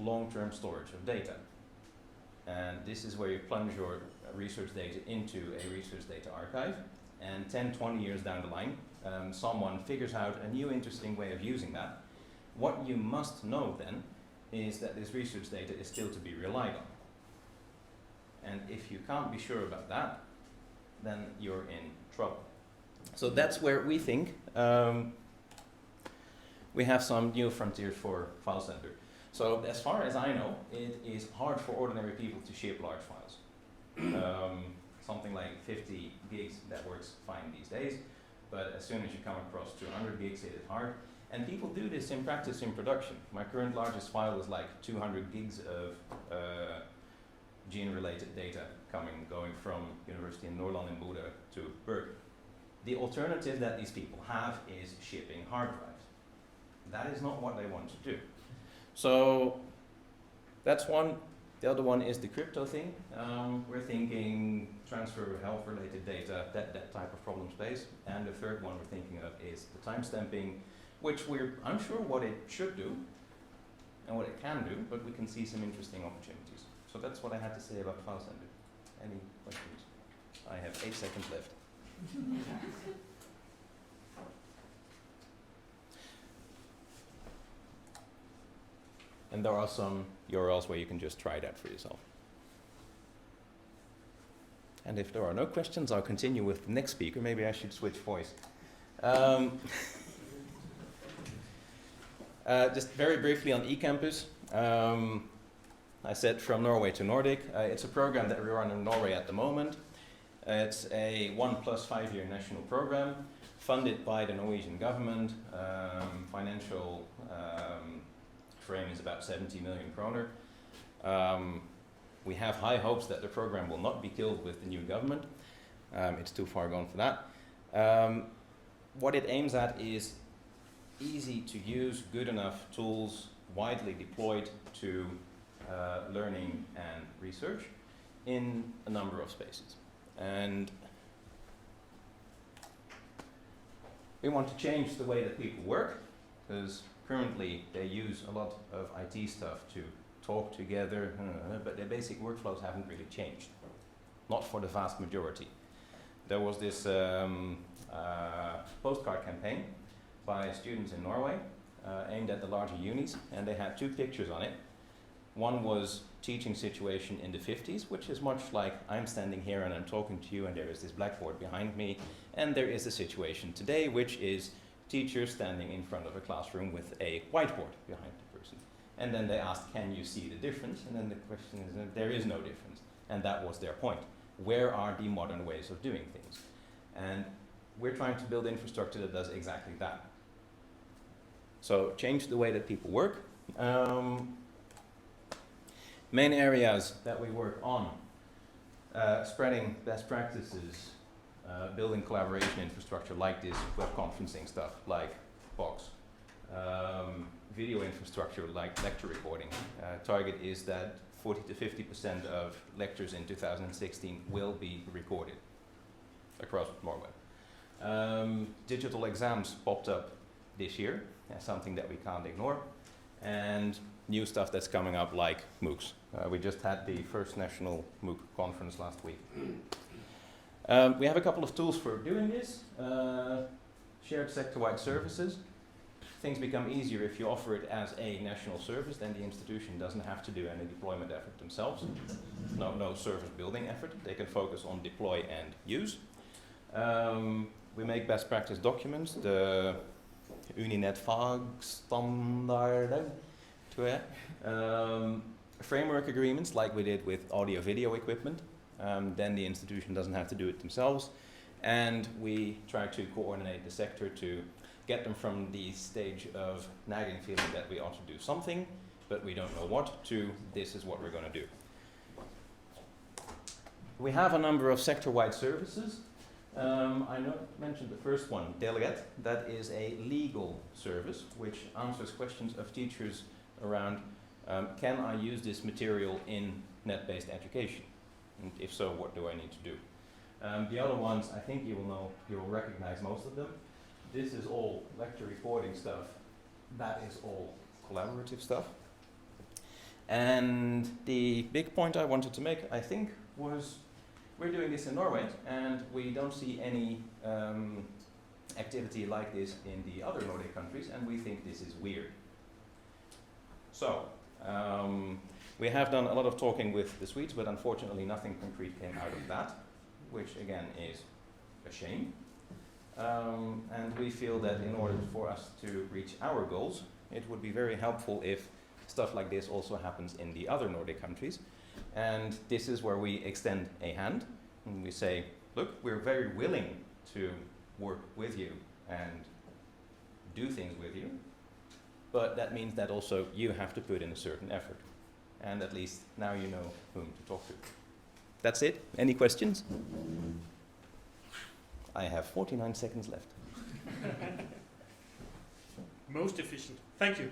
long-term storage of data. And this is where you plunge your research data into a research data archive, and 10, 20 years down the line, someone figures out a new interesting way of using that. What you must know then is that this research data is still to be relied on. And if you can't be sure about that, then you're in trouble. So that's where we think we have some new frontiers for file center. So as far as I know, it is hard for ordinary people to ship large files. Something like 50 gigs, that works fine these days, but as soon as you come across 200 gigs, it is hard. And people do this in practice in production. My current largest file is like 200 gigs of gene-related data going from University in Noord-Holland-Boede to Berkeley. The alternative that these people have is shipping hard drives. That is not what they want to do. So that's one. The other one is the crypto thing. We're thinking transfer of health-related data, that type of problem space. And the third one we're thinking of is the timestamping, which we're unsure what it should do and what it can do, but we can see some interesting opportunities. So that's what I had to say about file sender. Any questions? I have 8 seconds left. And there are some URLs where you can just try that for yourself. And if there are no questions, I'll continue with the next speaker. Maybe I should switch voice. Just very briefly on eCampus. I said from Norway to Nordic. It's a program that we run in Norway at the moment. It's a 1 + 5 year national program funded by the Norwegian government. Financial frame is about 70 million kroner. We have high hopes that the program will not be killed with the new government. It's too far gone for that. What it aims at is easy to use, good enough tools, widely deployed to learning and research in a number of spaces. And we want to change the way that people work, because currently they use a lot of IT stuff to talk together, but their basic workflows haven't really changed. Not for the vast majority. There was this postcard campaign by students in Norway aimed at the larger unis, and they had 2 pictures on it. One was teaching situation in the 50s, which is much like I'm standing here and I'm talking to you and there is this blackboard behind me, and there is a situation today, which is teachers standing in front of a classroom with a whiteboard behind the person. And then they asked, can you see the difference? And then the question is, there is no difference. And that was their point. Where are the modern ways of doing things? And we're trying to build infrastructure that does exactly that. So change the way that people work. Main areas that we work on, spreading best practices, building collaboration infrastructure like this web conferencing stuff, like Box, video infrastructure like lecture recording. Target is that 40 to 50% of lectures in 2016 will be recorded across Norway. Digital exams popped up this year as something that we can't ignore, and new stuff that's coming up like MOOCs. We just had the first national MOOC conference last week. We have a couple of tools for doing this. Shared sector-wide services. Things become easier if you offer it as a national service, then the institution doesn't have to do any deployment effort themselves. No service building effort. They can focus on deploy and use. We make best practice documents, the Uninet fagstandarden, tror jeg. Framework agreements like we did with audio-video equipment. Then the institution doesn't have to do it themselves. And we try to coordinate the sector to get them from the stage of nagging feeling that we ought to do something, but we don't know what, to this is what we're going to do. We have a number of sector-wide services. I mentioned the first one, Delegate. That is a legal service which answers questions of teachers around, can I use this material in net-based education? And if so, what do I need to do? The other ones, I think you will recognize most of them. This is all lecture recording stuff. That is all collaborative stuff. And the big point I wanted to make, I think, was we're doing this in Norway, and we don't see any activity like this in the other Nordic countries, and we think this is weird. So, we have done a lot of talking with the Swedes, but unfortunately nothing concrete came out of that, which again is a shame. And we feel that in order for us to reach our goals, it would be very helpful if stuff like this also happens in the other Nordic countries. And this is where we extend a hand and we say, look, we're very willing to work with you and do things with you, but that means that also you have to put in a certain effort. And at least now you know whom to talk to. That's it. Any questions? I have 49 seconds left. Most efficient. Thank you.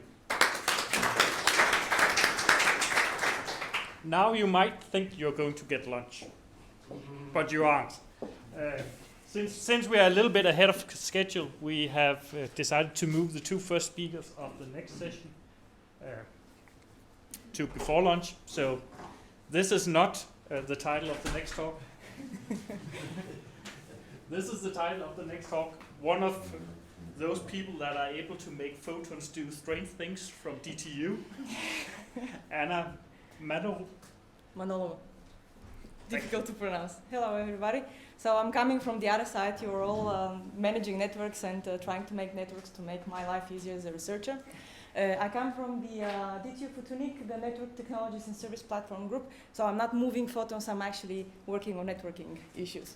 Now you might think you're going to get lunch, but you aren't. Since we are a little bit ahead of schedule, we have decided to move the two first speakers of the next session to before lunch. So this is not the title of the next talk. This is the title of the next talk. One of those people that are able to make photons do strange things from DTU. Anna Manolo. Difficult to pronounce. Hello, everybody. So I'm coming from the other side. You're all managing networks and trying to make networks to make my life easier as a researcher. I come from the NTW13, the Network Technologies and Service Platform group. So I'm not moving photons, I'm actually working on networking issues.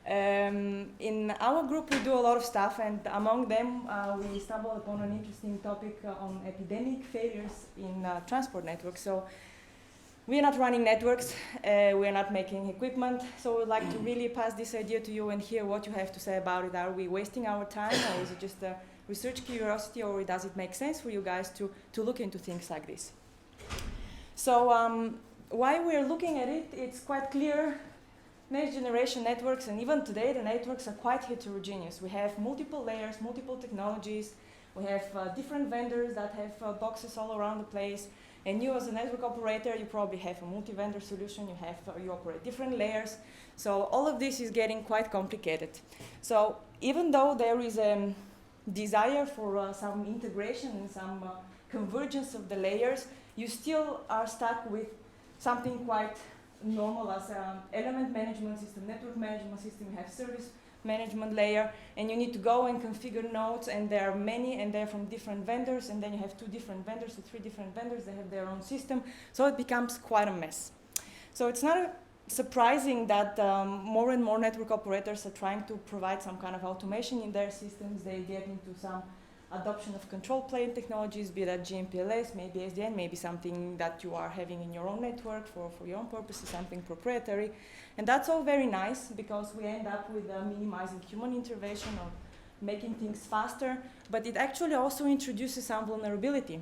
In our group, we do a lot of stuff, and among them, we stumbled upon an interesting topic on epidemic failures in transport networks. So we are not running networks, we are not making equipment, so we'd like to really pass this idea to you and hear what you have to say about it. Are we wasting our time, or is it just a research curiosity, or does it make sense for you guys to look into things like this? So why we're looking at it, it's quite clear. Next generation networks, and even today the networks are quite heterogeneous. We have multiple layers, multiple technologies, we have different vendors that have boxes all around the place. And you as a network operator, you probably have a multi-vendor solution, you operate different layers. So all of this is getting quite complicated. So even though there is a desire for some integration and some convergence of the layers, you still are stuck with something quite normal as element management system, network management system. You have service management layer, and you need to go and configure nodes, and there are many, and they're from different vendors, and then you have 2 different vendors or 3 different vendors, they have their own system, so it becomes quite a mess. So it's not surprising that more and more network operators are trying to provide some kind of automation in their systems. They get into some adoption of control plane technologies, be that GMPLS, maybe SDN, maybe something that you are having in your own network for your own purposes, something proprietary. And that's all very nice, because we end up with minimizing human intervention or making things faster, but it actually also introduces some vulnerability.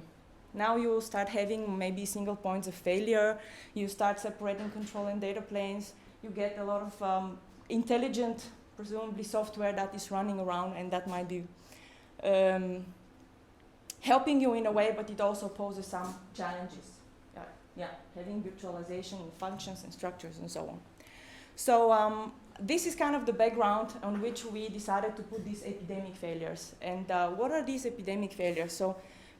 Now you start having maybe single points of failure, you start separating control and data planes, you get a lot of intelligent, presumably software that is running around, and that might be helping you in a way, but it also poses some challenges. Having virtualization and functions and structures and so on. So this is kind of the background on which we decided to put these epidemic failures. And what are these epidemic failures? So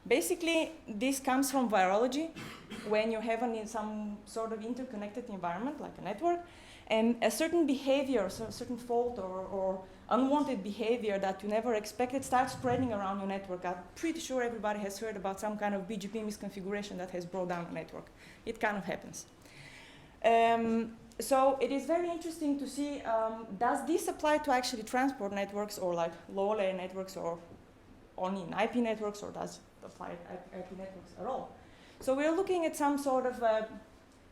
basically, this comes from virology, when you have some sort of interconnected environment, like a network, and a certain behavior, so a certain fault or unwanted behavior that you never expected starts spreading around your network. I'm pretty sure everybody has heard about some kind of BGP misconfiguration that has brought down a network. It kind of happens. So it is very interesting to see, does this apply to actually transport networks, or like low layer networks, or only in IP networks, or does it apply to IP networks at all? So we're looking at some sort of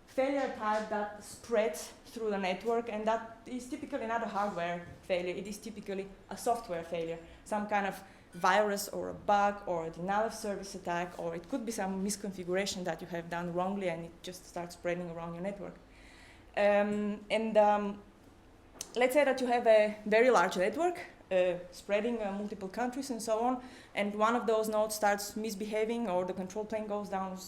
failure type that spreads through the network, and that is typically not a hardware failure, it is typically a software failure, some kind of virus or a bug or a denial of service attack, or it could be some misconfiguration that you have done wrongly and it just starts spreading around your network. Let's say that you have a very large network spreading multiple countries and so on, and one of those nodes starts misbehaving, or the control plane goes down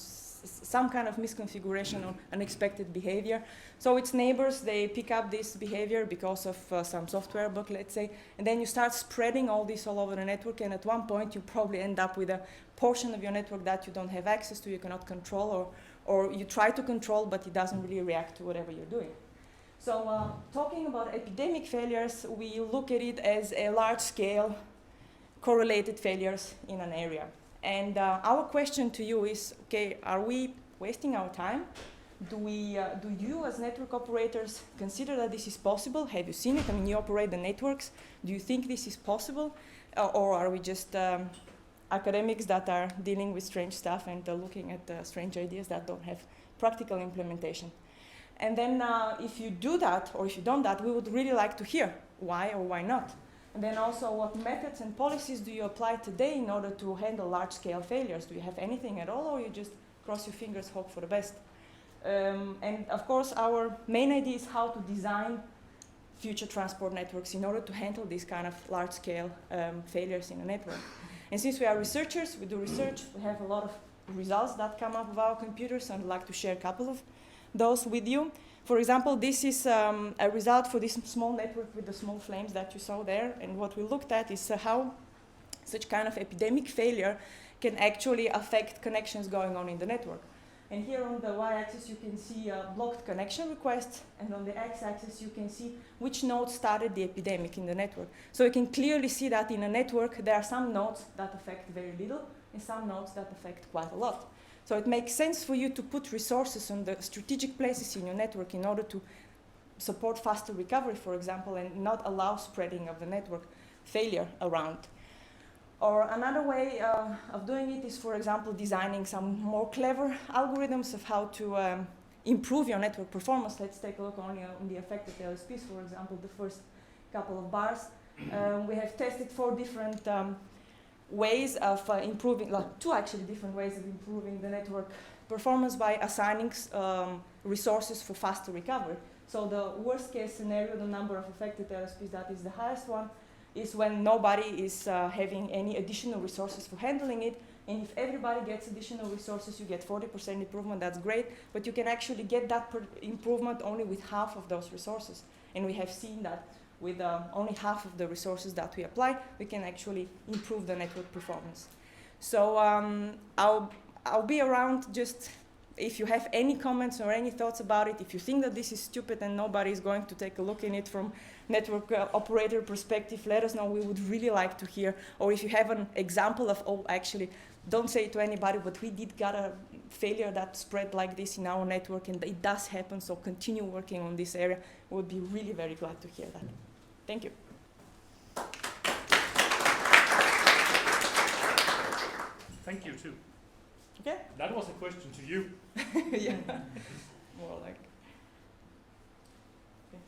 some kind of misconfiguration or unexpected behavior. So its neighbors, they pick up this behavior because of some software bug, let's say, and then you start spreading all this all over the network, and at one point you probably end up with a portion of your network that you don't have access to, you cannot control, or you try to control, but it doesn't really react to whatever you're doing. So talking about epidemic failures, we look at it as a large-scale correlated failures in an area. And our question to you is, okay, are we wasting our time? Do you as network operators consider that this is possible? Have you seen it? I mean, you operate the networks. Do you think this is possible? Or are we just academics that are dealing with strange stuff and looking at strange ideas that don't have practical implementation? And then if you do that, or if you don't that, we would really like to hear why or why not. And then also, what methods and policies do you apply today in order to handle large-scale failures? Do you have anything at all, or you just cross your fingers, hope for the best? And of course, our main idea is how to design future transport networks in order to handle these kind of large-scale failures in a network. And since we are researchers, we do research, we have a lot of results that come up with our computers, and I'd like to share a couple of those with you. For example, this is a result for this small network with the small flames that you saw there. And what we looked at is how such kind of epidemic failure can actually affect connections going on in the network. And here on the y-axis you can see blocked connection requests, and on the x-axis you can see which node started the epidemic in the network. So you can clearly see that in a network there are some nodes that affect very little and some nodes that affect quite a lot. So it makes sense for you to put resources on the strategic places in your network in order to support faster recovery, for example, and not allow spreading of the network failure around. Or another way of doing it is, for example, designing some more clever algorithms of how to improve your network performance. Let's take a look only on the affected LSPs, for example, the first couple of bars. We have tested 4 different ways of improving, like 2 actually different ways of improving the network performance by assigning resources for faster recovery. So the worst case scenario, the number of affected LSPs that is the highest one, is when nobody is having any additional resources for handling it. And if everybody gets additional resources, you get 40% improvement, that's great. But you can actually get that improvement only with half of those resources. And we have seen that with only half of the resources that we apply, we can actually improve the network performance. So I'll be around, just if you have any comments or any thoughts about it, if you think that this is stupid and nobody is going to take a look in it from network operator perspective, let us know. We would really like to hear. Or if you have an example of, oh, actually, don't say it to anybody, but we did got a failure that spread like this in our network, and it does happen, so continue working on this area. We would be really very glad to hear that. Thank you. Thank you, too. Okay. That was a question to you. Yeah. More like.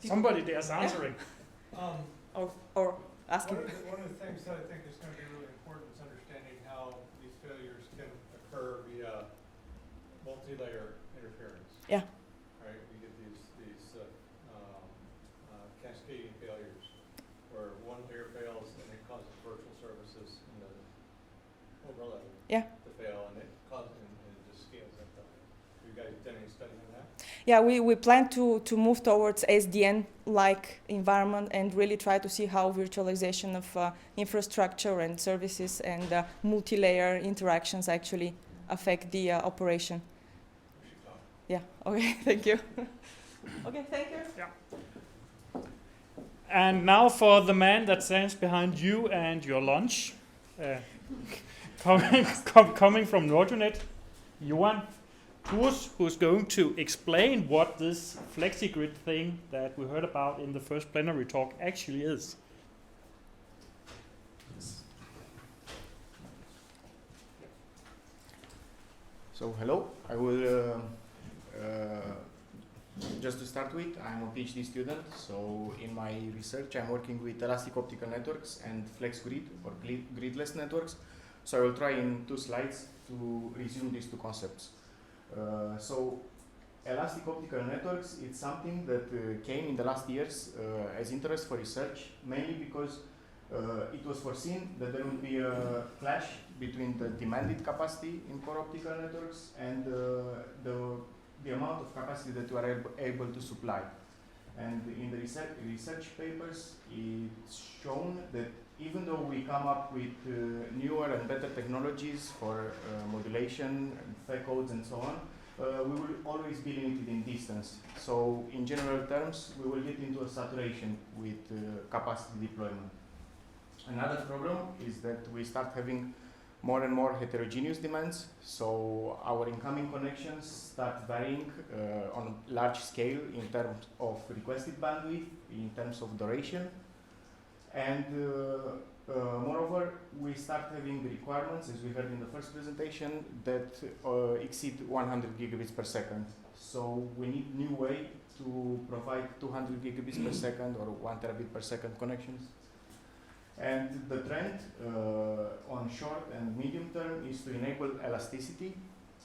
Somebody there's answering. Or asking. One of the things that I think is going to be really important is understanding how these failures can occur via multi-layer interference. Yeah. Right. We get these cascading failures where one layer fails and it causes virtual services in the overlay to fail, and it causes and it just scales up. You guys done any study on that? Yeah, we plan to move towards SDN-like environment and really try to see how virtualization of infrastructure and services and multi-layer interactions actually affect the operation. Yeah, okay, thank you. Okay, thank you. Yeah. And now for the man that stands behind you and your lunch, coming from Nordnet, Johan Kurs, who's going to explain what this FlexiGrid thing that we heard about in the first plenary talk actually is. So hello, I will just to start with, I'm a PhD student, so in my research I'm working with elastic optical networks and FlexGrid or gridless networks. So I will try in 2 slides to resume these 2 concepts. So elastic optical networks, it's something that came in the last years as interest for research, mainly because It was foreseen that there would be a clash between the demanded capacity in core optical networks and the amount of capacity that we are able to supply. And in the research papers, it's shown that even though we come up with newer and better technologies for modulation, and FEC codes and so on, we will always be limited in distance. So in general terms, we will get into a saturation with capacity deployment. Another problem is that we start having more and more heterogeneous demands, so our incoming connections start varying on a large scale in terms of requested bandwidth, in terms of duration, and moreover, we start having requirements, as we heard in the first presentation, that exceed 100 gigabits per second. So we need new way to provide 200 gigabits per second or 1 terabit per second connections. And the trend on short and medium term is to enable elasticity.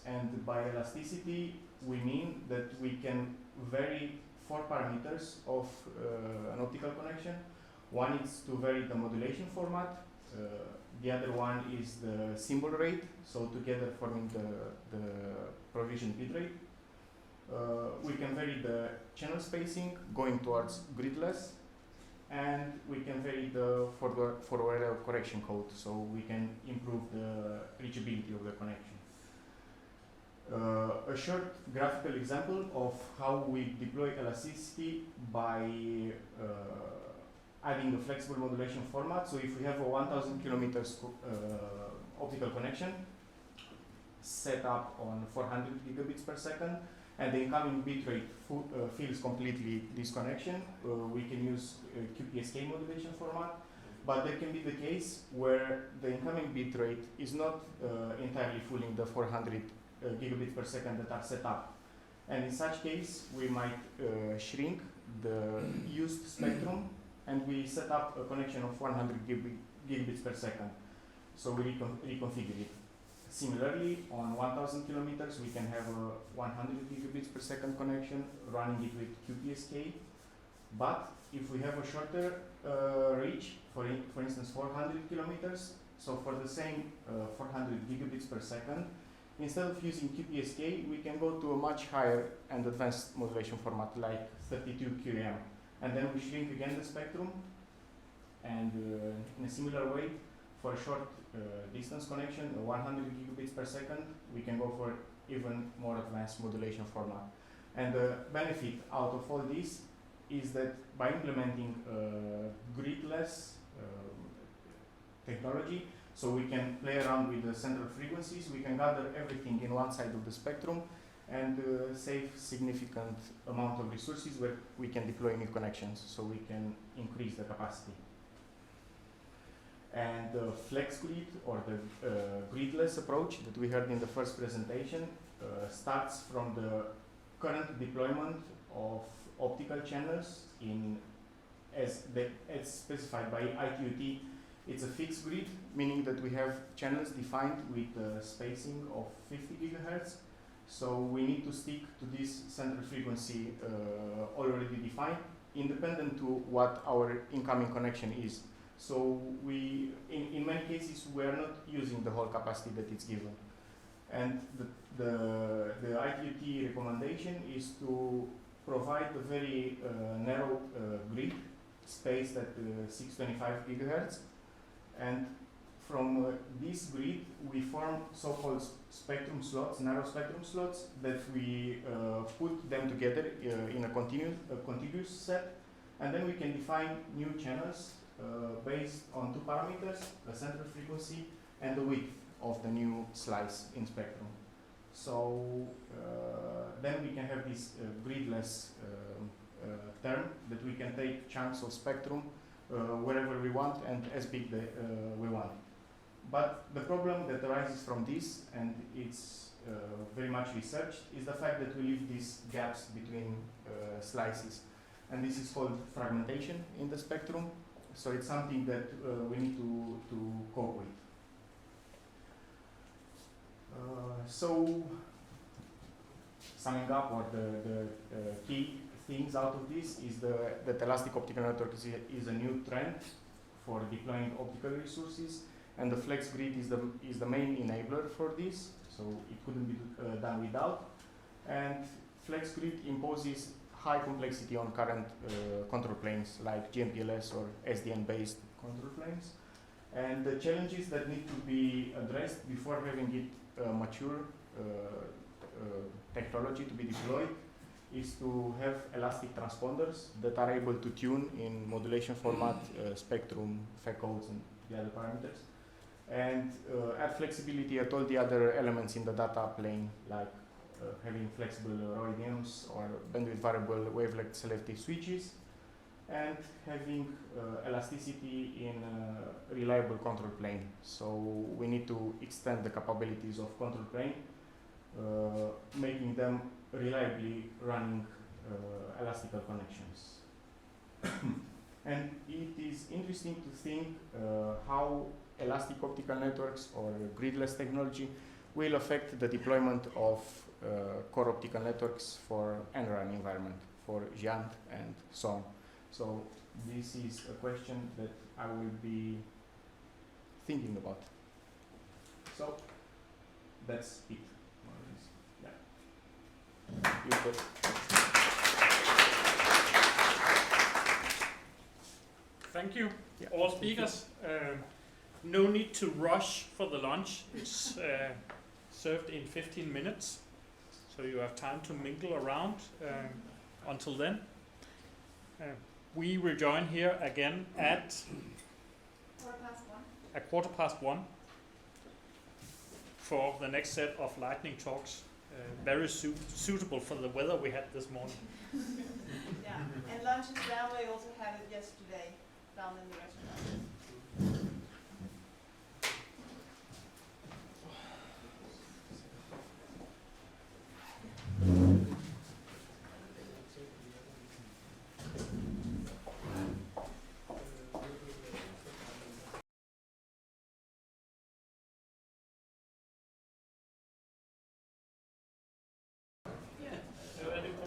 And by elasticity, we mean that we can vary 4 parameters of an optical connection. One is to vary the modulation format. The other one is the symbol rate, so together forming the provision bit rate. We can vary the channel spacing going towards gridless, and we can vary the forward error correction code, so we can improve the reachability of the connection. A short graphical example of how we deploy elasticity by adding a flexible modulation format. So if we have a 1000 kilometers optical connection set up on 400 gigabits per second, and the incoming bitrate fills completely this connection, we can use QPSK modulation format. But there can be the case where the incoming bitrate is not entirely filling the 400 gigabits per second that are set up. And in such case, we might shrink the used spectrum, and we set up a connection of 100 gigabits per second. So we reconfigure it. Similarly, on 1000 kilometers, we can have a 100 gigabits per second connection running it with QPSK. But if we have a shorter reach, for instance 400 kilometers, so for the same 400 gigabits per second, instead of using QPSK, we can go to a much higher and advanced modulation format like 32 QAM. And then we shrink again the spectrum, and in a similar way, for a short distance connection, 100 gigabits per second, we can go for even more advanced modulation format. And the benefit out of all this is that by implementing gridless technology, so we can play around with the central frequencies, we can gather everything in one side of the spectrum and save significant amount of resources where we can deploy new connections, so we can increase the capacity. And the flex grid, or the gridless approach that we heard in the first presentation, starts from the current deployment of optical channels in, as specified by ITUT. It's a fixed grid, meaning that we have channels defined with a spacing of 50 gigahertz. So we need to stick to this central frequency already defined, independent to what our incoming connection is. So we, in many cases, we are not using the whole capacity that is given. And the ITUT recommendation is to provide a very narrow grid spaced at 625 gigahertz. And from this grid, we form so-called spectrum slots, narrow spectrum slots, that we put them together in a contiguous set, and then we can define new channels based on 2 parameters, the central frequency and the width of the new slice in spectrum. So then we can have this gridless term that we can take chunks of spectrum wherever we want and as big we want. But the problem that arises from this, and it's very much researched, is the fact that we leave these gaps between slices. And this is called fragmentation in the spectrum. So it's something that we need to cope with. So summing up, or the key things out of this is that elastic optical network is a new trend for deploying optical resources, and the Flex Grid is the main enabler for this, so it couldn't be done without. And Flex Grid imposes high complexity on current control planes like GMPLS or SDN-based control planes. And the challenges that need to be addressed before having it mature technology to be deployed is to have elastic transponders that are able to tune in modulation format, spectrum, FEC codes, and the other parameters. And add flexibility at all the other elements in the data plane, like having flexible ROIDMs or bandwidth variable wavelength selective switches, and having elasticity in a reliable control plane. So we need to extend the capabilities of control plane, making them reliably running elastical connections. And it is interesting to think how elastic optical networks or gridless technology will affect the deployment of core optical networks for NRAN environment, for GIANT and so on. So this is a question that I will be thinking about. So that's it. Yeah. Thank you, Yeah. all speakers. No need to rush for the lunch. It's served in 15 minutes, so you have time to mingle around until then. We rejoin here again at 1:15 for the next set of lightning talks. Very suitable for the weather we had this morning. Yeah, and lunch is down. We also had it yesterday down in the restaurant.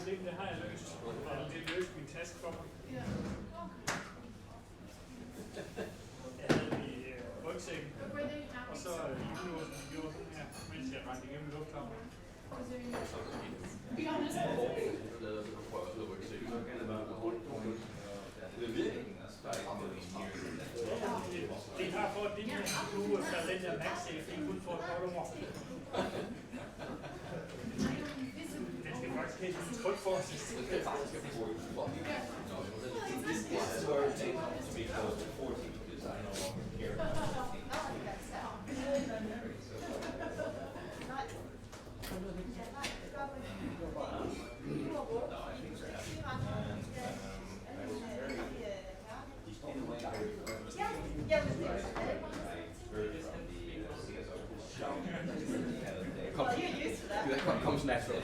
Det har jeg løst, og det løste min task for mig. Jeg havde det i rygsækken, og så hjullåsen gjorde sådan her, mens jeg rendte igennem lufthavnen. Det har for det her, du faldt den der MagSafe, det er kun for et kortummer. Det er faktisk helt trygt for os. Det er faktisk That comes naturally.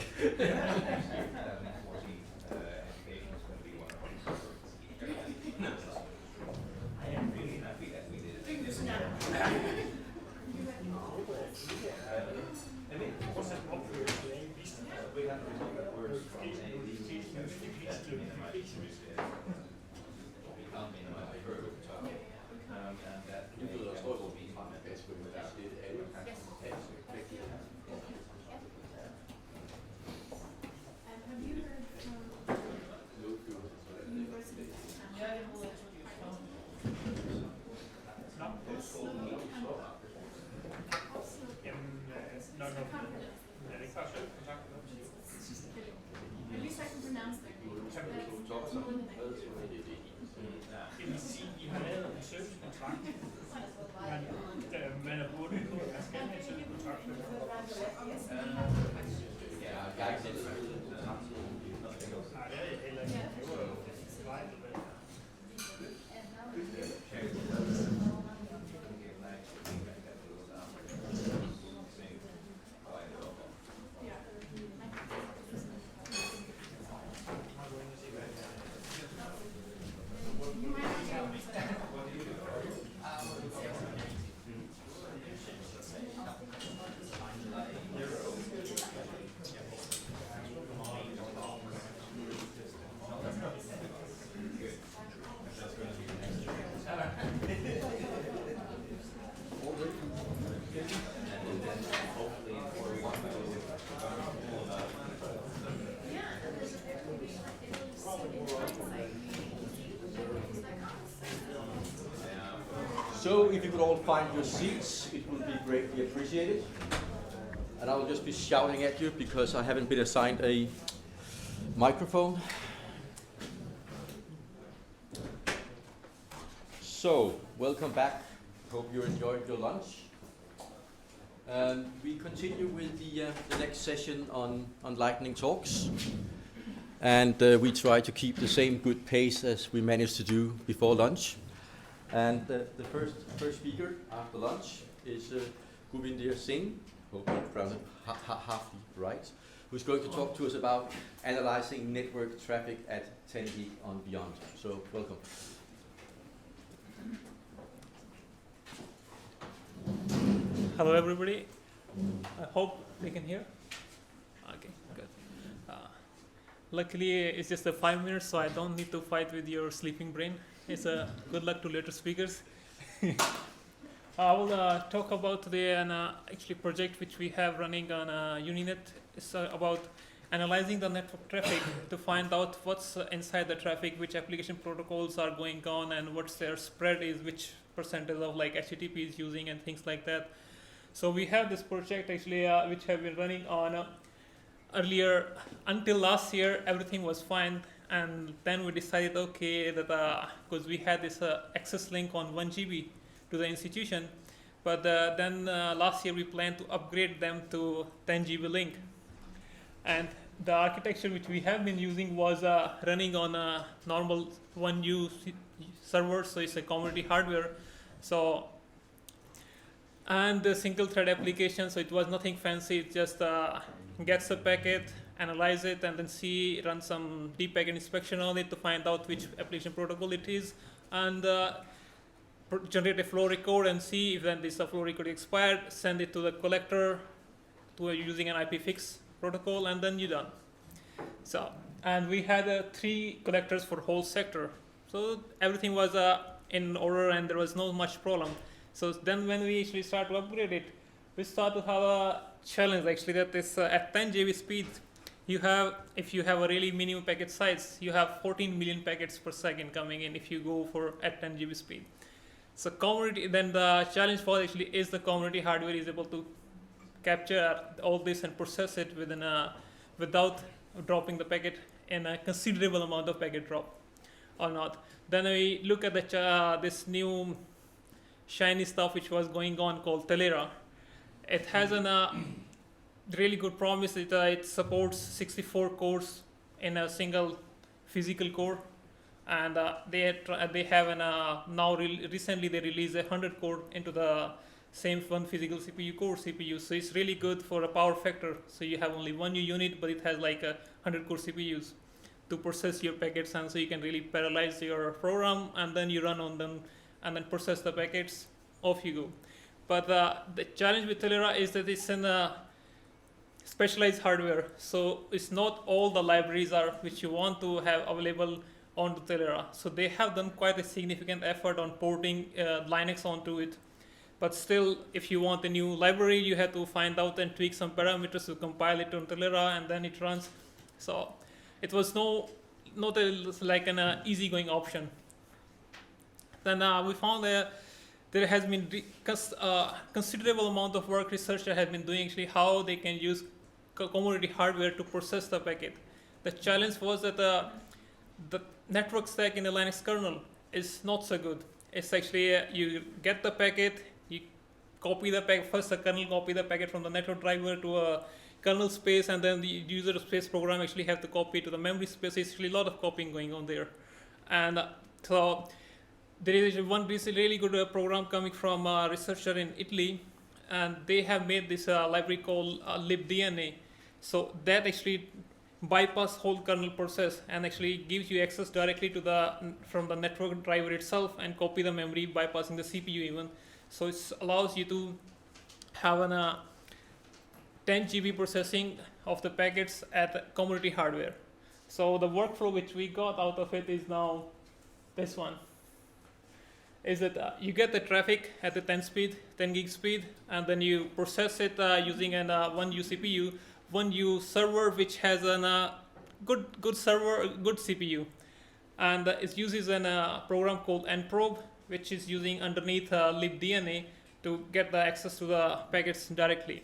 Man er bundet på, at man skal have sådan en kontrakt. Nej, det er det heller ikke. Det var jo vej. So if you could all find your seats, it would be greatly appreciated. And I will just be shouting at you because I haven't been assigned a microphone. So, welcome back. Hope you enjoyed your lunch. We continue with the next session on lightning talks. And we try to keep the same good pace as we managed to do before lunch. And the first speaker after lunch is Govindir Singh, hope I pronounced it half right, who's going to talk to us about analyzing network traffic at 10 gig and beyond. So, welcome. Hello everybody, I hope they can hear. Okay, good. Luckily it's just 5 minutes, so I don't need to fight with your sleeping brain. It's a good luck to later speakers. I will talk about today an actually project which we have running on Uninet. It's about analyzing the network traffic to find out what's inside the traffic, which application protocols are going on, and what's their spread is, which percentage of like HTTP is using, and things like that. So we have this project actually which have been running on earlier until last year. Everything was fine, and then we decided, okay, that because we had this access link on 1 GB to the institution, but then last year we planned to upgrade them to 10 GB link, and the architecture which we have been using was running on a normal 1U server, so it's a community hardware. So, and the single thread application, so it was nothing fancy. It just gets a packet, analyze it, and then run some deep packet inspection on it to find out which application protocol it is, and generate a flow record and see if then this flow record expired, send it to the collector using an IPFix protocol, and then you're done. So, and we had 3 collectors for whole sector. So everything was in order, and there was no much problem. So then when we actually start to upgrade it, we start to have a challenge actually, that is at 10 GB speed, if you have a really minimum packet size, you have 14 million packets per second coming in if you go for at 10 GB speed. So then the challenge for actually is the community hardware is able to capture all this and process it without dropping the packet in a considerable amount of packet drop or not. Then we look at this new shiny stuff which was going on called Telera. It has a really good promise. It supports 64 cores in a single physical core, and they have recently they released 100 core into the same one physical CPU. So it's really good for a power factor. So you have only 1 unit, but it has like 100 core CPUs to process your packets, and so you can really parallelize your program, and then you run on them and then process the packets, off you go. But the challenge with Telera is that it's in a specialized hardware, so it's not all the libraries which you want to have available onto Telera. So they have done quite a significant effort on porting Linux onto it. But still, if you want a new library, you have to find out and tweak some parameters to compile it on Telera, and then it runs. So it was not like an easygoing option. Then we found there has been considerable amount of work researchers have been doing actually how they can use commodity hardware to process the packet. The challenge was that the network stack in the Linux kernel is not so good. It's actually you get the packet, you copy the packet, first the kernel copy the packet from the network driver to a kernel space, and then the user space program actually have to copy it to the memory space. It's actually a lot of copying going on there. And so there is one really good program coming from a researcher in Italy, and they have made this library called libDNA. So that actually bypass whole kernel process and actually gives you access directly to from the network driver itself and copy the memory, bypassing the CPU even. So it allows you to have a 10 GB processing of the packets at commodity hardware. So the workflow which we got out of it is now this one. Is that you get the traffic at the 10 gig speed, and then you process it using an 1U CPU, 1U server which has a good CPU, and it uses a program called nprobe, which is using underneath libDNA to get the access to the packets directly.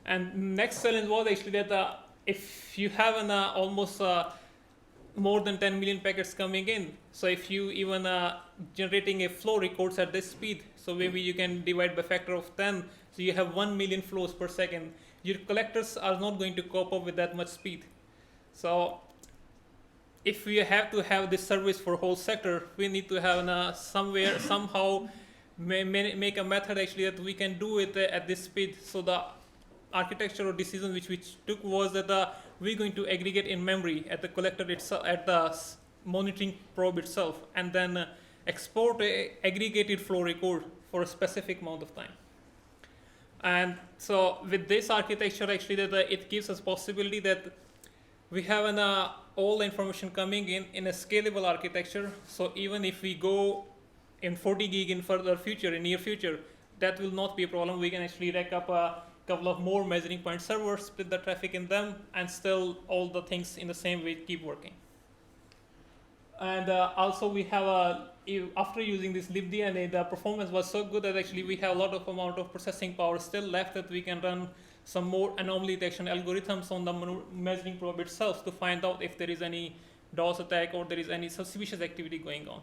And next challenge was actually that if you have an almost more than 10 million packets coming in, so if you even generating a flow records at this speed, so maybe you can divide by factor of 10, so you have 1 million flows per second. Your collectors are not going to cope up with that much speed. So if we have to have this service for whole sector, we need to have somehow make a method actually that we can do it at this speed. So the architectural decision which we took was that we're going to aggregate in memory at the collector itself, at the monitoring probe itself, and then export a aggregated flow record for a specific amount of time. And so with this architecture actually that it gives us possibility that we have all the information coming in a scalable architecture. So even if we go in 40 gig in near future, that will not be a problem. We can actually rack up a couple of more measuring point servers, split the traffic in them, and still all the things in the same way keep working. And also we have after using this libDNA, the performance was so good that actually we have a lot of amount of processing power still left that we can run some more anomaly detection algorithms on the measuring probe itself to find out if there is any DOS attack or there is any suspicious activity going on.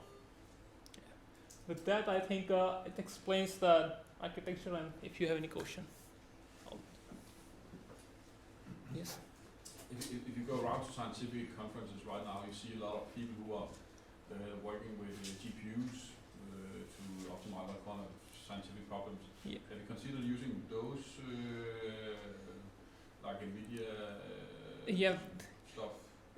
With that, I think it explains the architecture, and if you have any question. Yes? If you go around to scientific conferences right now, you see a lot of people who are working with GPUs to optimize that kind of scientific problems. Yeah. Have you considered using those, like NVIDIA stuff?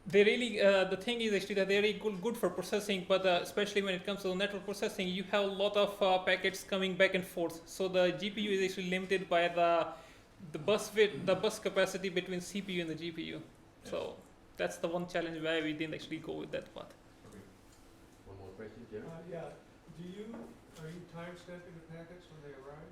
They really, the thing is actually that they're really good for processing, but especially when it comes to network processing, you have a lot of packets coming back and forth. So the GPU is actually limited by the bus width, the bus capacity between CPU and the GPU. Yeah. So that's the one challenge why we didn't actually go with that path. Okay. One more question, Jerry? Are you time-stamping the packets when they arrive?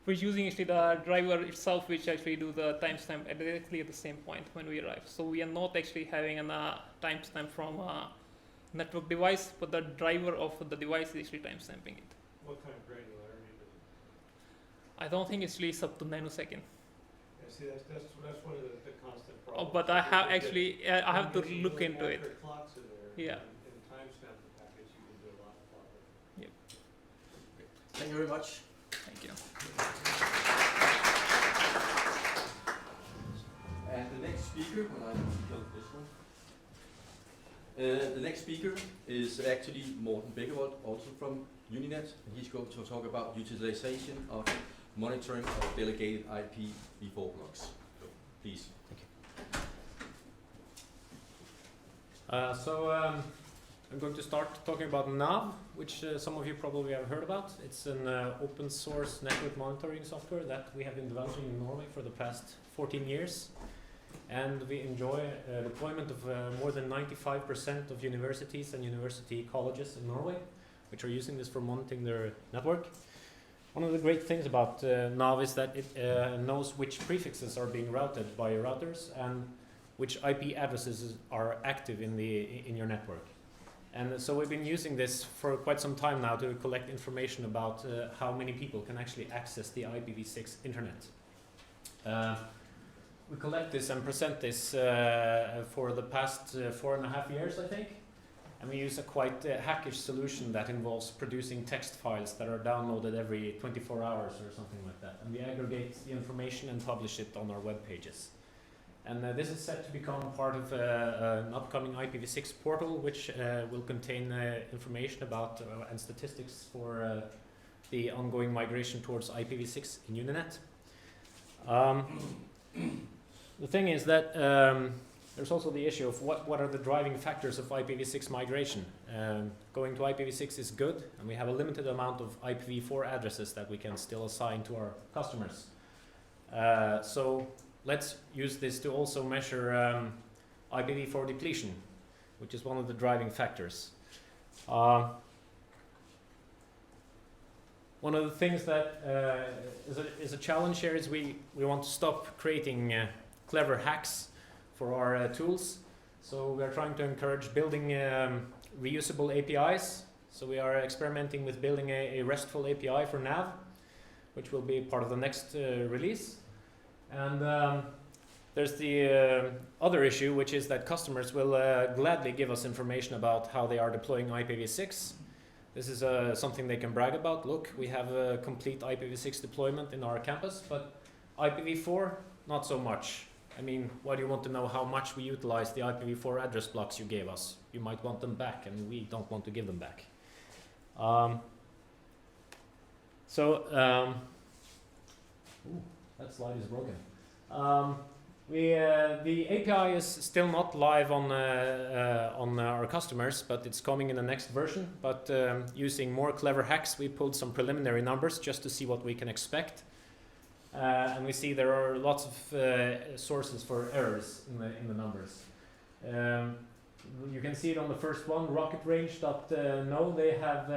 We're using actually the driver itself, which actually do the timestamp directly at the same point when we arrive. So we are not actually having a timestamp from a network device, but the driver of the device is actually timestamping it. What kind of granularity does it? I don't think it's really up to nanosecond. Yeah, see, that's one of the constant problems. Oh, but I have actually, I have to look into it. Clocks in there. Yeah. And timestamp the packets, you can do a lot better. Yep. Thank you very much. Thank you. And the next speaker, when I go this one, the next speaker is actually Morten Beckevold, also from Uninet. He's going to talk about utilization of monitoring of delegated IPv4 blocks. So, please. Thank you. I'm going to start talking about NAV, which some of you probably have heard about. It's an open source network monitoring software that we have been developing in Norway for the past 14 years. And we enjoy deployment of more than 95% of universities and university colleges in Norway, which are using this for monitoring their network. One of the great things about NAV is that it knows which prefixes are being routed by your routers and which IP addresses are active in your network. And so we've been using this for quite some time now to collect information about how many people can actually access the IPv6 internet. We collect this and present this for the past 4.5 years, I think. And we use a quite hackish solution that involves producing text files that are downloaded every 24 hours or something like that. And we aggregate the information and publish it on our web pages. And this is set to become part of an upcoming IPv6 portal, which will contain information about and statistics for the ongoing migration towards IPv6 in Uninet. The thing is that there's also the issue of what are the driving factors of IPv6 migration. Going to IPv6 is good, and we have a limited amount of IPv4 addresses that we can still assign to our customers. So let's use this to also measure IPv4 depletion, which is one of the driving factors. One of the things that is a challenge here is we want to stop creating clever hacks for our tools. So we are trying to encourage building reusable APIs. So we are experimenting with building a RESTful API for nav, which will be part of the next release. And there's the other issue, which is that customers will gladly give us information about how they are deploying IPv6. This is something they can brag about. Look, we have a complete IPv6 deployment in our campus, but IPv4, not so much. I mean, why do you want to know how much we utilize the IPv4 address blocks you gave us? You might want them back, and we don't want to give them back. Ooh, that slide is broken. The API is still not live on our customers, but it's coming in the next version. But using more clever hacks, we pulled some preliminary numbers just to see what we can expect. And we see there are lots of sources for errors in the numbers. You can see it on the first one, rocketrange.no. They have,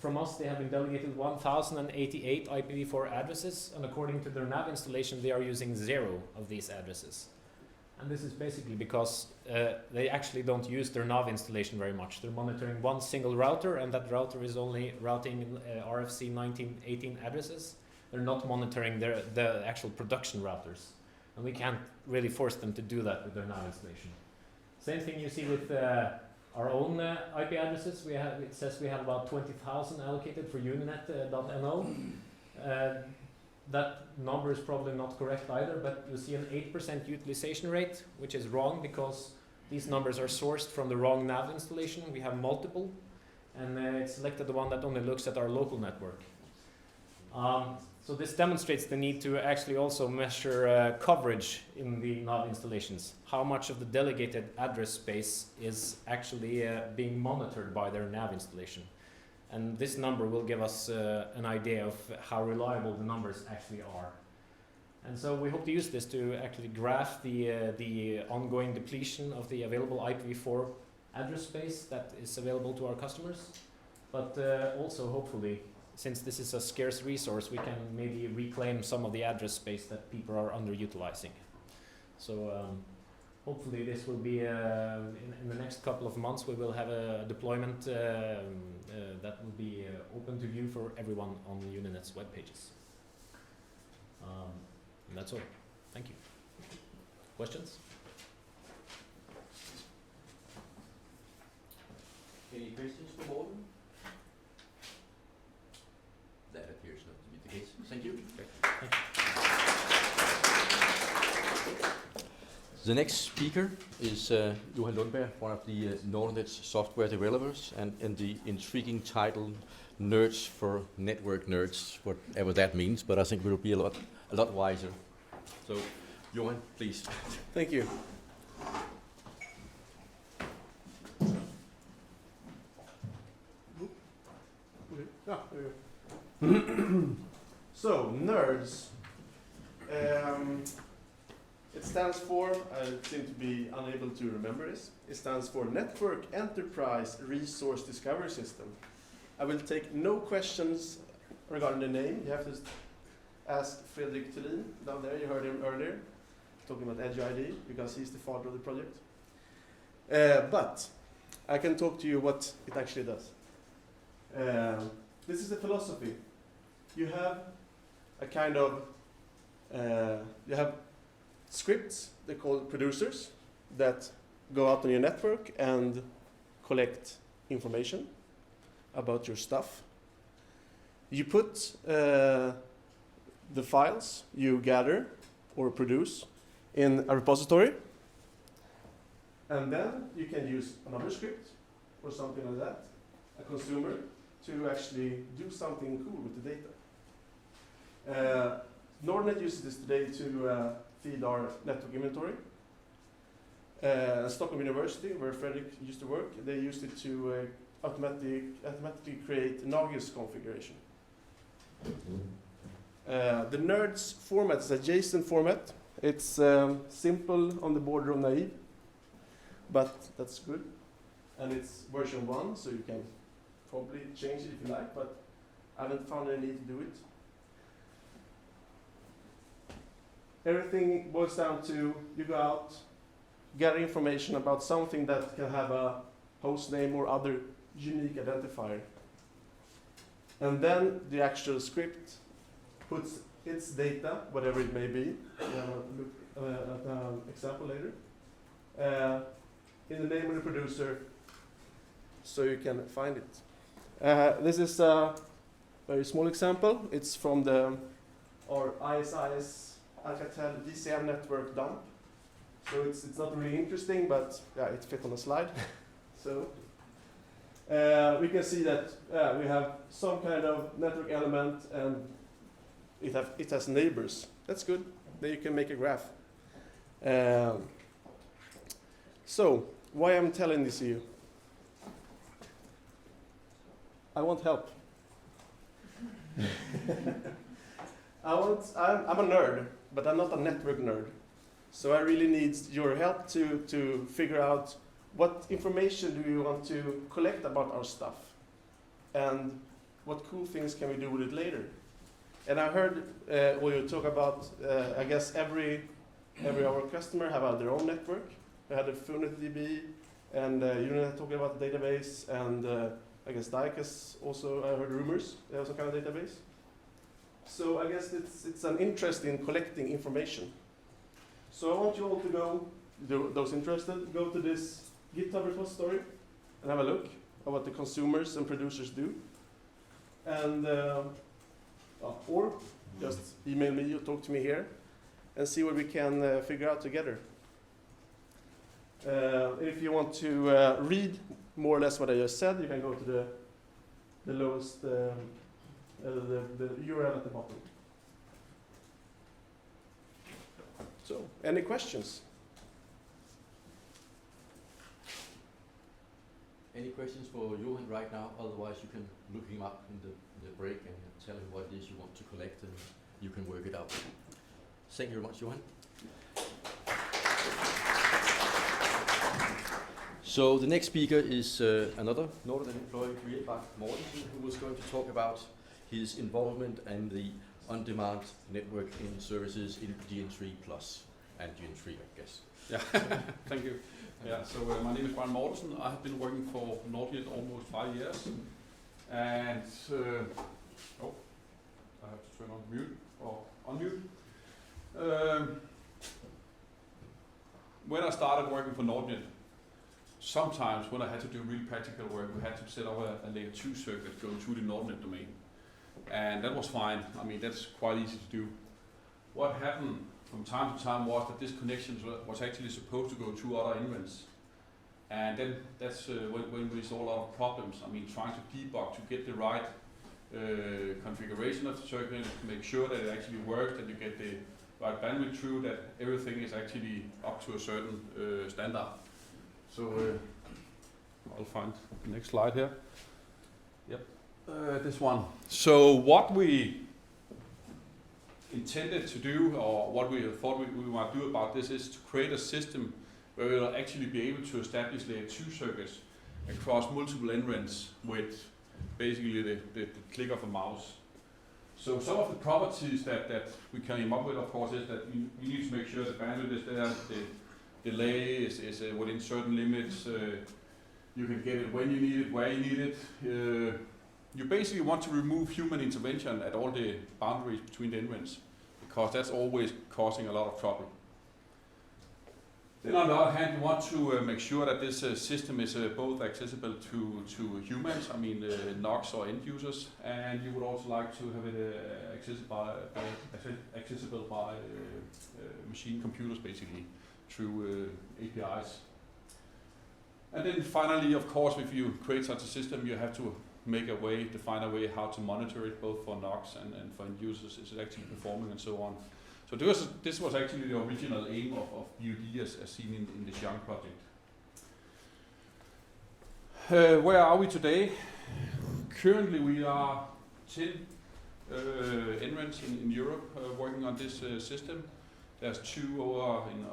from us, they have been delegated 1,088 IPv4 addresses, and according to their nav installation, they are using 0 of these addresses. And this is basically because they actually don't use their nav installation very much. They're monitoring one single router, and that router is only routing RFC 1918 addresses. They're not monitoring the actual production routers. And we can't really force them to do that with their nav installation. Same thing you see with our own IP addresses. It says we have about 20,000 allocated for uninet.no. That number is probably not correct either, but you see an 8% utilization rate, which is wrong because these numbers are sourced from the wrong nav installation. We have multiple, and it selected the one that only looks at our local network. So this demonstrates the need to actually also measure coverage in the nav installations. How much of the delegated address space is actually being monitored by their nav installation. And this number will give us an idea of how reliable the numbers actually are. And so we hope to use this to actually graph the ongoing depletion of the available IPv4 address space that is available to our customers. But also hopefully, since this is a scarce resource, we can maybe reclaim some of the address space that people are underutilizing. So hopefully this will be, in the next couple of months, we will have a deployment that will be open to view for everyone on Uninet's web pages. And that's all. Thank you. Questions? Any questions for Morten? That appears not to be the case. Thank you. The next speaker is Johan Lundberg, one of the Nordnet's software developers, and the intriguing title Nerds for Network Nerds, whatever that means, but I think we'll be a lot wiser. So, Johan, please. Thank you. So, nerds. It stands for, I seem to be unable to remember this, it stands for Network Enterprise Resource Discovery System. I will take no questions regarding the name. You have to ask Fredrik Thulin down there, you heard him earlier, talking about Edge ID, because he's the father of the project. But I can talk to you what it actually does. This is the philosophy. You have a kind of, you have scripts, they're called producers, that go out on your network and collect information about your stuff. You put the files you gather or produce in a repository, and then you can use another script or something like that, a consumer, to actually do something cool with the data. Nordnet uses this today to feed our network inventory. Stockholm University, where Fredrik used to work, they used it to automatically create Nagios configuration. The nerds format is a JSON format. It's simple on the border of naive, but that's good. And it's version 1, so you can probably change it if you like, but I haven't found any need to do it. Everything boils down to you go out, gather information about something that can have a host name or other unique identifier. And then the actual script puts its data, whatever it may be, look at an example later, in the name of the producer, so you can find it. This is a very small example. It's from our ISIS Alcatel DCM network dump. So it's not really interesting, but yeah, it fit on the slide. So we can see that we have some kind of network element, and it has neighbors. That's good. Then you can make a graph. So why I'm telling this to you? I want help. I'm a nerd, but I'm not a network nerd. So I really need your help to figure out what information do we want to collect about our stuff, and what cool things can we do with it later. And I heard you talk about, I guess every our customer have their own network. We had a FunetDB, and Unet talking about the database, and I guess Dicus also, I heard rumors, they have some kind of database. So I guess it's an interest in collecting information. So I want you all to go, those interested, go to this GitHub repository and have a look at what the consumers and producers do. And, or just email me or talk to me here and see what we can figure out together. If you want to read more or less what I just said, you can go to the lowest, the URL at the bottom. So, any questions? Any questions for Johan right now? Otherwise, you can look him up in the break and tell him what it is you want to collect, and you can work it out. Thank you very much, Johan. So the next speaker is another Northern employee, Brian Mortensen, who was going to talk about his involvement and the on-demand networking services in DN3 Plus and DN3, I guess. Yeah, thank you. Yeah, so my name is Brian Mortensen. I have been working for Nordic almost 5 years, and I have to turn on mute or unmute. When I started working for Nordnet, sometimes when I had to do really practical work, we had to set up a layer 2 circuit going through the Nordnet domain. And that was fine. I mean, that's quite easy to do. What happened from time to time was that this connection was actually supposed to go to other inruns. And then that's when we saw a lot of problems. I mean, trying to debug to get the right configuration of the circuit, to make sure that it actually works, that you get the right bandwidth through, that everything is actually up to a certain standard. So I'll find the next slide here. Yep, this one. So what we intended to do, or what we thought we might do about this, is to create a system where we will actually be able to establish layer 2 circuits across multiple nruns with basically the click of a mouse. So some of the properties that we came up with, of course, is that you need to make sure the bandwidth is there, the delay is within certain limits, you can get it when you need it, where you need it. You basically want to remove human intervention at all the boundaries between the nruns, because that's always causing a lot of trouble. Then on the other hand, you want to make sure that this system is both accessible to humans, I mean NOCs or end users, and you would also like to have it accessible by machine computers, basically, through APIs. And then finally, of course, if you create such a system, you have to define a way how to monitor it, both for NOCs and for end users, is it actually performing and so on. So this was actually the original aim of BUD as seen in the Young project. Where are we today? Currently we are 10 nruns in Europe working on this system. There's 2 over in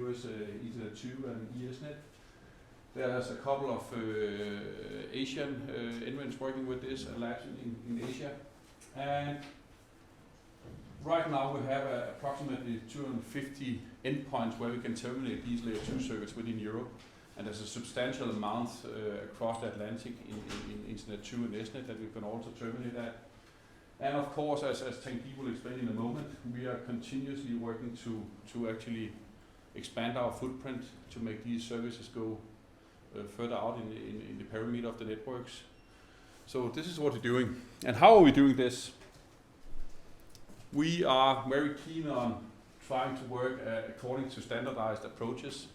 US, Ethernet 2 and ESNet. There's a couple of Asian nruns working with this, labs in Asia. And right now we have approximately 250 endpoints where we can terminate these layer 2 circuits within Europe. And there's a substantial amount across the Atlantic in Internet 2 and SNet that we can also terminate at. And of course, as Tanguy will explain in a moment, we are continuously working to actually expand our footprint to make these services go further out in the perimeter of the networks. So this is what we're doing. And how are we doing this? We are very keen on trying to work according to standardized approaches.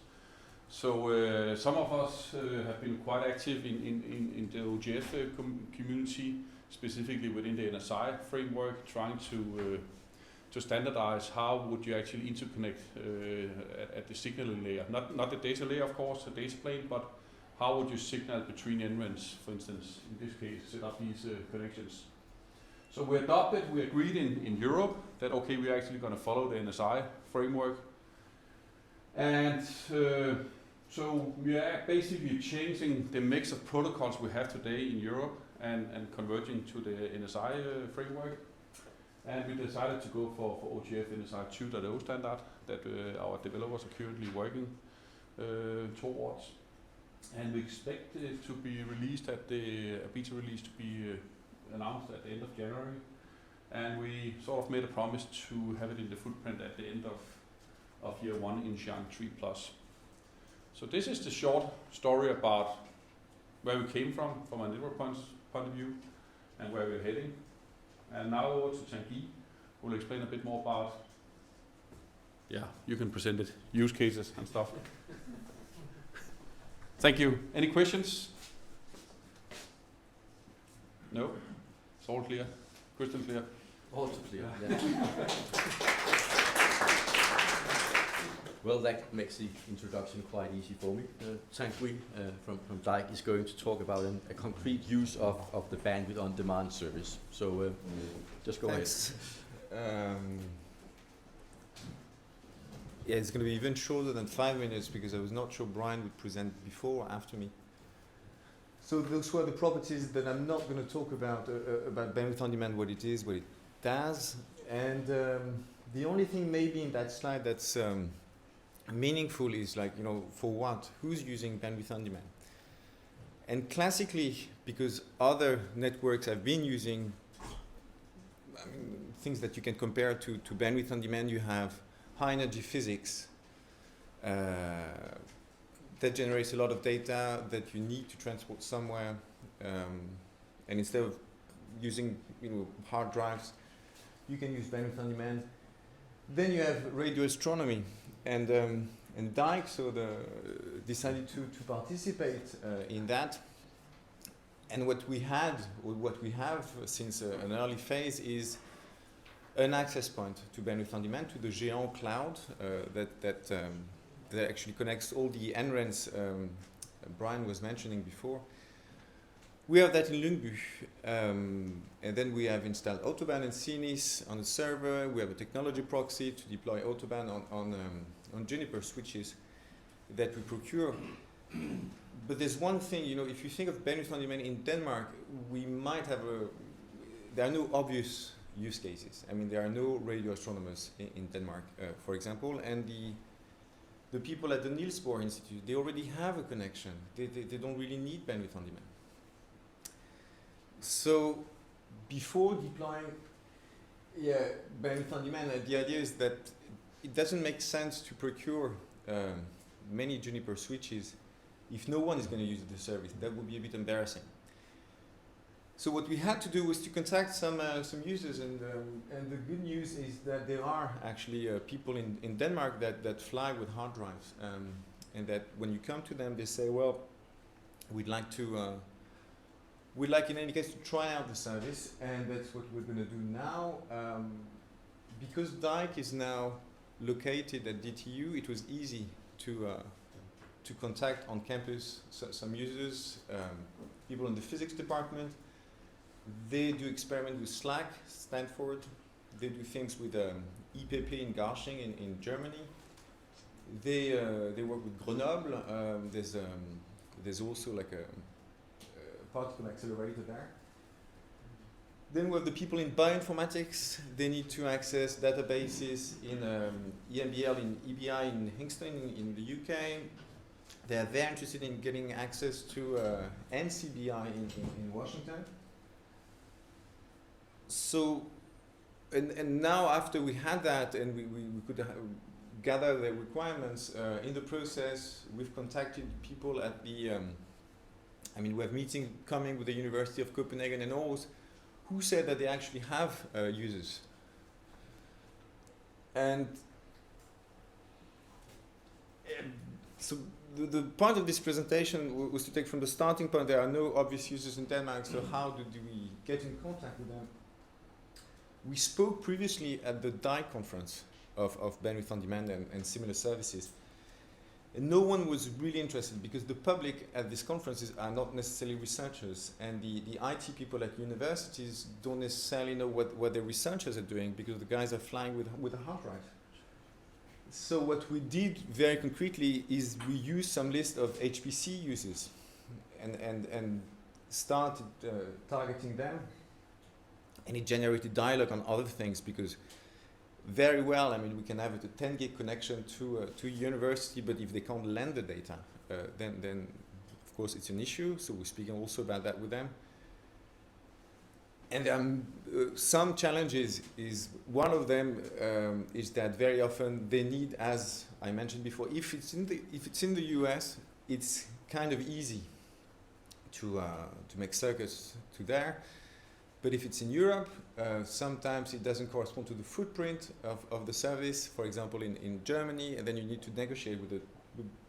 So some of us have been quite active in the OGF community, specifically within the NSI framework, trying to standardize how would you actually interconnect at the signaling layer. Not the data layer, of course, the data plane, but how would you signal between environments, for instance, in this case, set up these connections. So we agreed in Europe that, okay, we're actually going to follow the NSI framework. And so we are basically changing the mix of protocols we have today in Europe and converging to the NSI framework. And we decided to go for OGF NSI 2.0 standard that our developers are currently working towards. And we expect it to be released a beta release to be announced at the end of January. And we sort of made a promise to have it in the footprint at the end of year 1 in Xiang 3+. So this is the short story about where we came from a network point of view, and where we're heading. And now over to Tanguy, who will explain a bit more about, you can present it, use cases and stuff. Thank you. Any questions? No? It's all clear? Crystal clear? All too clear, yeah. Well, that makes the introduction quite easy for me. Tanguy from Dijk is going to talk about a concrete use of the bandwidth on demand service. So just go ahead. Yeah, it's going to be even shorter than 5 minutes because I was not sure Brian would present before or after me. So those were the properties that I'm not going to talk about bandwidth on demand, what it is, what it does. And the only thing maybe in that slide that's meaningful is like, for what? Who's using bandwidth on demand? And classically, because other networks have been using things that you can compare to bandwidth on demand, you have high energy physics that generates a lot of data that you need to transport somewhere. And instead of using hard drives, you can use bandwidth on demand. Then you have radio astronomy. And Dijk decided to participate in that. And what we have since an early phase is an access point to bandwidth on demand, to the Géant cloud that actually connects all the NRENs Brian was mentioning before. We have that in Lyngby, and then we have installed Autobahn and CNIS on the server. We have a technology proxy to deploy Autobahn on Juniper switches that we procure. But there's one thing, if you think of bandwidth on demand in Denmark, there are no obvious use cases. There are no radio astronomers in Denmark, for example, and the people at the Niels Bohr Institute, they already have a connection. They don't really need bandwidth on demand. So before deploying bandwidth on demand, the idea is that it doesn't make sense to procure many Juniper switches if no one is going to use the service. That would be a bit embarrassing. So what we had to do was to contact some users, and the good news is that there are actually people in Denmark that fly with hard drives, and that when you come to them, they say, well, we'd like in any case to try out the service, and that's what we're going to do now. Because Dijk is now located at DTU, it was easy to contact on campus some users, people in the physics department. They do experiment with SLAC, Stanford. They do things with IPP in Garching in Germany. They work with Grenoble. There's also like a particle accelerator there. Then we have the people in bioinformatics. They need to access databases in EMBL, in EBI in Hingston in the UK. they're very interested in getting access to NCBI in Washington. So, and now after we had that and we could gather the requirements, in the process we've contacted people at the, we have meetings coming with the University of Copenhagen and Aarhus who said that they actually have users. And so the point of this presentation was to take from the starting point, there are no obvious users in Denmark, so how do we get in contact with them? We spoke previously at the DI conference of bandwidth on demand and similar services. And no one was really interested because the public at these conferences are not necessarily researchers, and the IT people at universities don't necessarily know what the researchers are doing because the guys are flying with a hard drive. So what we did very concretely is we used some list of HPC users and started targeting them, and it generated dialogue on other things because very well, we can have a 10 gig connection to a university, but if they can't lend the data, then of course it's an issue. So we're speaking also about that with them. And some challenges is, one of them is that very often they need, as I mentioned before, if it's in the US, it's kind of easy to make circuits to there. But if it's in Europe, sometimes it doesn't correspond to the footprint of the service, for example in Germany, and then you need to negotiate with the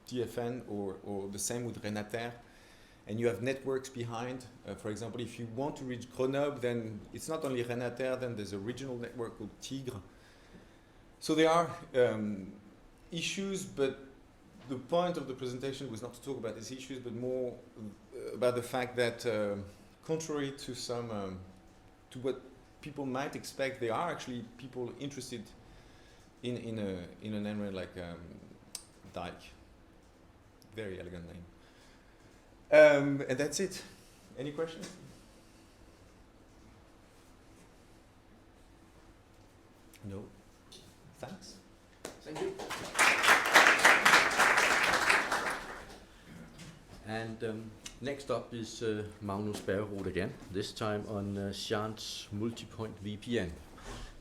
DFN or the same with Renater. And you have networks behind. For example, if you want to reach Grenoble, then it's not only Renater, then there's a regional network called Tigre. So there are issues, but the point of the presentation was not to talk about these issues, but more about the fact that contrary to to what people might expect, there are actually people interested in an NREN like Dyke. Very elegant name. And that's it. Any questions? No. Thanks. Thank you. And next up is Magnus Bergerud again, this time on Sean's multi-point VPN.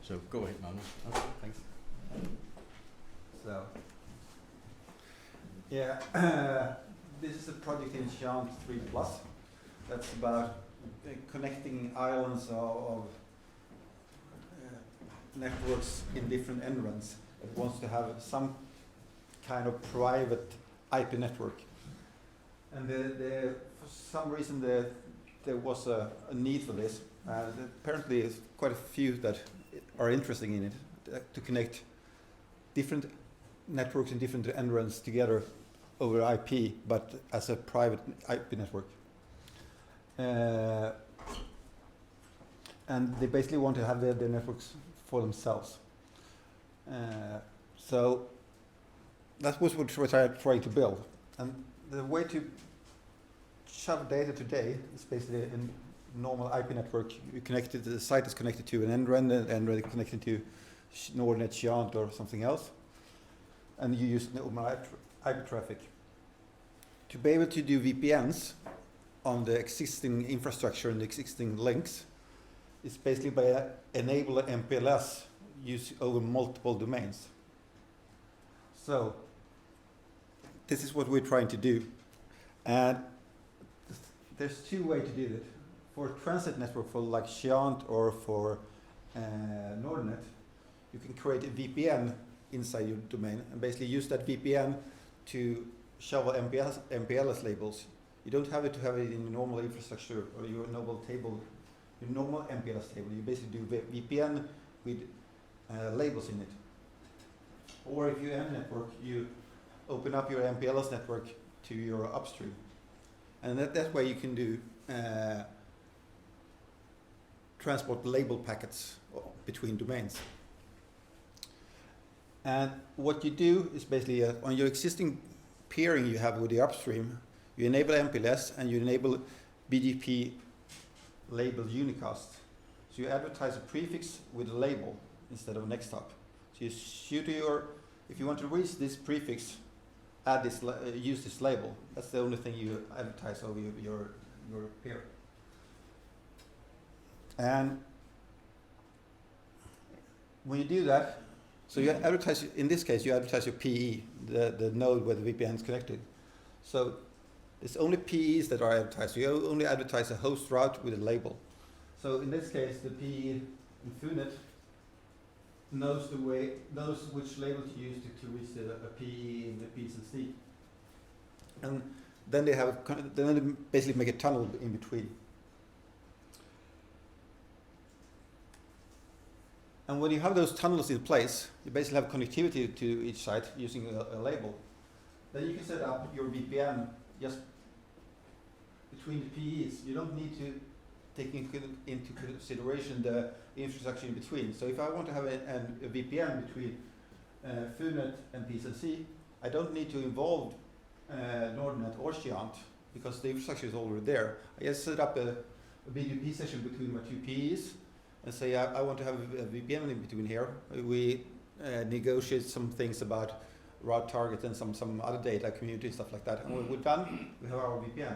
So go ahead, Magnus. Okay, thanks. So, yeah, this is a project in Sean 3+. That's about connecting islands of networks in different NRENs that wants to have some kind of private IP network. And for some reason there was a need for this. Apparently there's quite a few that are interested in it, to connect different networks in different NRENs together over IP, but as a private IP network. And they basically want to have their networks for themselves. So that was what we're trying to build. And the way to shove data today is basically a normal IP network. The site is connected to an NREN, and NREN is connected to Nordnet, Giant, or something else. And you use normal IP traffic. To be able to do VPNs on the existing infrastructure and the existing links is basically by enable MPLS use over multiple domains. So this is what we're trying to do. And there's two ways to do it. For a transit network for like Giant or for Nordnet, you can create a VPN inside your domain and basically use that VPN to shovel MPLS labels. You don't have to have it in your normal infrastructure or your normal table, your normal MPLS table. You basically do VPN with labels in it. Or if you have a network, you open up your MPLS network to your upstream. And that way you can do transport label packets between domains. And what you do is basically on your existing peering you have with the upstream, you enable MPLS and you enable BGP label unicast. So you advertise a prefix with a label instead of next hop. So you shoot if you want to reach this prefix add this, use this label. That's the only thing you advertise over your peer. And when you do that, so you advertise, in this case, you advertise your PE, the node where the VPN is connected. So it's only PEs that are advertised. You only advertise a host route with a label. So in this case, the PE in Funet knows which label to use to reach a PE in the PSNC. And then they basically make a tunnel in between. And when you have those tunnels in place, you basically have connectivity to each site using a label. Then you can set up your VPN just between the PEs. You don't need to take into consideration the infrastructure in between. So if I want to have a VPN between Funet and PSNC, I don't need to involve Nordnet or Giant because the infrastructure is already there. I just set up a BGP session between my two PEs and say I want to have a VPN in between here. We negotiate some things about route target and some other data, community, stuff like that. And when we're done, we have our VPN.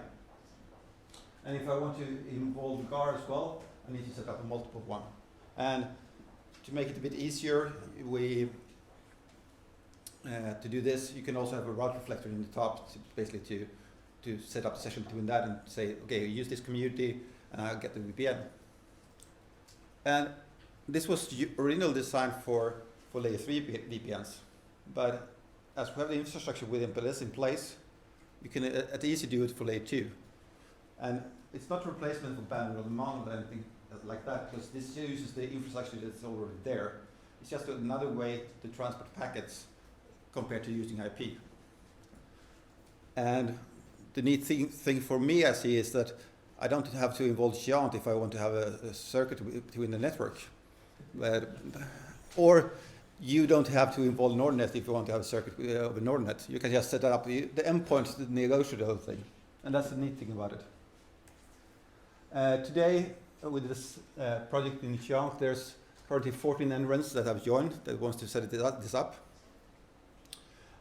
And if I want to involve GAR as well, I need to set up a multiple one. And to make it a bit easier, to do this, you can also have a route reflector in the top, basically to set up a session between that and say, okay, use this community, and I'll get the VPN. And this was originally designed for layer 3 VPNs, but as we have the infrastructure with MPLS in place, you can at easy do it for layer 2. And it's not a replacement for bandwidth on demand or anything like that, because this uses the infrastructure that's already there. It's just another way to transport packets compared to using IP. And the neat thing for me, I see, is that I don't have to involve Giant if I want to have a circuit between the network. Or you don't have to involve Nordnet if you want to have a circuit over Nordnet. You can just set up the endpoints to negotiate the whole thing. And that's the neat thing about it. Today, with this project in Giant, there's currently 14 entrants that have joined that wants to set this up.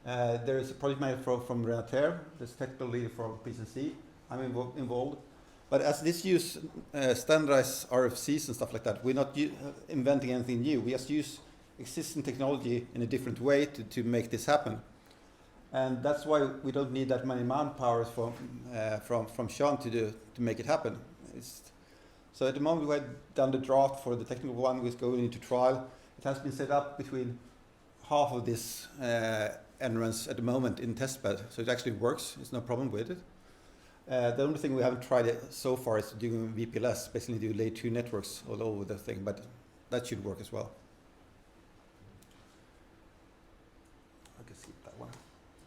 There is a project manager from Renater, there's technical leader from PSNC. I'm involved. But as this use standardized RFCs and stuff like that, we're not inventing anything new. We just use existing technology in a different way to make this happen. And that's why we don't need that many manpower from Sean to make it happen. So at the moment we have done the draft for the technical one, which is going into trial. It has been set up between half of this entrance at the moment in testbed, so it actually works. There's no problem with it. The only thing we haven't tried so far is doing VPLS, basically do layer 2 networks all over the thing, but that should work as well. I can see that one.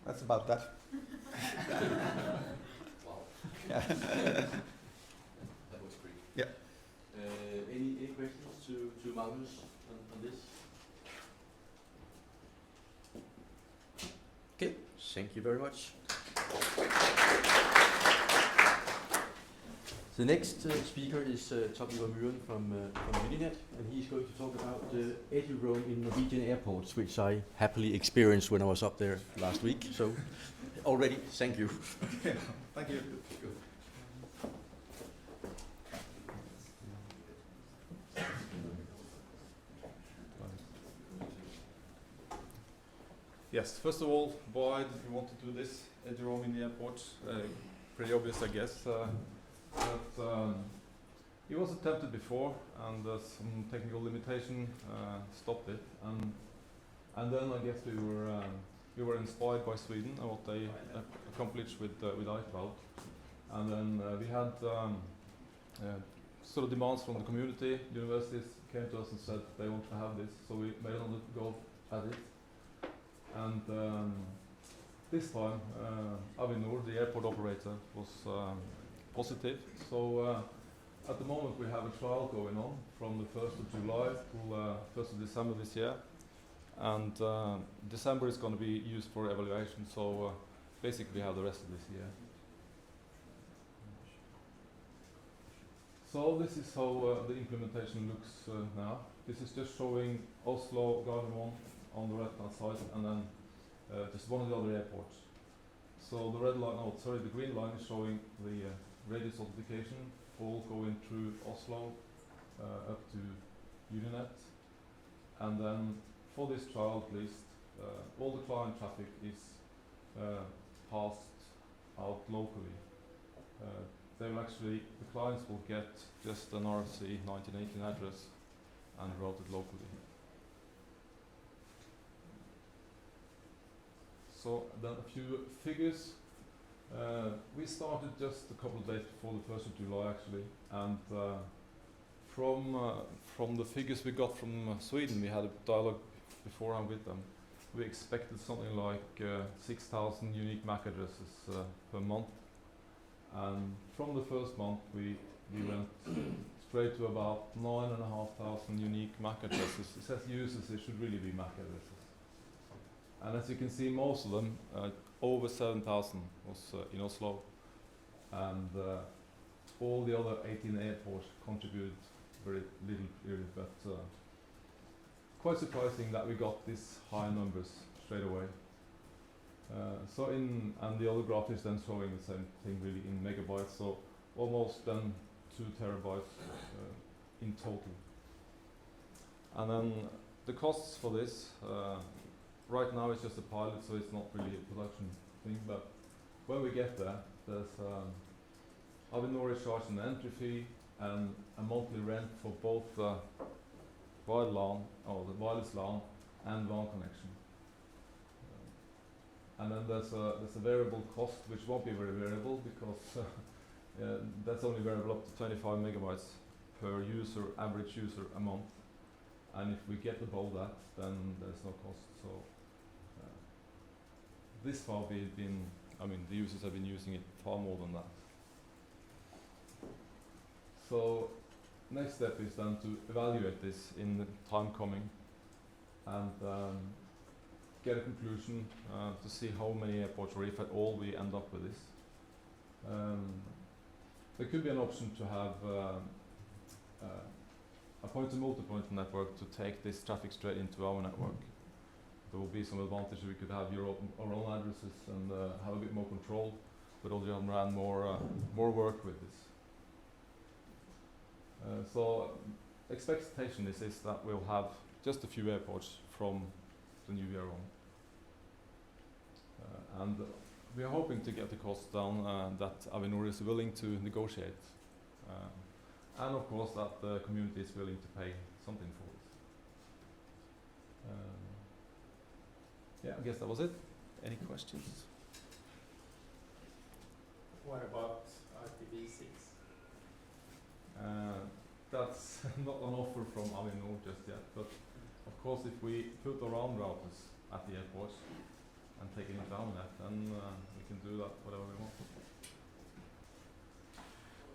That's about that. Wow. Yeah. That was great. Yeah. Any questions to Magnus on this? Okay, thank you very much. The next speaker is Tom Ivar Muren from Uninet, and he's going to talk about the edu-roam in Norwegian airports, which I happily experienced when I was up there last week. So, already, thank you. Thank you. Yes, first of all, why did we want to do this edu-roam in the airports? Pretty obvious, I guess. But it was attempted before, and some technical limitation stopped it. And then I guess we were inspired by Sweden and what they accomplished with iCloud. And then we had sort of demands from the community. Universities came to us and said they want to have this, so we made another go at it. And this time, Avinor, the airport operator, was positive. So at the moment we have a trial going on from the 1st of July till 1st of December this year. And December is going to be used for evaluation, so basically we have the rest of this year. So this is how the implementation looks now. This is just showing Oslo, Gardermoen on the right-hand side, and then just one of the other airports. So the red line, oh sorry, the green line is showing the radius notification, all going through Oslo up to Uninet. And then for this trial at least, all the client traffic is passed out locally. They will actually, the clients will get just an RFC 1918 address and route it locally. So then a few figures. We started just a couple of days before the 1st of July actually, and from the figures we got from Sweden, we had a dialogue beforehand with them. We expected something like 6,000 unique MAC addresses per month, and from the first month we went straight to about 9,500 unique MAC addresses. It says users, it should really be MAC addresses. And as you can see, most of them, over 7,000 was in Oslo, and all the other 18 airports contributed very little period, but quite surprising that we got these high numbers straight away. And the other graph is then showing the same thing really in megabytes, so almost then 2 terabytes in total. And then the costs for this, right now it's just a pilot, so it's not really a production thing, but when we get there, there's Avinor is charging an entry fee and a monthly rent for both the wide LAN, or the wireless LAN, and WAN connection. And then there's a variable cost, which won't be very variable because that's only variable up to 25 megabytes per user, average user a month. And if we get above that, then there's no cost. So this far we've been, I mean, the users have been using it far more than that. So next step is then to evaluate this in the time coming and get a conclusion to see how many airports, or if at all we end up with this. There could be an option to have a point-to-multipoint network to take this traffic straight into our network. There will be some advantages. We could have our own addresses and have a bit more control, but on the other hand, more work with this. So expectation is that we'll have just a few airports from the new year on. And we are hoping to get the costs down that Avinor is willing to negotiate. And of course that the community is willing to pay something for it. Yeah, I guess that was it. Any questions? What about IPv6? That's not an offer from Avinor just yet, but of course if we put our own routers at the airports and take it into our net, then we can do that whatever we want.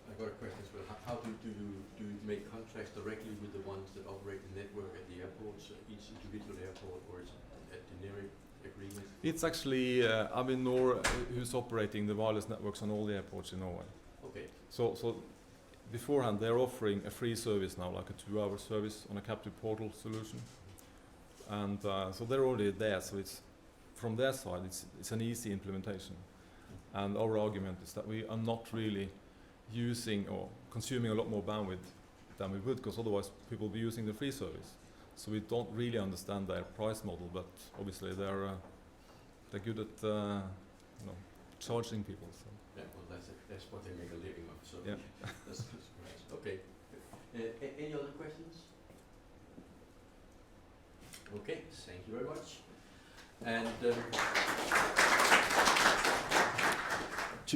I got a question as well. How do you make contracts directly with the ones that operate the network at the airports, each individual airport, or is it a generic agreement? It's actually Avinor who's operating the wireless networks on all the airports in Norway. Okay. So beforehand they're offering a free service now, like a 2-hour service on a captive portal solution, and so they're already there. So it's from their side, it's an easy implementation. And our argument is that we are not really using or consuming a lot more bandwidth than we would, because otherwise people will be using the free service. So we don't really understand their price model, but obviously they're good at charging people. So. Yeah, well, that's what they make a living of. So yeah. That's nice. Okay. Any other questions? Okay, thank you very much. And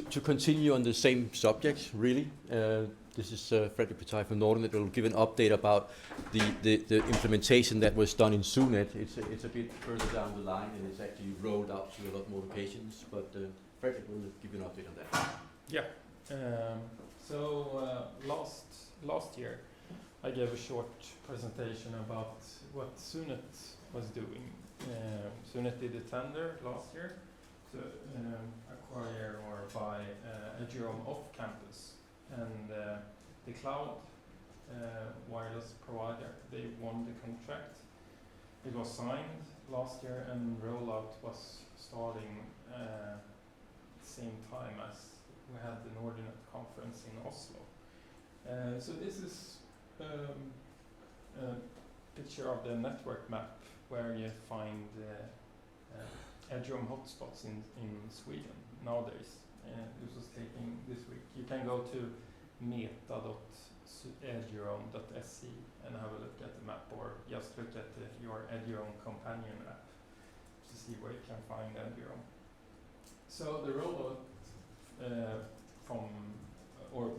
to continue on the same subject, really, this is Fredrik Petai from Nordnet. Will give an update about the implementation that was done in SUNET. It's a bit further down the line, and it's actually rolled out to a lot more locations. But Fredrik will give you an update on that. Yeah. So last year, I gave a short presentation about what SUNET was doing. SUNET did a tender last year to acquire or buy a Jerome off campus, and the cloud wireless provider, they won the contract. It was signed last year and rollout was starting the same time as we had the Nordnet conference in Oslo. So this is a picture of the network map where you find Edgeroam hotspots in Sweden nowadays. This was taken this week. You can go to meta.edgeroam.se and have a look at the map, or just look at your Edgeroam companion app to see where you can find Edgeroam. So the rollout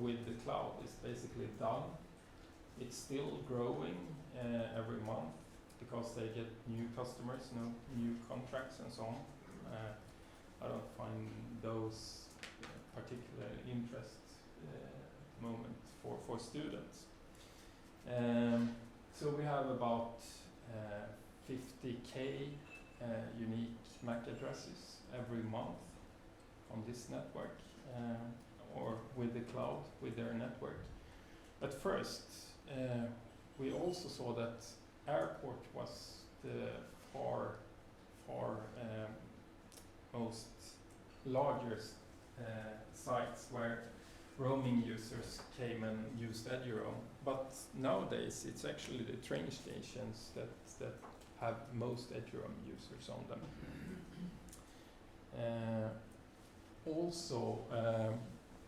with the cloud is basically done. It's still growing every month because they get new customers, new contracts and so on. I don't find those particular interest at the moment for students. So we have about 50k unique MAC addresses every month on this network, or with the cloud, with their network. At first, we also saw that airport was the most largest sites where roaming users came and used Edgeroam. But nowadays, it's actually the train stations that have most Edgeroam users on them. Also,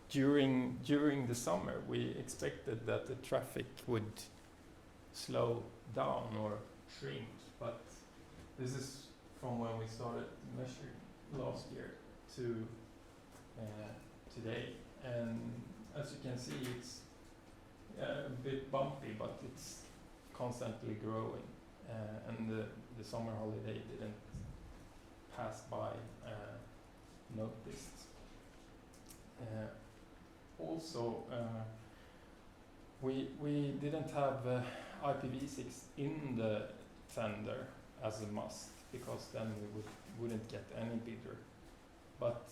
during the summer, we expected that the traffic would slow down or shrink, but this is from when we started measuring last year to today, and as you can see, it's a bit bumpy, but it's constantly growing, and the summer holiday didn't pass by noticed. Also, we didn't have IPv6 in the tender as a must, because then we wouldn't get any bidder. But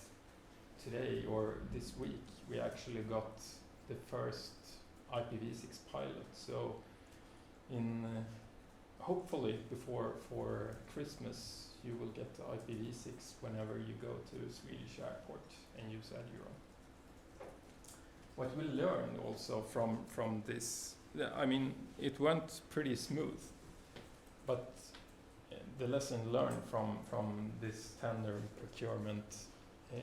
today, or this week, we actually got the first IPv6 pilot. So in hopefully before Christmas, you will get the IPv6 whenever you go to a Swedish airport and use Edgeroam. What we learned also from this, I mean, it went pretty smooth, but the lesson learned from this tender procurement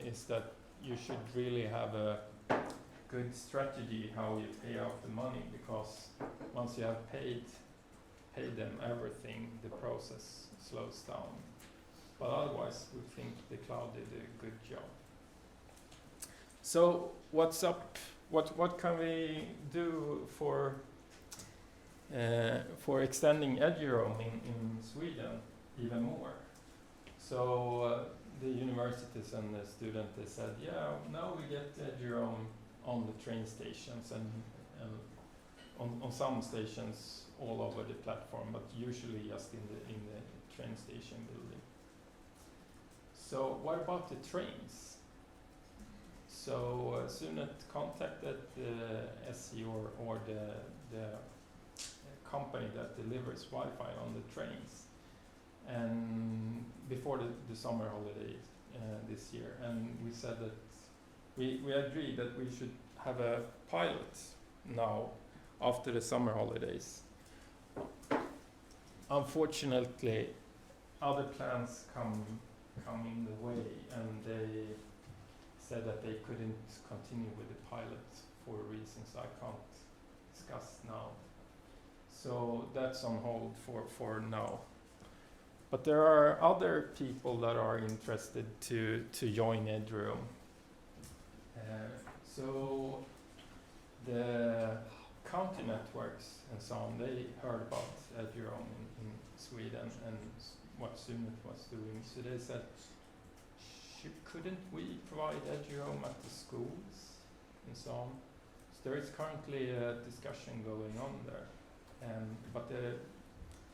is that you should really have a good strategy how you pay out the money, because once you have paid them everything, the process slows down. But otherwise, we think the cloud did a good job. So what's up? What can we do for extending Edgeroam in Sweden even more? So the universities and the students, they said, yeah, now we get Edgeroam on the train stations and on some stations all over the platform, but usually just in the train station building. So what about the trains? So Sunet contacted the SE or the company that delivers Wi-Fi on the trains, and before the summer holidays this year, and we said that we agreed that we should have a pilot now after the summer holidays. Unfortunately, other plans come in the way, and they said that they couldn't continue with the pilot for reasons I can't discuss now. So that's on hold for now. But there are other people that are interested to join Edgeroam. So the county networks and so on, they heard about Edgeroam in Sweden and what Sunet was doing. So they said, couldn't we provide Edgeroam at the schools and so on? So there is currently a discussion going on there. But the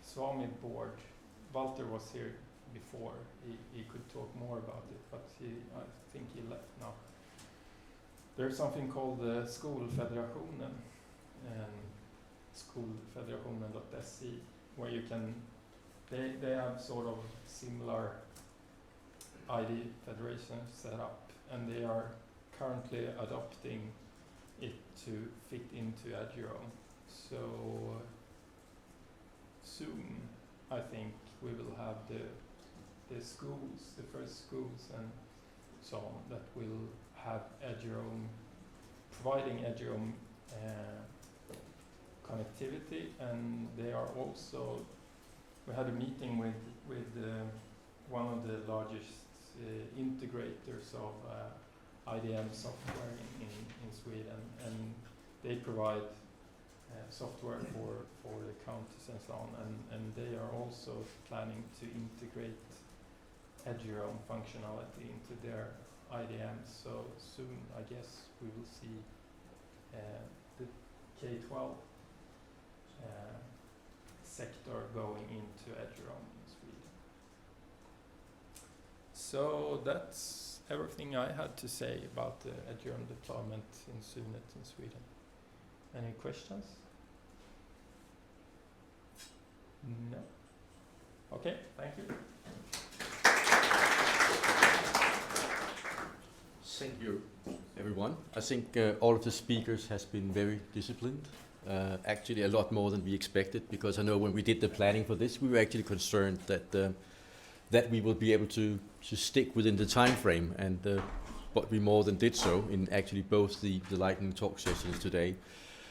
Swami board, Walter was here before, he could talk more about it, but I think he left now. There's something called the Skolfederationen, skolfederationen.se, where you can, they have sort of similar ID federation set up, and they are currently adopting it to fit into Eduroam. So soon, I think we will have the schools, the first schools and so on, that will have Eduroam, providing Eduroam connectivity, and they are also, we had a meeting with one of the largest integrators of IDM software in Sweden, and they provide software for the counties and so on, and they are also planning to integrate Eduroam functionality into their IDMs. So soon, I guess, we will see the K-12 sector going into Eduroam in Sweden. So that's everything I had to say about the Eduroam deployment in Sunet in Sweden. Any questions? No? Okay, thank you. Thank you, everyone. I think all of the speakers has been very disciplined. Actually, a lot more than we expected, because I know when we did the planning for this, we were actually concerned that we would be able to stick within the time frame, and but we more than did so in actually both the lightning talk sessions today.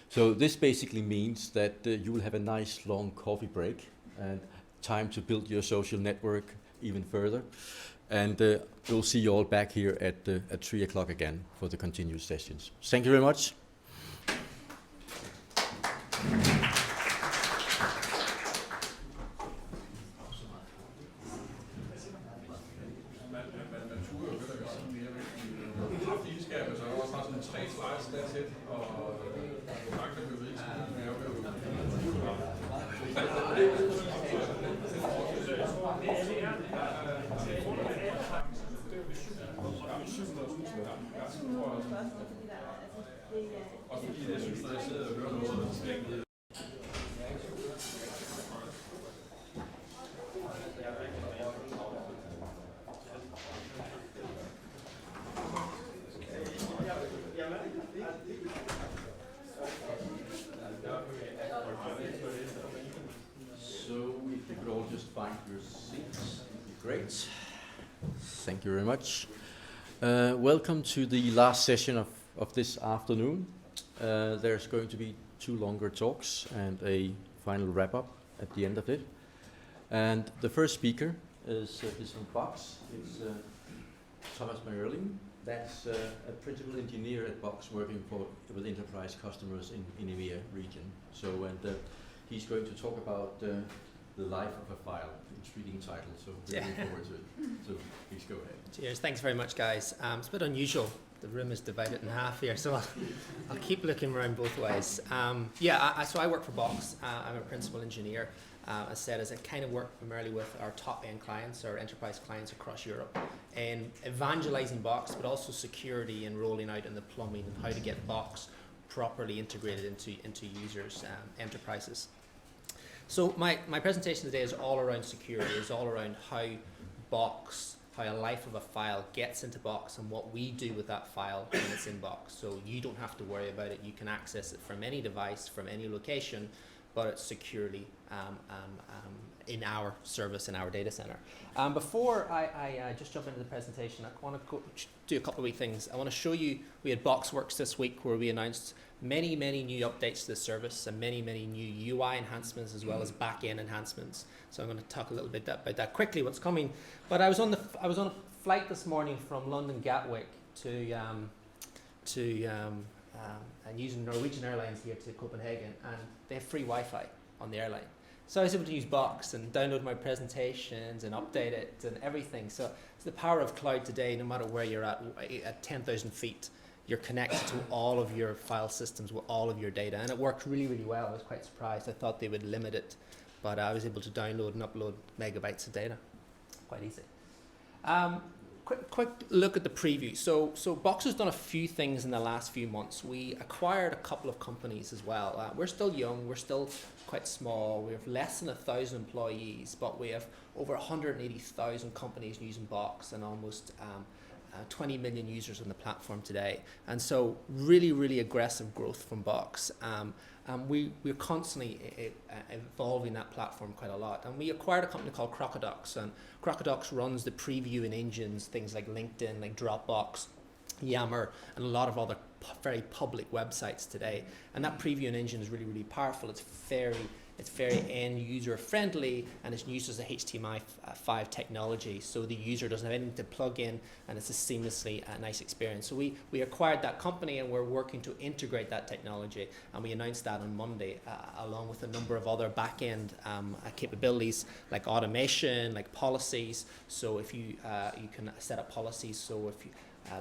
So this basically means that you will have a nice long coffee break and time to build your social network even further. And we'll see you all back here at 3 o'clock again for the continued sessions. Thank you very much. Great. Thank you very much. Welcome to the last session of this afternoon. There's going to be 2 longer talks and a final wrap-up at the end of it. And the first speaker is from Box. It's Thomas Mayerling. That's a principal engineer at Box, working with enterprise customers in EMEA region. So, and he's going to talk about the life of a file. Intriguing title, so we're looking forward to it. So please go ahead. Cheers. Thanks very much, guys. It's a bit unusual. The room is divided in half here, so I'll keep looking around both ways. So I work for Box. I'm a principal engineer. As said, as I kind of work primarily with our top-end clients, our enterprise clients across Europe, and evangelizing Box, but also security and rolling out in the plumbing and how to get Box properly integrated into users' enterprises. So my presentation today is all around security, is all around how Box, how a life of a file gets into Box and what we do with that file when it's in Box. So you don't have to worry about it. You can access it from any device, from any location, but it's securely in our service, in our data center. Before I just jump into the presentation, I want to do a couple of wee things. I want to show you, we had BoxWorks this week where we announced many new updates to the service and many new UI enhancements as well as back-end enhancements. So I'm going to talk a little bit about that quickly, what's coming. But I was on a flight this morning from London Gatwick and using Norwegian Airlines here to Copenhagen, and they have free Wi-Fi on the airline. So I was able to use Box and download my presentations and update it and everything. So it's the power of cloud today. No matter where you're at 10,000 feet, you're connected to all of your file systems with all of your data, and it worked really well. I was quite surprised. I thought they would limit it, but I was able to download and upload megabytes of data. Quite easy. Quick look at the preview. So Box has done a few things in the last few months. We acquired a couple of companies as well. We're still young, we're still quite small. We have less than 1,000 employees, but we have over 180,000 companies using Box and almost 20 million users on the platform today. And so really, really aggressive growth from Box. We're constantly evolving that platform quite a lot. And we acquired a company called Crocodox, and Crocodox runs the previewing engines, things like LinkedIn, like Dropbox, Yammer, and a lot of other very public websites today. And that previewing engine is really, really powerful. It's very end user friendly, and it's used as a HTML5 technology, so the user doesn't have anything to plug in, and it's a seamlessly nice experience. So we acquired that company, and we're working to integrate that technology, and we announced that on Monday, along with a number of other back-end capabilities like automation, like policies. So if you can set up policies, so if you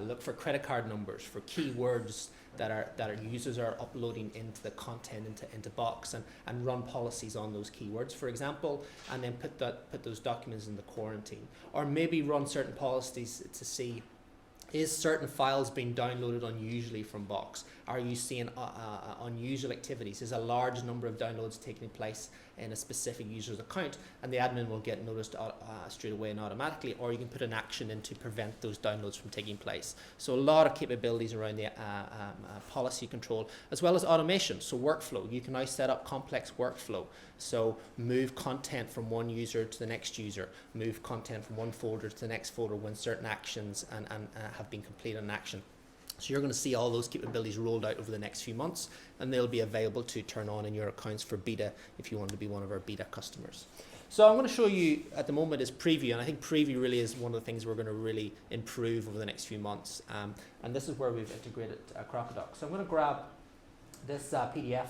look for credit card numbers, for keywords that our users are uploading into the content into Box, and run policies on those keywords, for example, and then put those documents in the quarantine, or maybe run certain policies to see, is certain files being downloaded unusually from Box? Are you seeing unusual activities? Is a large number of downloads taking place in a specific user's account, and the admin will get noticed straight away and automatically, or you can put an action in to prevent those downloads from taking place. So a lot of capabilities around the policy control, as well as automation. So workflow, you can now set up complex workflow. So move content from one user to the next user, move content from one folder to the next folder when certain actions and have been completed in action. So you're going to see all those capabilities rolled out over the next few months, and they'll be available to turn on in your accounts for beta if you want to be one of our beta customers. So I'm going to show you at the moment is preview, and I think preview really is one of the things we're going to really improve over the next few months. And this is where we've integrated Crocodox. So I'm going to grab this PDF,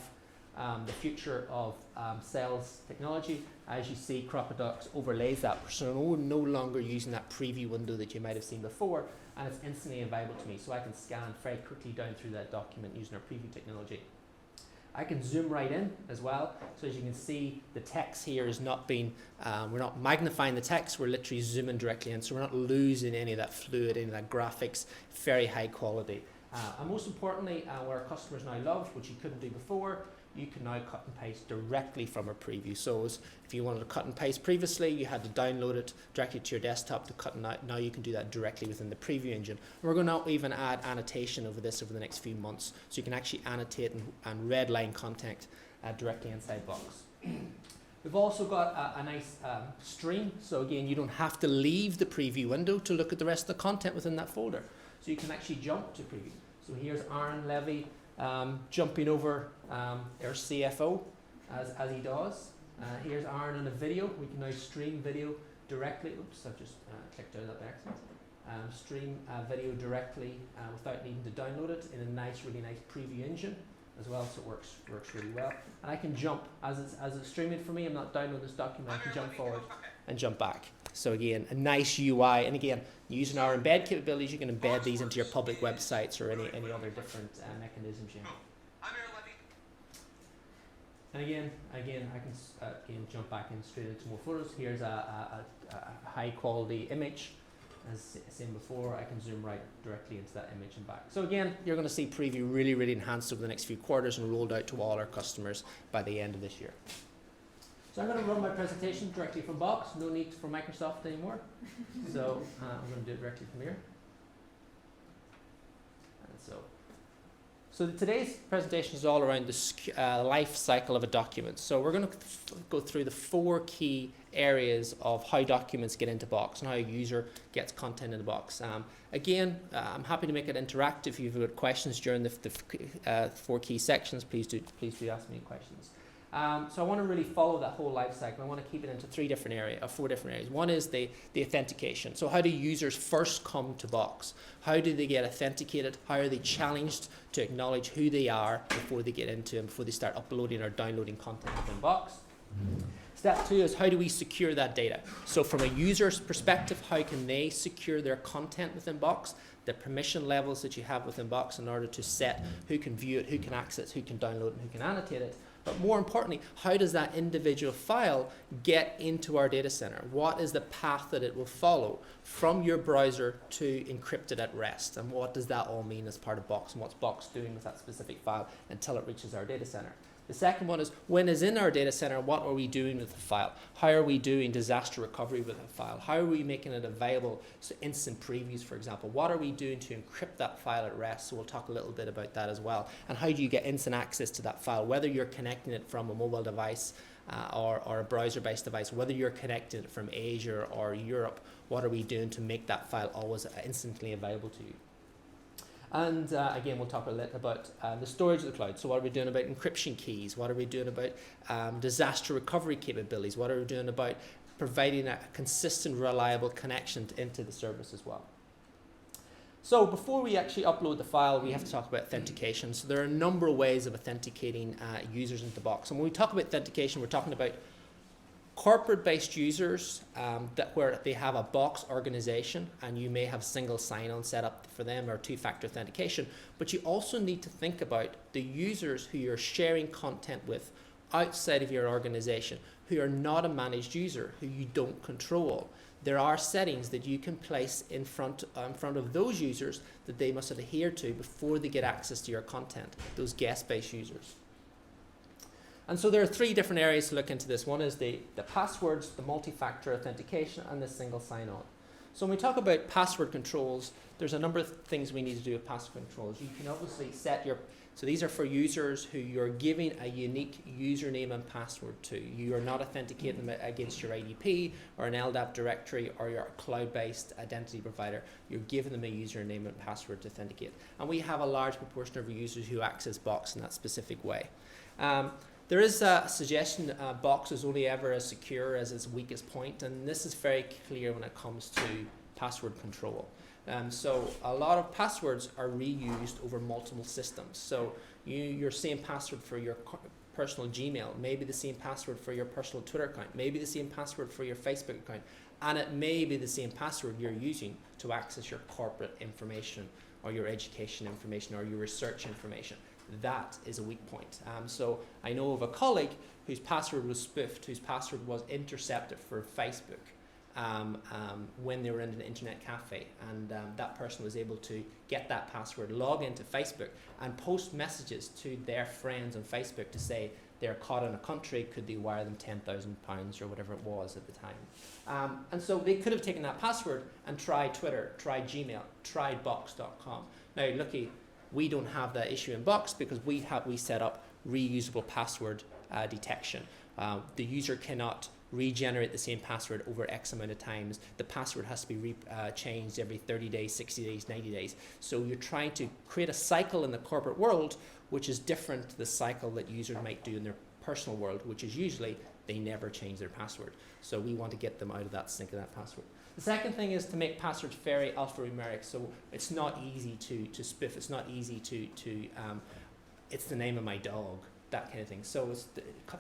the future of sales technology. As you see, Crocodox overlays that, so we're no longer using that preview window that you might have seen before, and it's instantly available to me, so I can scan very quickly down through that document using our preview technology. I can zoom right in as well, so as you can see, the text here is not being, we're not magnifying the text, we're literally zooming directly in, so we're not losing any of that fluid, any of that graphics, very high quality. And most importantly, what our customers now love, which you couldn't do before, you can now cut and paste directly from a preview. So if you wanted to cut and paste previously, you had to download it directly to your desktop to cut and out. Now you can do that directly within the preview engine. We're going to even add annotation over this over the next few months, so you can actually annotate and redline content directly inside Box. We've also got a nice stream. So again, you don't have to leave the preview window to look at the rest of the content within that folder. So you can actually jump to preview. So here's Aaron Levy jumping over our CFO as he does. Here's Aaron in a video. We can now stream video directly. Oops, I've just clicked out of that by accident. Stream video directly without needing to download it in a nice, really nice preview engine as well, so it works really well. And I can jump as it's streaming for me. I'm not downloading this document. I can jump forward and jump back. So again, a nice UI, and again, using our embed capabilities, you can embed these into your public websites or any other different mechanisms you have. And again, I can jump back in straight into more photos. Here's a high quality image. As seen before, I can zoom right directly into that image and back. So again, you're going to see preview really, really enhanced over the next few quarters and rolled out to all our customers by the end of this year. So I'm going to run my presentation directly from Box. No need for Microsoft anymore. So I'm going to do it directly from here. And so today's presentation is all around the life cycle of a document. So we're going to go through the 4 key areas of how documents get into Box and how a user gets content in the Box. Again, I'm happy to make it interactive. If you've got questions during the 4 key sections, please do ask me questions. So I want to really follow that whole life cycle. I want to keep it into 4 different areas. One is the authentication. So how do users first come to Box? How do they get authenticated? How are they challenged to acknowledge who they are before they get into and before they start uploading or downloading content within Box? Step 2 is how do we secure that data? So from a user's perspective, how can they secure their content within Box? The permission levels that you have within Box in order to set who can view it, who can access, who can download, and who can annotate it. But more importantly, how does that individual file get into our data center? What is the path that it will follow from your browser to encrypted at rest? And what does that all mean as part of Box? And what's Box doing with that specific file until it reaches our data center? The second one is, when it's in our data center, what are we doing with the file? How are we doing disaster recovery with the file? How are we making it available, so instant previews, for example? What are we doing to encrypt that file at rest? So we'll talk a little bit about that as well. And how do you get instant access to that file, whether you're connecting it from a mobile device or a browser-based device, whether you're connecting it from Asia or Europe, what are we doing to make that file always instantly available to you? And again, we'll talk a little about the storage of the cloud. So what are we doing about encryption keys? What are we doing about disaster recovery capabilities? What are we doing about providing a consistent, reliable connection into the service as well? So before we actually upload the file, we have to talk about authentication. So there are a number of ways of authenticating users into Box. And when we talk about authentication, we're talking about corporate-based users where they have a Box organization, and you may have single sign-on set up for them or two-factor authentication, but you also need to think about the users who you're sharing content with outside of your organization, who are not a managed user, who you don't control. There are settings that you can place in front of those users that they must adhere to before they get access to your content, those guest-based users. And so there are three different areas to look into this. One is the passwords, the multi-factor authentication, and the single sign-on. So when we talk about password controls, there's a number of things we need to do with password controls. You can obviously set so these are for users who you're giving a unique username and password to. You are not authenticating them against your IDP or an LDAP directory or your cloud-based identity provider. You're giving them a username and password to authenticate. And we have a large proportion of our users who access Box in that specific way. There is a suggestion that Box is only ever as secure as its weakest point, and this is very clear when it comes to password control. So a lot of passwords are reused over multiple systems. So your same password for your personal Gmail may be the same password for your personal Twitter account, maybe the same password for your Facebook account, and it may be the same password you're using to access your corporate information or your education information or your research information. That is a weak point. So I know of a colleague whose password was spoofed, whose password was intercepted for Facebook when they were in an internet cafe, and that person was able to get that password, log into Facebook, and post messages to their friends on Facebook to say they're caught in a country, could they wire them £10,000 or whatever it was at the time. And so they could have taken that password and tried Twitter, tried Gmail, tried Box.com. Now, lucky, we don't have that issue in Box because we set up reusable password detection. The user cannot regenerate the same password over X amount of times. The password has to be changed every 30 days, 60 days, 90 days. So you're trying to create a cycle in the corporate world which is different to the cycle that users might do in their personal world, which is usually they never change their password. So we want to get them out of that sync of that password. The second thing is to make passwords very alphanumeric, so it's not easy to spoof. It's not easy to it's the name of my dog, that kind of thing. So it's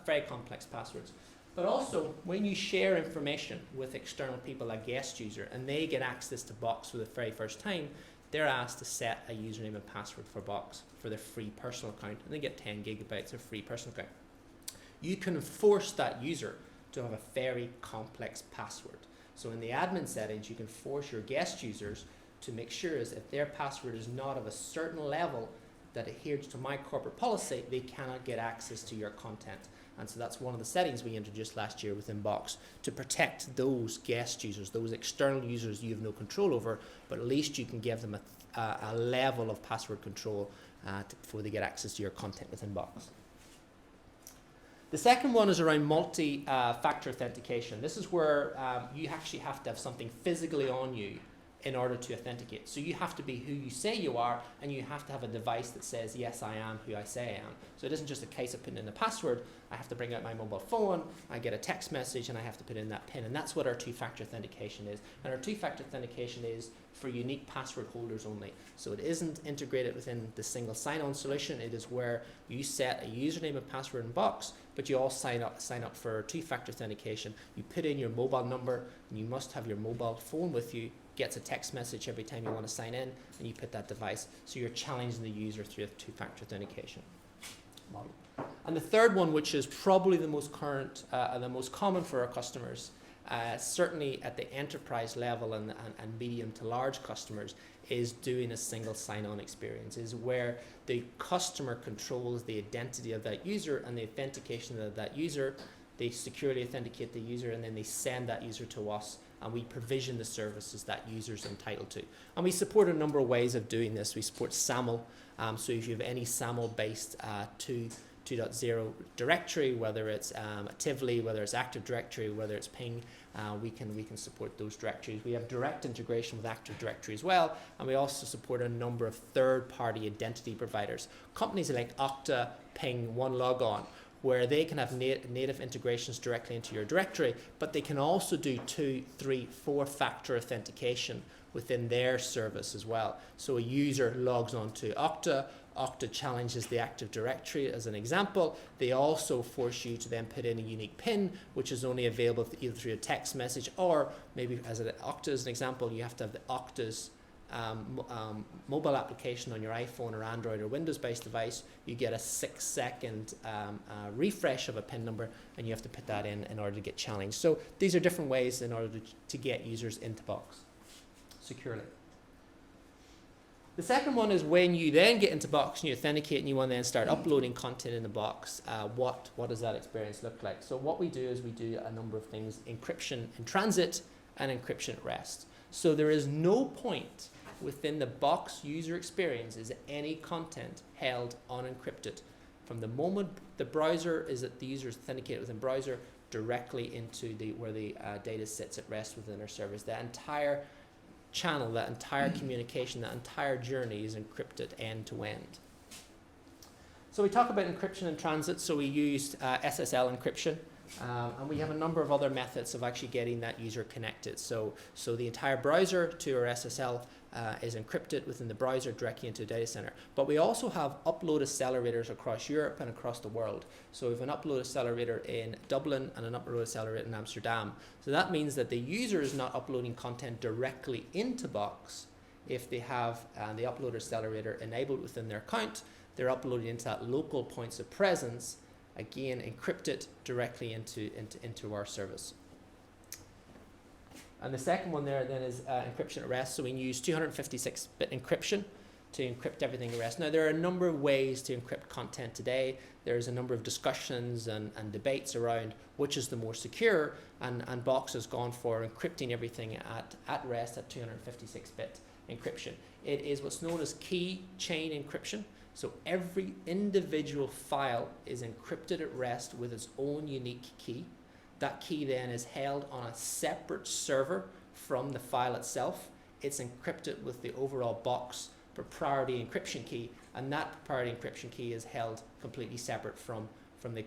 very complex passwords. But also, when you share information with external people, a guest user, and they get access to Box for the very first time, they're asked to set a username and password for Box for their free personal account, and they get 10 gigabytes of free personal account. You can force that user to have a very complex password. So in the admin settings, you can force your guest users to make sure is if their password is not of a certain level that adheres to my corporate policy, they cannot get access to your content. And so that's one of the settings we introduced last year within Box to protect those guest users, those external users you have no control over, but at least you can give them a level of password control before they get access to your content within Box. The second one is around multi-factor authentication. This is where you actually have to have something physically on you in order to authenticate. So you have to be who you say you are, and you have to have a device that says, yes, I am who I say I am. So it isn't just a case of putting in a password. I have to bring out my mobile phone, I get a text message, and I have to put in that PIN. And that's what our two-factor authentication is. And our two-factor authentication is for unique password holders only. So it isn't integrated within the single sign-on solution. It is where you set a username and password in Box, but you all sign up for two-factor authentication. You put in your mobile number, and you must have your mobile phone with you, gets a text message every time you want to sign in, and you put that device. So you're challenging the user through a two-factor authentication model. And the third one, which is probably the most current and the most common for our customers, certainly at the enterprise level and medium to large customers, is doing a single sign-on experience, is where the customer controls the identity of that user and the authentication of that user. They securely authenticate the user, and then they send that user to us, and we provision the services that user's entitled to. And we support a number of ways of doing this. We support SAML, so if you have any SAML-based 2.0 directory, whether it's Tivoli, whether it's Active Directory, whether it's Ping, we can support those directories. We have direct integration with Active Directory as well, and we also support a number of third-party identity providers. Companies like Okta, Ping, OneLogon, where they can have native integrations directly into your directory, but they can also do 2, 3, 4-factor authentication within their service as well. So a user logs on to Okta, Okta challenges the Active Directory as an example. They also force you to then put in a unique PIN, which is only available either through a text message, or maybe as Okta as an example, you have to have the Okta's mobile application on your iPhone or Android or Windows-based device. You get a 6-second refresh of a PIN number, and you have to put that in order to get challenged. So these are different ways in order to get users into Box securely. The second one is when you then get into Box and you authenticate and you want to then start uploading content in the Box, what does that experience look like? So what we do is we do a number of things: encryption in transit and encryption at rest. So there is no point within the Box user experience is any content held unencrypted. From the moment the browser is that the user is authenticated within browser directly into where the data sits at rest within our service. The entire channel, that entire communication, that entire journey is encrypted end to end. So we talk about encryption in transit. So we used SSL encryption, and we have a number of other methods of actually getting that user connected. So the entire browser to our SSL is encrypted within the browser directly into a data center. But we also have upload accelerators across Europe and across the world. So we have an upload accelerator in Dublin and an upload accelerator in Amsterdam. So that means that the user is not uploading content directly into Box. If they have the upload accelerator enabled within their account, they're uploading into that local points of presence, again encrypted directly into our service. And the second one there then is encryption at rest. So we use 256-bit encryption to encrypt everything at rest. Now there are a number of ways to encrypt content today. There's a number of discussions and debates around which is the more secure, and Box has gone for encrypting everything at rest at 256-bit encryption. It is what's known as key chain encryption. So every individual file is encrypted at rest with its own unique key. That key then is held on a separate server from the file itself. It's encrypted with the overall Box proprietary encryption key, and that proprietary encryption key is held completely separate from the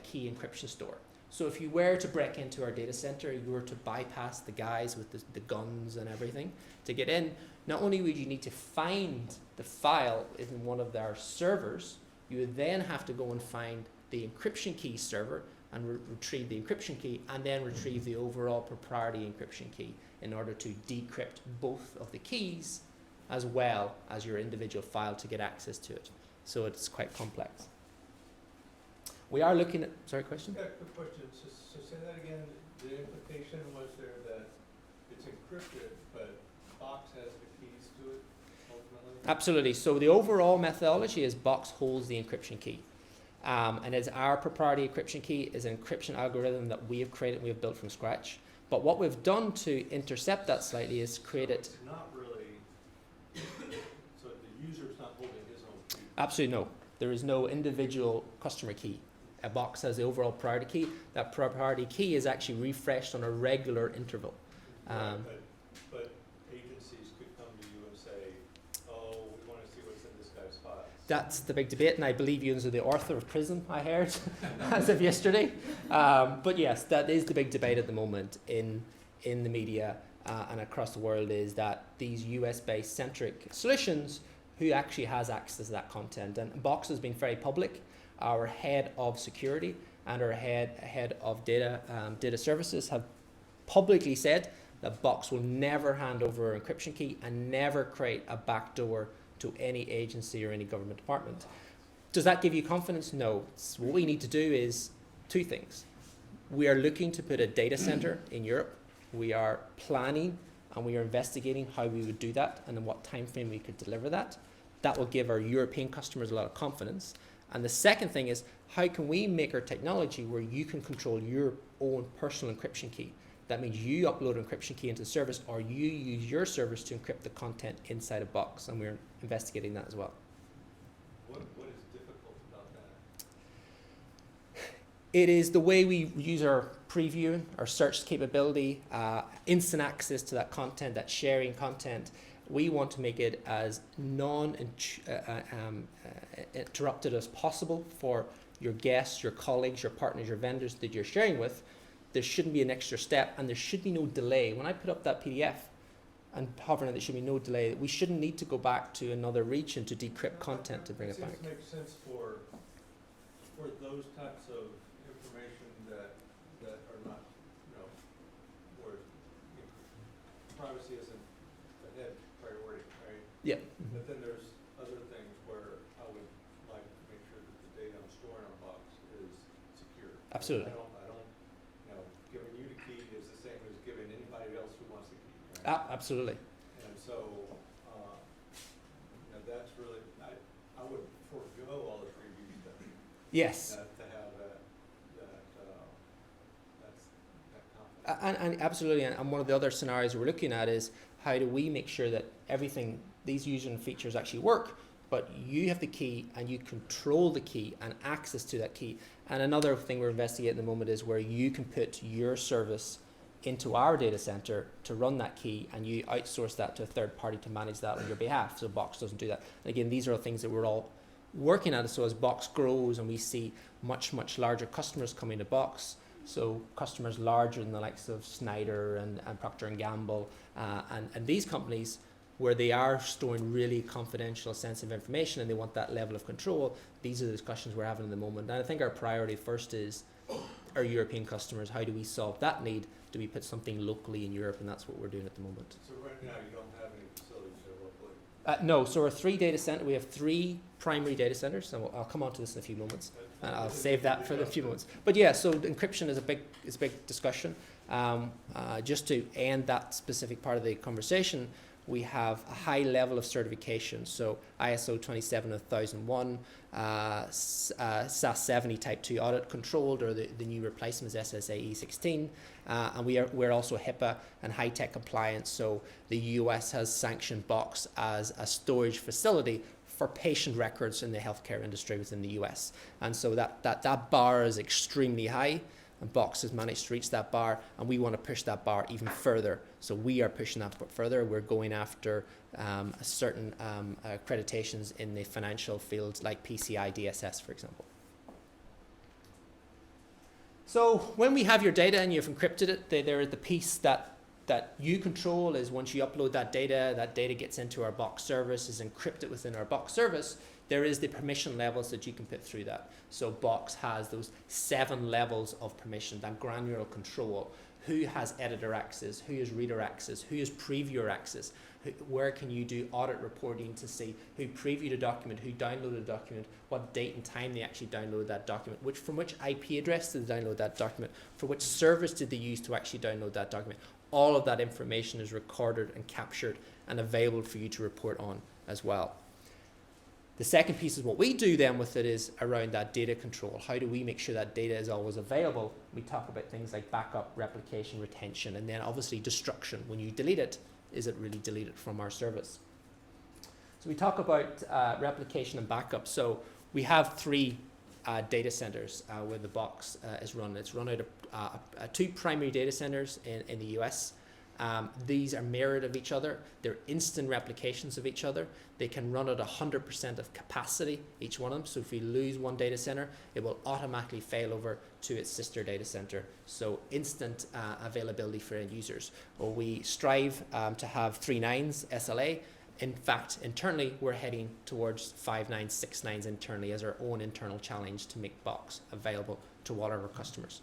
key encryption store. So if you were to break into our data center, you were to bypass the guys with the guns and everything to get in, not only would you need to find the file in one of their servers, you would then have to go and find the encryption key server and retrieve the encryption key, and then retrieve the overall proprietary encryption key in order to decrypt both of the keys as well as your individual file to get access to it. So it's quite complex. We are looking at, sorry, question? Yeah, quick question. So say that again. The implication was there that it's encrypted, but Box has the keys to it ultimately? Absolutely. So the overall methodology is Box holds the encryption key. And as our proprietary encryption key is an encryption algorithm that we have created, we have built from scratch. But what we've done to intercept that slightly is created. It's not really, so the user's not holding his own key? Absolutely no. There is no individual customer key. A Box has the overall priority key. That priority key is actually refreshed on a regular interval. Right, but agencies could come to you and say, oh, we want to see what's in this guy's files. That's the big debate, and I believe you are the author of Prism, I heard, as of yesterday. But yes, that is the big debate at the moment in the media and across the world, is that these US-based centric solutions, who actually has access to that content. And Box has been very public. Our head of security and our head of data services have publicly said that Box will never hand over an encryption key and never create a backdoor to any agency or any government department. Does that give you confidence? No. What we need to do is two things. We are looking to put a data center in Europe. We are planning and we are investigating how we would do that and in what time frame we could deliver that. That will give our European customers a lot of confidence. And the second thing is, how can we make our technology where you can control your own personal encryption key? That means you upload an encryption key into the service, or you use your service to encrypt the content inside a box, and we're investigating that as well. What is difficult about that? It is the way we use our preview, our search capability, instant access to that content, that sharing content. We want to make it as non-interrupted as possible for your guests, your colleagues, your partners, your vendors that you're sharing with. There shouldn't be an extra step, and there should be no delay. When I put up that PDF and hovering it, there should be no delay. We shouldn't need to go back to another region to decrypt content to bring it back. It makes sense for those types of information that are not, where privacy isn't a head priority, right? Yeah. But then there's other things where I would like to make sure that the data I'm storing on box is secure. Absolutely. I don't, giving you the key is the same as giving anybody else who wants the key. Right? Absolutely. And so, that's really, I would forego all the preview stuff. Yes. To have that confidence. And absolutely, and one of the other scenarios we're looking at is, how do we make sure that everything, these user features actually work, but you have the key and you control the key and access to that key. And another thing we're investigating at the moment is where you can put your service into our data center to run that key, and you outsource that to a third party to manage that on your behalf, so Box doesn't do that. And again, these are all things that we're all working at. So as Box grows and we see much, much larger customers coming to Box, so customers larger than the likes of Snyder and Procter & Gamble, and these companies, where they are storing really confidential, sensitive information and they want that level of control, these are the discussions we're having at the moment. And I think our priority first is our European customers. How do we solve that need? Do we put something locally in Europe? And that's what we're doing at the moment. So right now you don't have any facilities there locally? No, so we have three primary data centers, and I'll come on to this in a few moments. And I'll save that for the few moments. But yeah, so encryption is a big discussion. Just to end that specific part of the conversation, we have a high level of certification. So ISO 27001, SAS 70 Type 2 audit controlled, or the new replacement is SSAE 16. And we're also HIPAA and high-tech compliance. So the US has sanctioned Box as a storage facility for patient records in the healthcare industry within the US. And so that bar is extremely high, and Box has managed to reach that bar, and we want to push that bar even further. So we are pushing that further. We're going after certain accreditations in the financial fields like PCI DSS, for example. So when we have your data and you've encrypted it, there is the piece that you control is once you upload that data gets into our Box service, is encrypted within our Box service. There is the permission levels that you can put through that. So Box has those 7 levels of permission, that granular control. Who has editor access? Who has reader access? Who has previewer access? Where can you do audit reporting to see who previewed a document, who downloaded a document, what date and time they actually downloaded that document, from which IP address did they download that document, for which service did they use to actually download that document. All of that information is recorded and captured and available for you to report on as well. The second piece is what we do then with it is around that data control. How do we make sure that data is always available? We talk about things like backup, replication, retention, and then obviously destruction. When you delete it, is it really deleted from our service? So we talk about replication and backup. So we have 3 data centers where the Box is run. It's run out of 2 primary data centers in the US. These are mirrored of each other. They're instant replications of each other. They can run at 100% of capacity, each one of them. So if we lose one data center, it will automatically fail over to its sister data center. So instant availability for end users. Well, we strive to have 3 nines SLA. In fact, internally, we're heading towards 5 nines, 6 nines internally as our own internal challenge to make Box available to all of our customers.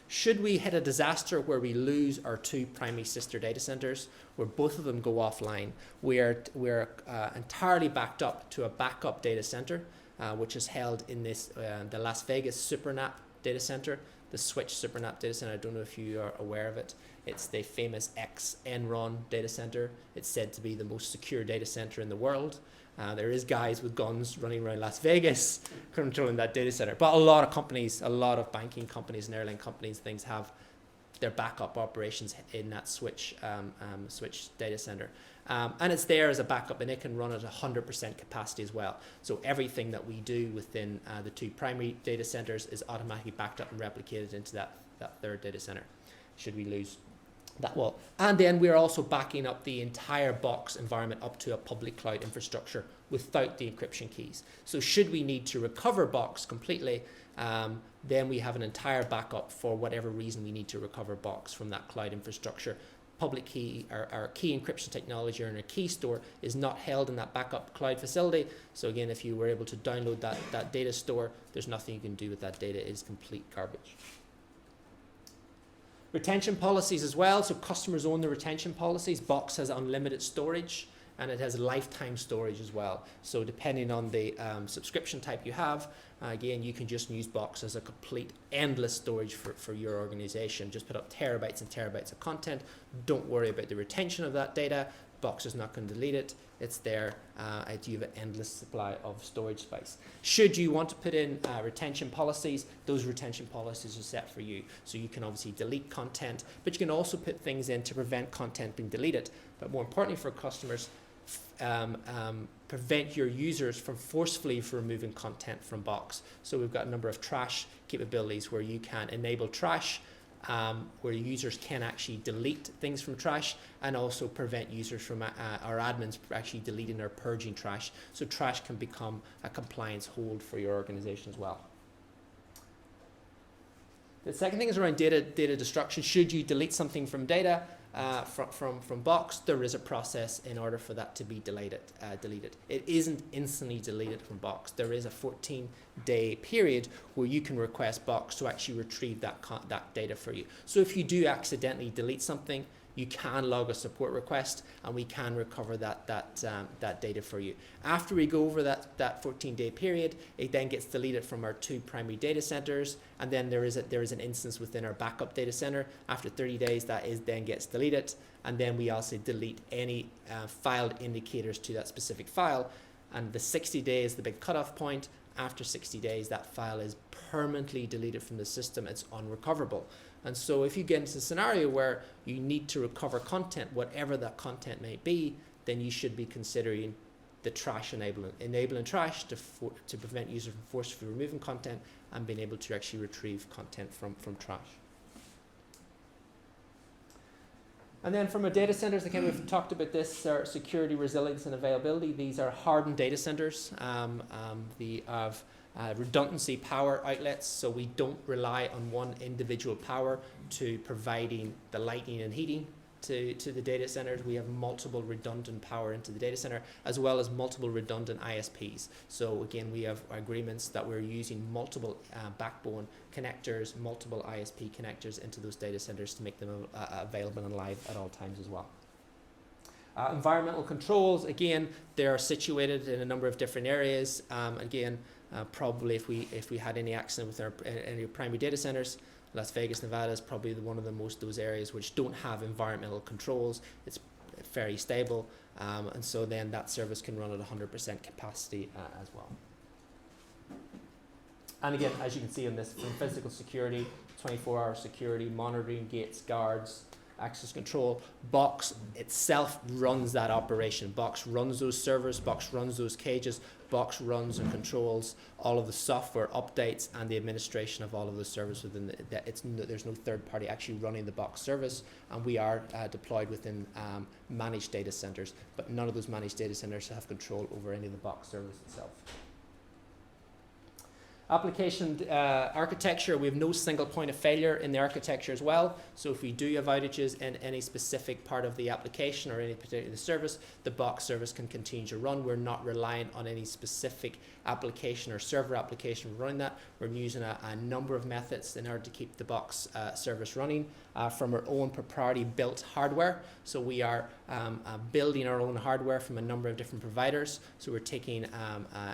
Should we hit a disaster where we lose our 2 primary sister data centers, where both of them go offline, we're entirely backed up to a backup data center, which is held in the Las Vegas SuperNAP data center. the Switch SuperNAP data center. I don't know if you are aware of it. It's the famous Enron data center. It's said to be the most secure data center in the world. There is guys with guns running around Las Vegas controlling that data center. But a lot of companies, a lot of banking companies and airline companies, things have their backup operations in that Switch data center. And it's there as a backup, and it can run at 100% capacity as well. So everything that we do within the 2 primary data centers is automatically backed up and replicated into that third data center, should we lose that wall. And then we're also backing up the entire Box environment up to a public cloud infrastructure without the encryption keys. So should we need to recover Box completely, then we have an entire backup for whatever reason we need to recover Box from that cloud infrastructure. Public key, our key encryption technology or in a key store is not held in that backup cloud facility. So again, if you were able to download that data store, there's nothing you can do with that data. It is complete garbage. Retention policies as well. So customers own the retention policies. Box has unlimited storage, and it has lifetime storage as well. So depending on the subscription type you have, again, you can just use Box as a complete endless storage for your organization. Just put up terabytes and terabytes of content. Don't worry about the retention of that data. Box is not going to delete it. It's there. You have an endless supply of storage space. Should you want to put in retention policies, those retention policies are set for you. So you can obviously delete content, but you can also put things in to prevent content being deleted. But more importantly for customers, prevent your users from forcefully removing content from Box. So we've got a number of trash capabilities where you can enable trash, where users can actually delete things from trash, and also prevent users from our admins actually deleting or purging trash. So trash can become a compliance hold for your organization as well. The second thing is around data destruction. Should you delete something from data from Box, there is a process in order for that to be deleted. It isn't instantly deleted from Box. There is a 14-day period where you can request Box to actually retrieve that data for you. So if you do accidentally delete something, you can log a support request, and we can recover that data for you. After we go over that 14-day period, it then gets deleted from our 2 primary data centers, and then there is an instance within our backup data center. After 30 days, then gets deleted, and then we also delete any filed indicators to that specific file. And the 60 days is the big cutoff point. After 60 days, that file is permanently deleted from the system. It's unrecoverable. And so if you get into a scenario where you need to recover content, whatever that content may be, then you should be considering the trash enabling trash to prevent users from forcefully removing content and being able to actually retrieve content from trash. And then from our data centers, again, we've talked about this, security, resilience, and availability. These are hardened data centers. They have redundancy power outlets, so we don't rely on one individual power to providing the lighting and heating to the data centers. We have multiple redundant power into the data center, as well as multiple redundant ISPs. So again, we have agreements that we're using multiple backbone connectors, multiple ISP connectors into those data centers to make them available and live at all times as well. Environmental controls, again, they are situated in a number of different areas. Probably if we had any accident with any primary data centers, Las Vegas, Nevada is probably one of those areas which don't have environmental controls. It's very stable, and so then that service can run at 100% capacity as well. And again, as you can see on this, from physical security, 24-hour security, monitoring, gates, guards, access control, Box itself runs that operation. Box runs those servers, Box runs those cages, Box runs and controls all of the software updates and the administration of all of the servers within there's no third party actually running the Box service, and we are deployed within managed data centers, but none of those managed data centers have control over any of the Box service itself. Application architecture, we have no single point of failure in the architecture as well. So if we do have outages in any specific part of the application or any particular service, the Box service can continue to run. We're not relying on any specific application or server application running that. We're using a number of methods in order to keep the Box service running from our own proprietary built hardware. So we are building our own hardware from a number of different providers. So we're taking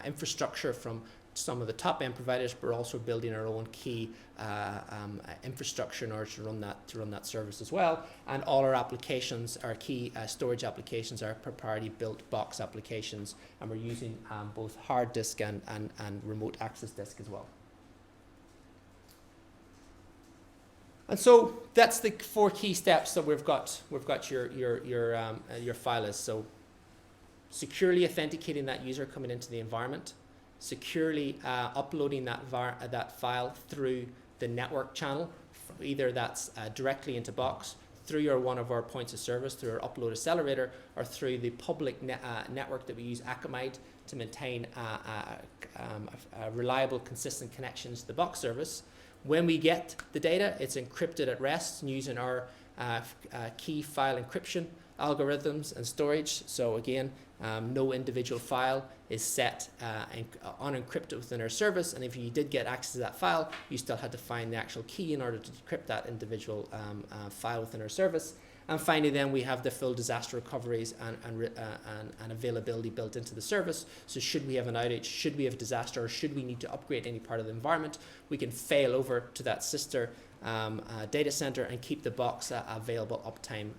infrastructure from some of the top-end providers, but we're also building our own key infrastructure in order to run that service as well. And all our applications, our key storage applications, are proprietary built box applications, and we're using both hard disk and remote access disk as well. And so that's the 4 key steps that we've got your file is. So securely authenticating that user coming into the environment, securely uploading that file through the network channel, either that's directly into Box, through one of our points of service, through our upload accelerator, or through the public network that we use, Akamai, to maintain a reliable, consistent connections to the Box service. When we get the data, it's encrypted at rest using our key file encryption algorithms and storage. So again, no individual file is set unencrypted within our service, and if you did get access to that file, you still had to find the actual key in order to decrypt that individual file within our service. And finally, then we have the full disaster recoveries and availability built into the service. So should we have an outage, should we have a disaster, or should we need to upgrade any part of the environment, we can fail over to that sister data center and keep the Box available uptime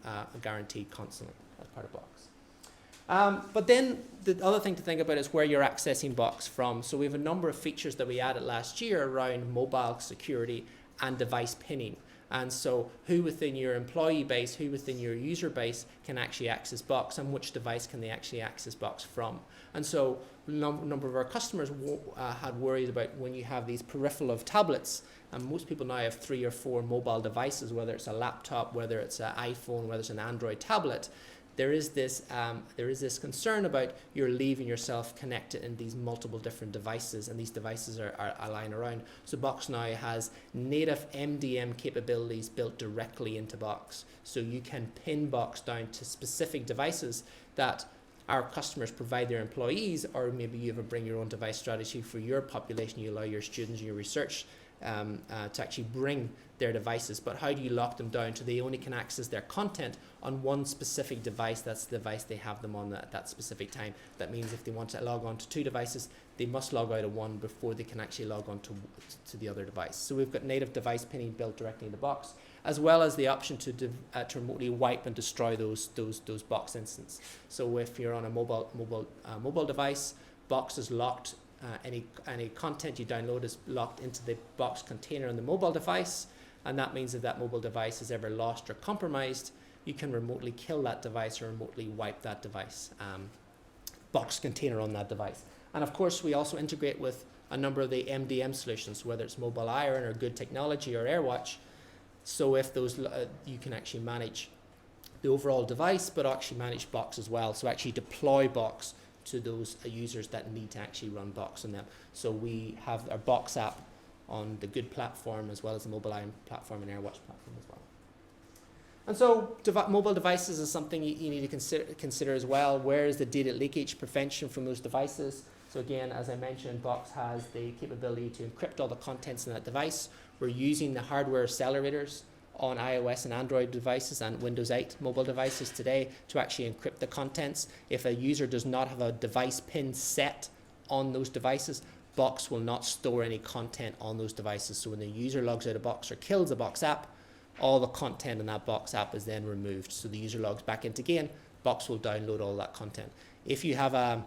guaranteed constantly as part of Box. But then the other thing to think about is where you're accessing Box from. So we have a number of features that we added last year around mobile security and device pinning. And so who within your employee base, who within your user base can actually access Box, and which device can they actually access Box from? And so a number of our customers had worries about when you have these peripheral of tablets, and most people now have 3 or 4 mobile devices, whether it's a laptop, whether it's an iPhone, whether it's an Android tablet. There is this concern about you're leaving yourself connected in these multiple different devices, and these devices are lying around. So Box now has native MDM capabilities built directly into Box. So you can pin Box down to specific devices that our customers provide their employees, or maybe you have a bring your own device strategy for your population. You allow your students and your research to actually bring their devices, but how do you lock them down so they only can access their content on one specific device? That's the device they have them on at that specific time. That means if they want to log on to 2 devices, they must log out of one before they can actually log on to the other device. So we've got native device pinning built directly in the Box, as well as the option to remotely wipe and destroy those Box instances. So if you're on a mobile device, Box is locked. Any content you download is locked into the Box container on the mobile device, and that means if that mobile device is ever lost or compromised, you can remotely kill that device or remotely wipe that device, Box container on that device. And of course, we also integrate with a number of the MDM solutions, whether it's Mobile Iron or Good Technology or AirWatch. So if those, you can actually manage the overall device, but actually manage Box as well. So actually deploy Box to those users that need to actually run Box on them. So we have our Box app on the Good platform, as well as the Mobile Iron platform and AirWatch platform as well. And so mobile devices is something you need to consider as well. Where is the data leakage prevention from those devices? So again, as I mentioned, Box has the capability to encrypt all the contents in that device. We're using the hardware accelerators on iOS and Android devices and Windows 8 mobile devices today to actually encrypt the contents. If a user does not have a device pin set on those devices, Box will not store any content on those devices. So when the user logs out of Box or kills the Box app, all the content in that Box app is then removed. So the user logs back into again, Box will download all that content. If you have a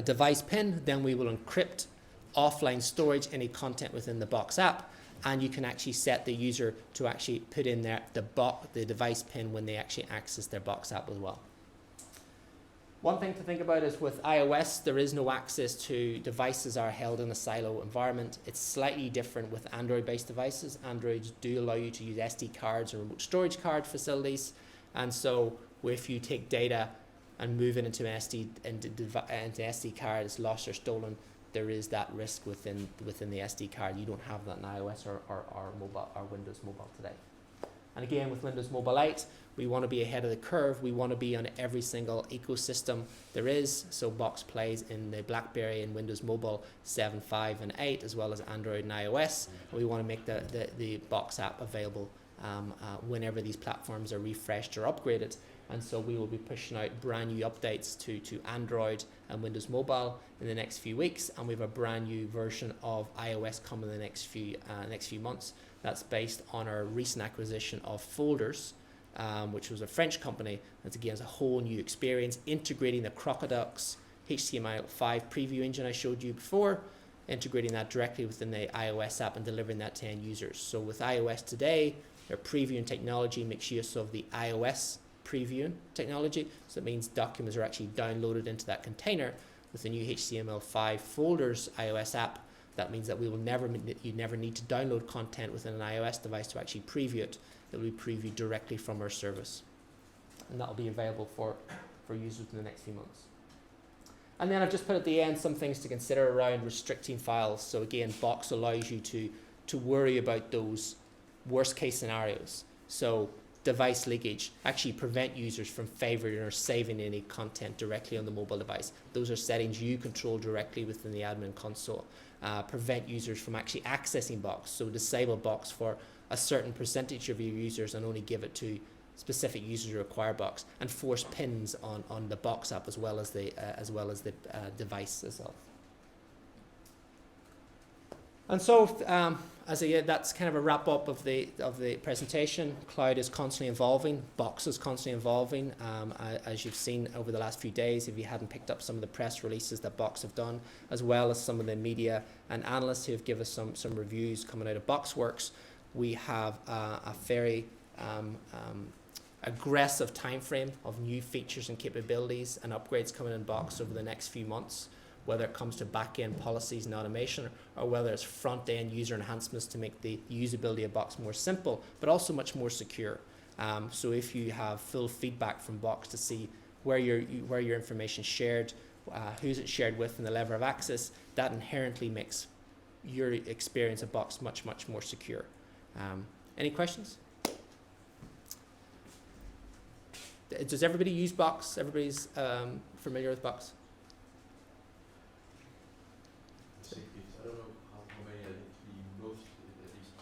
device pin, then we will encrypt offline storage any content within the Box app, and you can actually set the user to actually put in there the device pin when they actually access their Box app as well. One thing to think about is with iOS, there is no access to devices are held in a silo environment. It's slightly different with Android-based devices. Androids do allow you to use SD cards or remote storage card facilities. And so if you take data and move it into an SD card, it's lost or stolen, there is that risk within the SD card. You don't have that in iOS or mobile or Windows Mobile today. And again, with Windows Mobile 8, we want to be ahead of the curve. We want to be on every single ecosystem there is. So Box plays in the BlackBerry and Windows Mobile 7, 5, and 8, as well as Android and iOS. And we want to make the Box app available whenever these platforms are refreshed or upgraded. And so we will be pushing out brand new updates to Android and Windows Mobile in the next few weeks, and we have a brand new version of iOS coming in the next few months. That's based on our recent acquisition of Folders, which was a French company. That's again a whole new experience, integrating the Crocodux HTML5 preview engine I showed you before, integrating that directly within the iOS app and delivering that to end users. So with iOS today, their previewing technology makes use of the iOS previewing technology. So it means documents are actually downloaded into that container. With the new HTML5 Folders iOS app, that means that you never need to download content within an iOS device to actually preview it. It will be previewed directly from our service. And that will be available for users in the next few months. And then I've just put at the end some things to consider around restricting files. So again, Box allows you to worry about those worst case scenarios. So device leakage, actually prevent users from favoriting or saving any content directly on the mobile device. Those are settings you control directly within the admin console. Prevent users from actually accessing Box. So disable Box for a certain percentage of your users and only give it to specific users who require Box, and force pins on the Box app as well as the device itself. And so, that's kind of a wrap up of the presentation. Cloud is constantly evolving. Box is constantly evolving. As you've seen over the last few days, if you hadn't picked up some of the press releases that Box have done, as well as some of the media and analysts who have given us some reviews coming out of BoxWorks, we have a very aggressive time frame of new features and capabilities and upgrades coming in Box over the next few months, whether it comes to back-end policies and automation, or whether it's front-end user enhancements to make the usability of Box more simple, but also much more secure. So if you have full feedback from Box to see where your information is shared, who's it shared with, and the level of access, that inherently makes your experience of Box much, much more secure. Any questions? Does everybody use Box? Everybody's familiar with Box? I don't know how many, I think most, at least,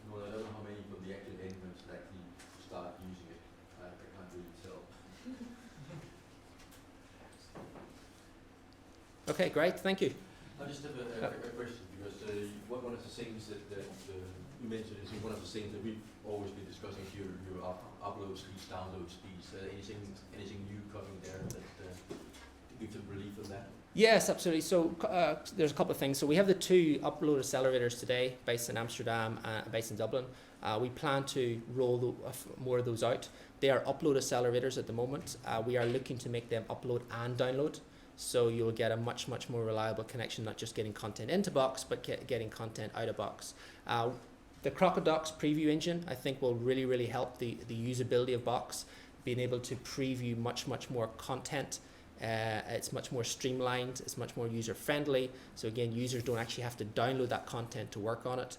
no, I don't know how many of the actual endpoints actually start using it. I can't really tell. Okay, great, thank you. I just have a question, because one of the things that you mentioned is one of the things that we've always been discussing here, your upload speeds, download speeds. Anything new coming there that gives some relief on that? Yes, absolutely. So there's a couple of things. So we have the two upload accelerators today, based in Amsterdam, based in Dublin. We plan to roll more of those out. They are upload accelerators at the moment. We are looking to make them upload and download. So you'll get a much, much more reliable connection, not just getting content into Box, but getting content out of Box. The Crocodux preview engine, I think, will really, really help the usability of Box, being able to preview much, much more content. It's much more streamlined, it's much more user-friendly. So again, users don't actually have to download that content to work on it.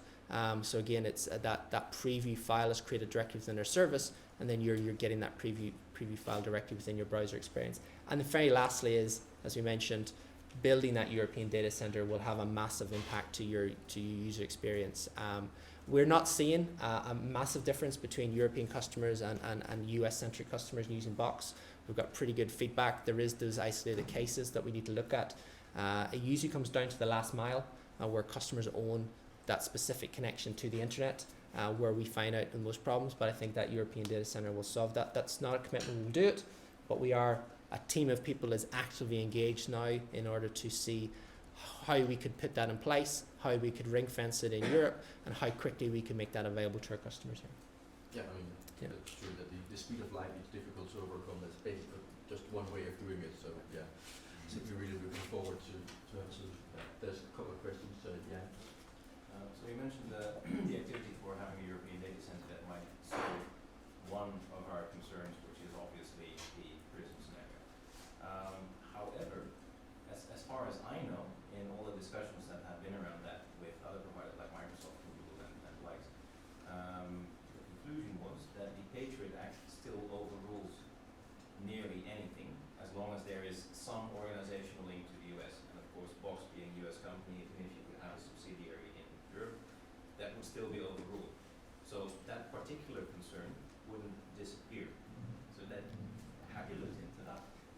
So again, it's that preview file is created directly within their service, and then you're getting that preview file directly within your browser experience. And the very lastly is, as we mentioned, building that European data center will have a massive impact to your user experience. We're not seeing a massive difference between European customers and US-centric customers using Box. We've got pretty good feedback. There is those isolated cases that we need to look at. It usually comes down to the last mile, where customers own that specific connection to the internet, where we find out the most problems. But I think that European data center will solve that. That's not a commitment we'll do it, but we are a team of people is actively engaged now in order to see how we could put that in place, how we could ring fence it in Europe, and how quickly we can make that available to our customers here. Yeah, I mean, that's true that the speed of light is difficult to overcome. That's basically just one way of doing it. So yeah, I think we're really looking forward to answer that. There's a couple of questions. Yeah. So you mentioned the activity for having a European data center that might solve one of our concerns, which is obviously the prism scenario. However, as far as I know, in all the discussions that have been around that with other providers like Microsoft, Google, and likes, the conclusion was that the Patriot Act still overrules nearly anything, as long as there is some organizational link to the US. And of course, Box being a US company, even if you could have a subsidiary in Europe, that would still be overruled. So that particular concern wouldn't disappear. So that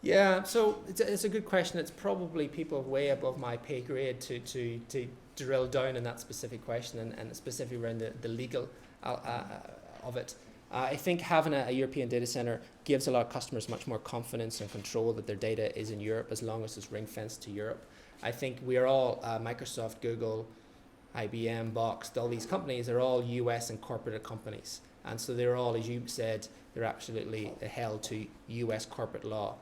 Yeah, so it's a good question. It's probably people way above my pay grade to drill down in that specific question and specifically around the legal of it. I think having a European data center gives a lot of customers much more confidence and control that their data is in Europe as long as it's ring fenced to Europe. I think we are all, Microsoft, Google, IBM, Box, all these companies are all US incorporated companies. And so they're all, as you said, they're absolutely held to US corporate law.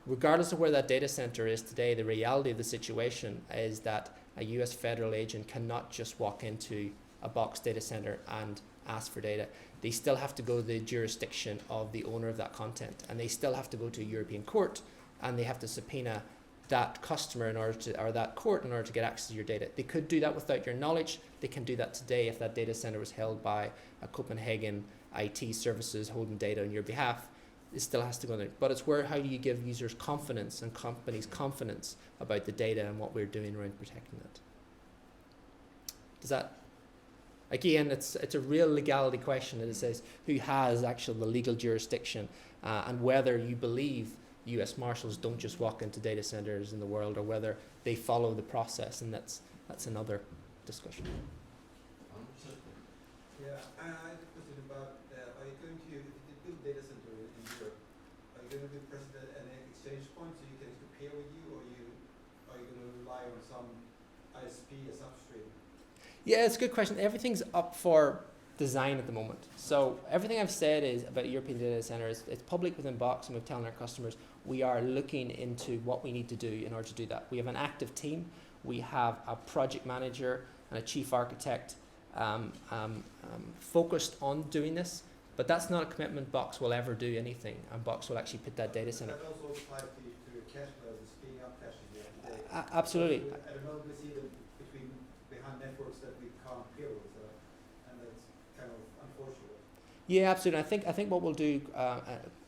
Regardless of where that data center is today, the reality of the situation is that a US federal agent cannot just walk into a Box data center and ask for data. They still have to go to the jurisdiction of the owner of that content, and they still have to go to a European court, and they have to subpoena that customer in order to, or that court in order to get access to your data. They could do that without your knowledge. They can do that today if that data center was held by a Copenhagen IT services holding data on your behalf. It still has to go there. But it's where, how do you give users confidence and companies confidence about the data and what we're doing around protecting it? Does that, again, it's a real legality question. It says who has actually the legal jurisdiction and whether you believe US Marshals don't just walk into data centers in the world, or whether they follow the process, and that's another discussion. Yeah, I have a question about, are you going to, if you build data center in Europe, are you going to be present at any exchange points so you can compare with you, or are you going to rely on some ISP as upstream? Yeah, it's a good question. Everything's up for design at the moment. So everything I've said is about European data centers. It's public within Box, and we're telling our customers we are looking into what we need to do in order to do that. We have an active team. We have a project manager and a chief architect focused on doing this. But that's not a commitment Box will ever do anything, and Box will actually put that data center. That also applies to your cash flow, the speeding up cache every day. Absolutely. I don't know if we see them behind networks that we can't peer with, and that's kind of unfortunate. Yeah, absolutely. I think what we'll do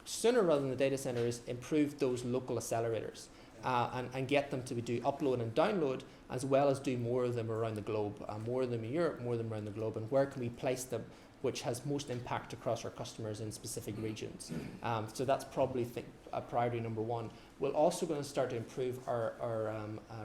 sooner rather than the data center is improve those local accelerators and get them to do upload and download, as well as do more of them around the globe, more of them in Europe, more of them around the globe, and where can we place them which has most impact across our customers in specific regions. So that's probably priority number one. We're also going to start to improve our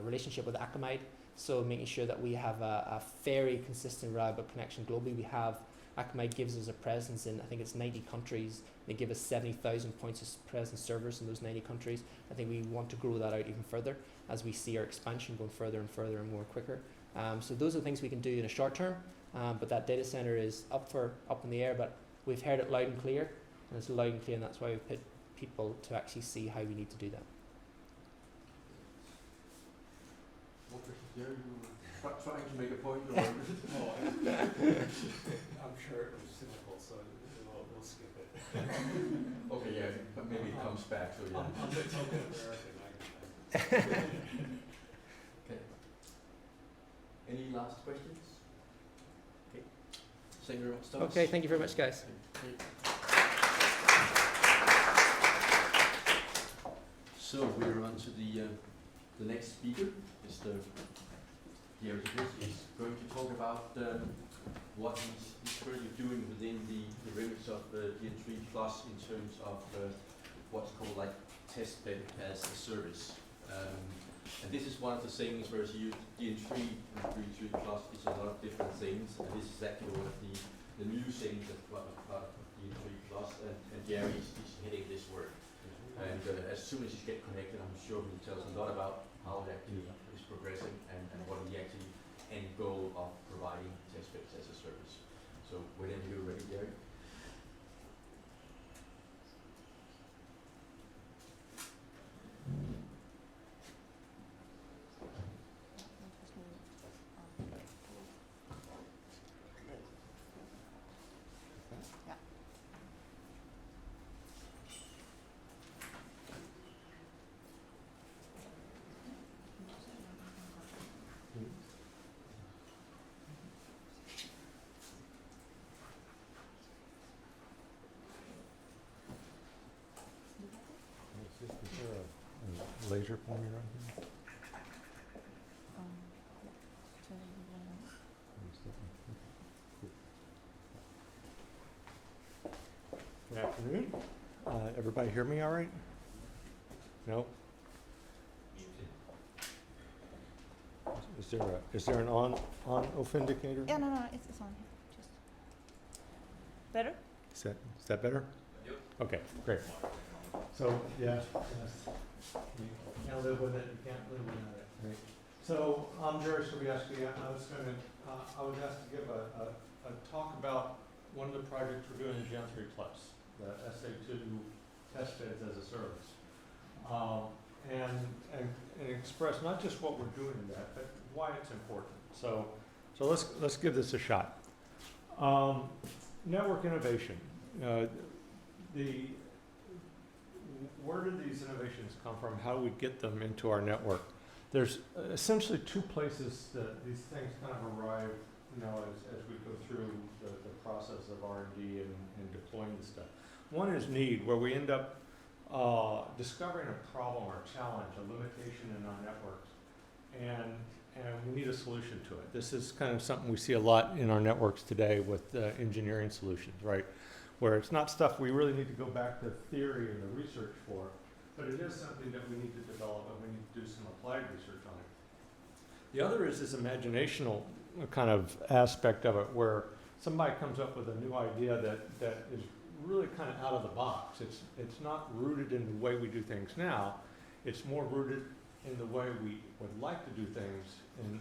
relationship with Akamai, so making sure that we have a very consistent, reliable connection globally. We have, Akamai gives us a presence in, I think it's 90 countries. They give us 70,000 points of presence servers in those 90 countries. I think we want to grow that out even further as we see our expansion going further and further and more quicker. So those are the things we can do in a short term, but that data center is up in the air, but we've heard it loud and clear, and it's loud and clear, and that's why we've put people to actually see how we need to do that. Trying to make a point. I'm sure it was cynical, so we'll skip it. Okay, yeah, but maybe it comes back. So yeah. I'm the token American. Okay. Any last questions? Okay. Thank you very much, Thomas. Okay, thank you very much, guys. So we're on to the next speaker. Mr. Is going to talk about what he's currently doing within the remit of DN3 Plus in terms of what's called like test bed as a service. And this is one of the things where you DN3 and DN3 Plus is a lot of different things, and this is actually one of the new things that part of DN3 Plus, and Gary is heading this work. And as soon as you get connected, I'm sure he'll tell us a lot about how it actually is progressing and what the actually end goal of providing test beds as a service. So whenever you're ready, Gary. Laser pointer on here? Good afternoon. Everybody hear me all right? No? Is there an on-off indicator? Yeah, no, it's on here. Just better? Is that better? Yep. Okay, great. So, yeah, you can't live with it, you can't live without it, right? So, I'm Jerry Sobieski. I was asked to give a talk about one of the projects we're doing in Gen 3 Plus, the SA2 test beds as a service. And express not just what we're doing in that, but why it's important. So let's give this a shot. Network innovation. Where did these innovations come from? How do we get them into our network? There's essentially two places that these things kind of arrive, as we go through the process of R&D and deploying this stuff. One is need, where we end up discovering a problem or a challenge, a limitation in our networks, and we need a solution to it. This is kind of something we see a lot in our networks today with engineering solutions, right? Where it's not stuff we really need to go back to theory and the research for, but it is something that we need to develop and we need to do some applied research on it. The other is this imaginational kind of aspect of it, where somebody comes up with a new idea that is really kind of out of the box. It's not rooted in the way we do things now. It's more rooted in the way we would like to do things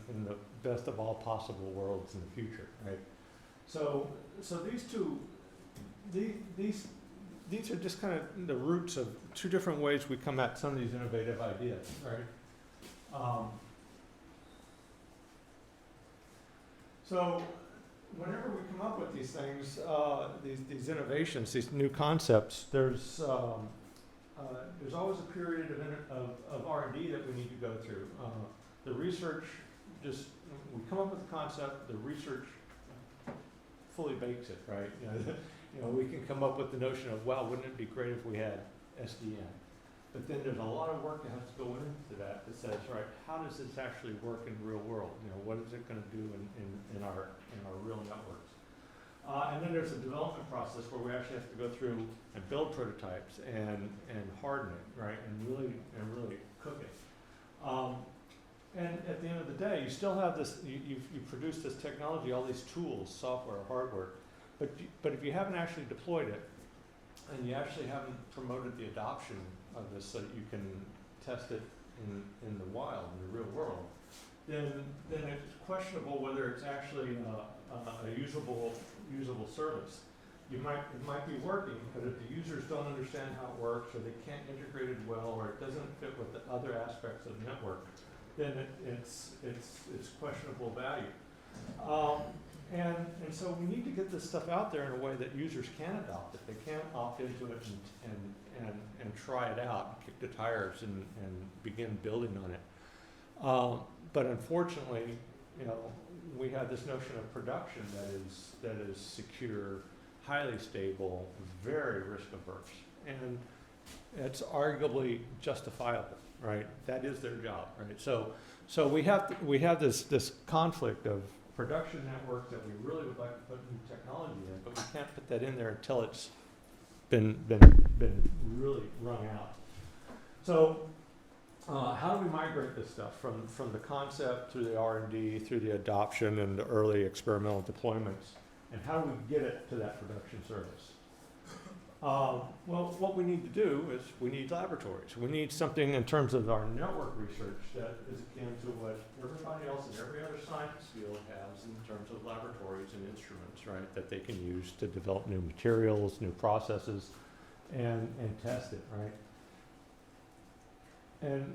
in the best of all possible worlds in the future, right? So these two, these are just kind of the roots of two different ways we come at some of these innovative ideas, right? So whenever we come up with these things, these innovations, these new concepts, there's always a period of R&D that we need to go through. The research we come up with a concept, the research fully bakes it, right? We can come up with the notion of, wow, wouldn't it be great if we had SDN? But then there's a lot of work that has to go into that says, right, how does this actually work in the real world? What is it going to do in our real networks? And then there's a development process where we actually have to go through and build prototypes and harden it, right, and really cook it. And at the end of the day, you still have this. You produce this technology, all these tools, software, hardware, but if you haven't actually deployed it, and you actually haven't promoted the adoption of this so that you can test it in the wild, in the real world, then it's questionable whether it's actually a usable service. It might be working, but if the users don't understand how it works, or they can't integrate it well, or it doesn't fit with the other aspects of the network, then it's questionable value. And so we need to get this stuff out there in a way that users can adopt it. They can opt into it and try it out, kick the tires and begin building on it. But unfortunately, we have this notion of production that is secure, highly stable, very risk averse, and it's arguably justifiable, right? That is their job, right? So we have this conflict of production networks that we really would like to put new technology in, but we can't put that in there until it's been really wrung out. So how do we migrate this stuff from the concept through the R&D, through the adoption and the early experimental deployments, and how do we get it to that production service? Well, what we need to do is we need laboratories. We need something in terms of our network research that is akin to what everybody else in every other science field has in terms of laboratories and instruments, right, that they can use to develop new materials, new processes, and test it, right? And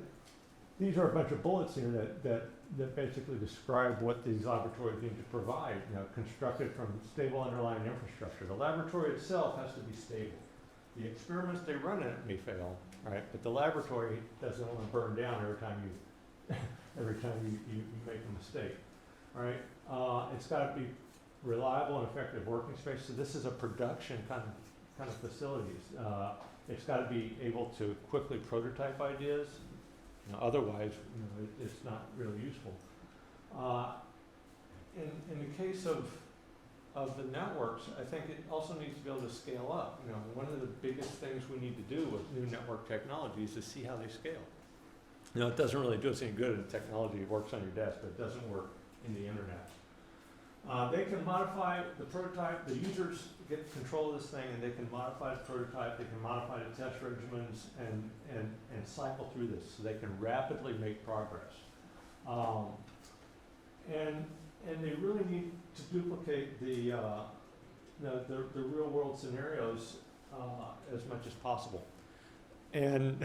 these are a bunch of bullets here that basically describe what these laboratories need to provide, constructed from stable underlying infrastructure. The laboratory itself has to be stable. The experiments they run in it may fail, right? But the laboratory doesn't want to burn down every time you make a mistake, right? It's got to be reliable and effective working space. So this is a production kind of facilities. It's got to be able to quickly prototype ideas. Otherwise, it's not really useful. In the case of of the networks, I think it also needs to be able to scale up. You know, one of the biggest things we need to do with new network technologies is see how they scale. You know, it doesn't really do us any good in technology. It works on your desk, but it doesn't work in the internet. They can modify the prototype. The users get control of this thing, and they can modify the prototype. They can modify the test regimens and cycle through this, so they can rapidly make progress. And they really need to duplicate the real world scenarios as much as possible. And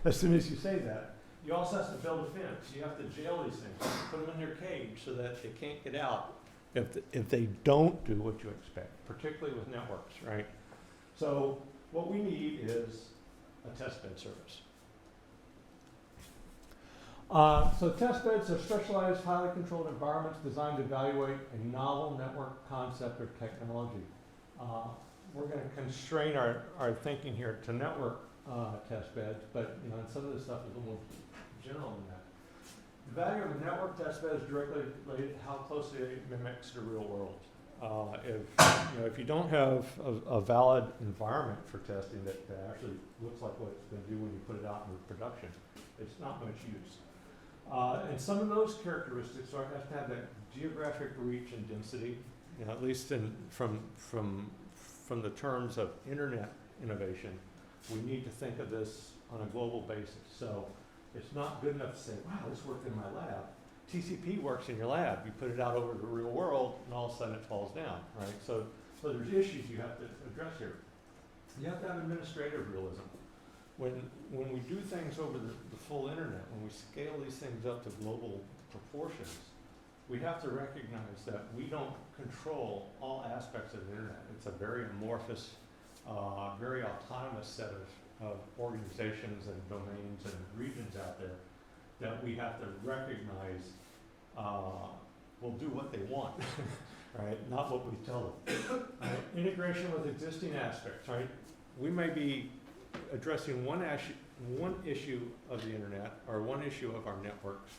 as soon as you say that, you also have to build a fence. You have to jail these things, put them in their cage so that they can't get out if they don't do what you expect, particularly with networks, right? So what we need is a testbed service. So testbeds are specialized, highly controlled environments designed to evaluate a novel network concept or technology. We're going to constrain our thinking here to network testbeds, but you know, and some of this stuff is a little more general than that. The value of a network testbed is directly related to how closely it mimics the real world. If you don't have a valid environment for testing that actually looks like what it's going to do when you put it out in production, it's not much use. And some of those characteristics have to have that geographic reach and density, you know, at least from the terms of internet innovation. We need to think of this on a global basis. So it's not good enough to say, wow, this worked in my lab. TCP works in your lab. You put it out over the real world, and all of a sudden it falls down, right? So there's issues you have to address here. You have to have administrative realism. When we do things over the full internet, when we scale these things up to global proportions, we have to recognize that we don't control all aspects of the internet. It's a very amorphous, very autonomous set of organizations and domains and regions out there that we have to recognize will do what they want, right? Not what we tell them. Integration with existing aspects, right? We may be addressing one issue of the internet or one issue of our networks,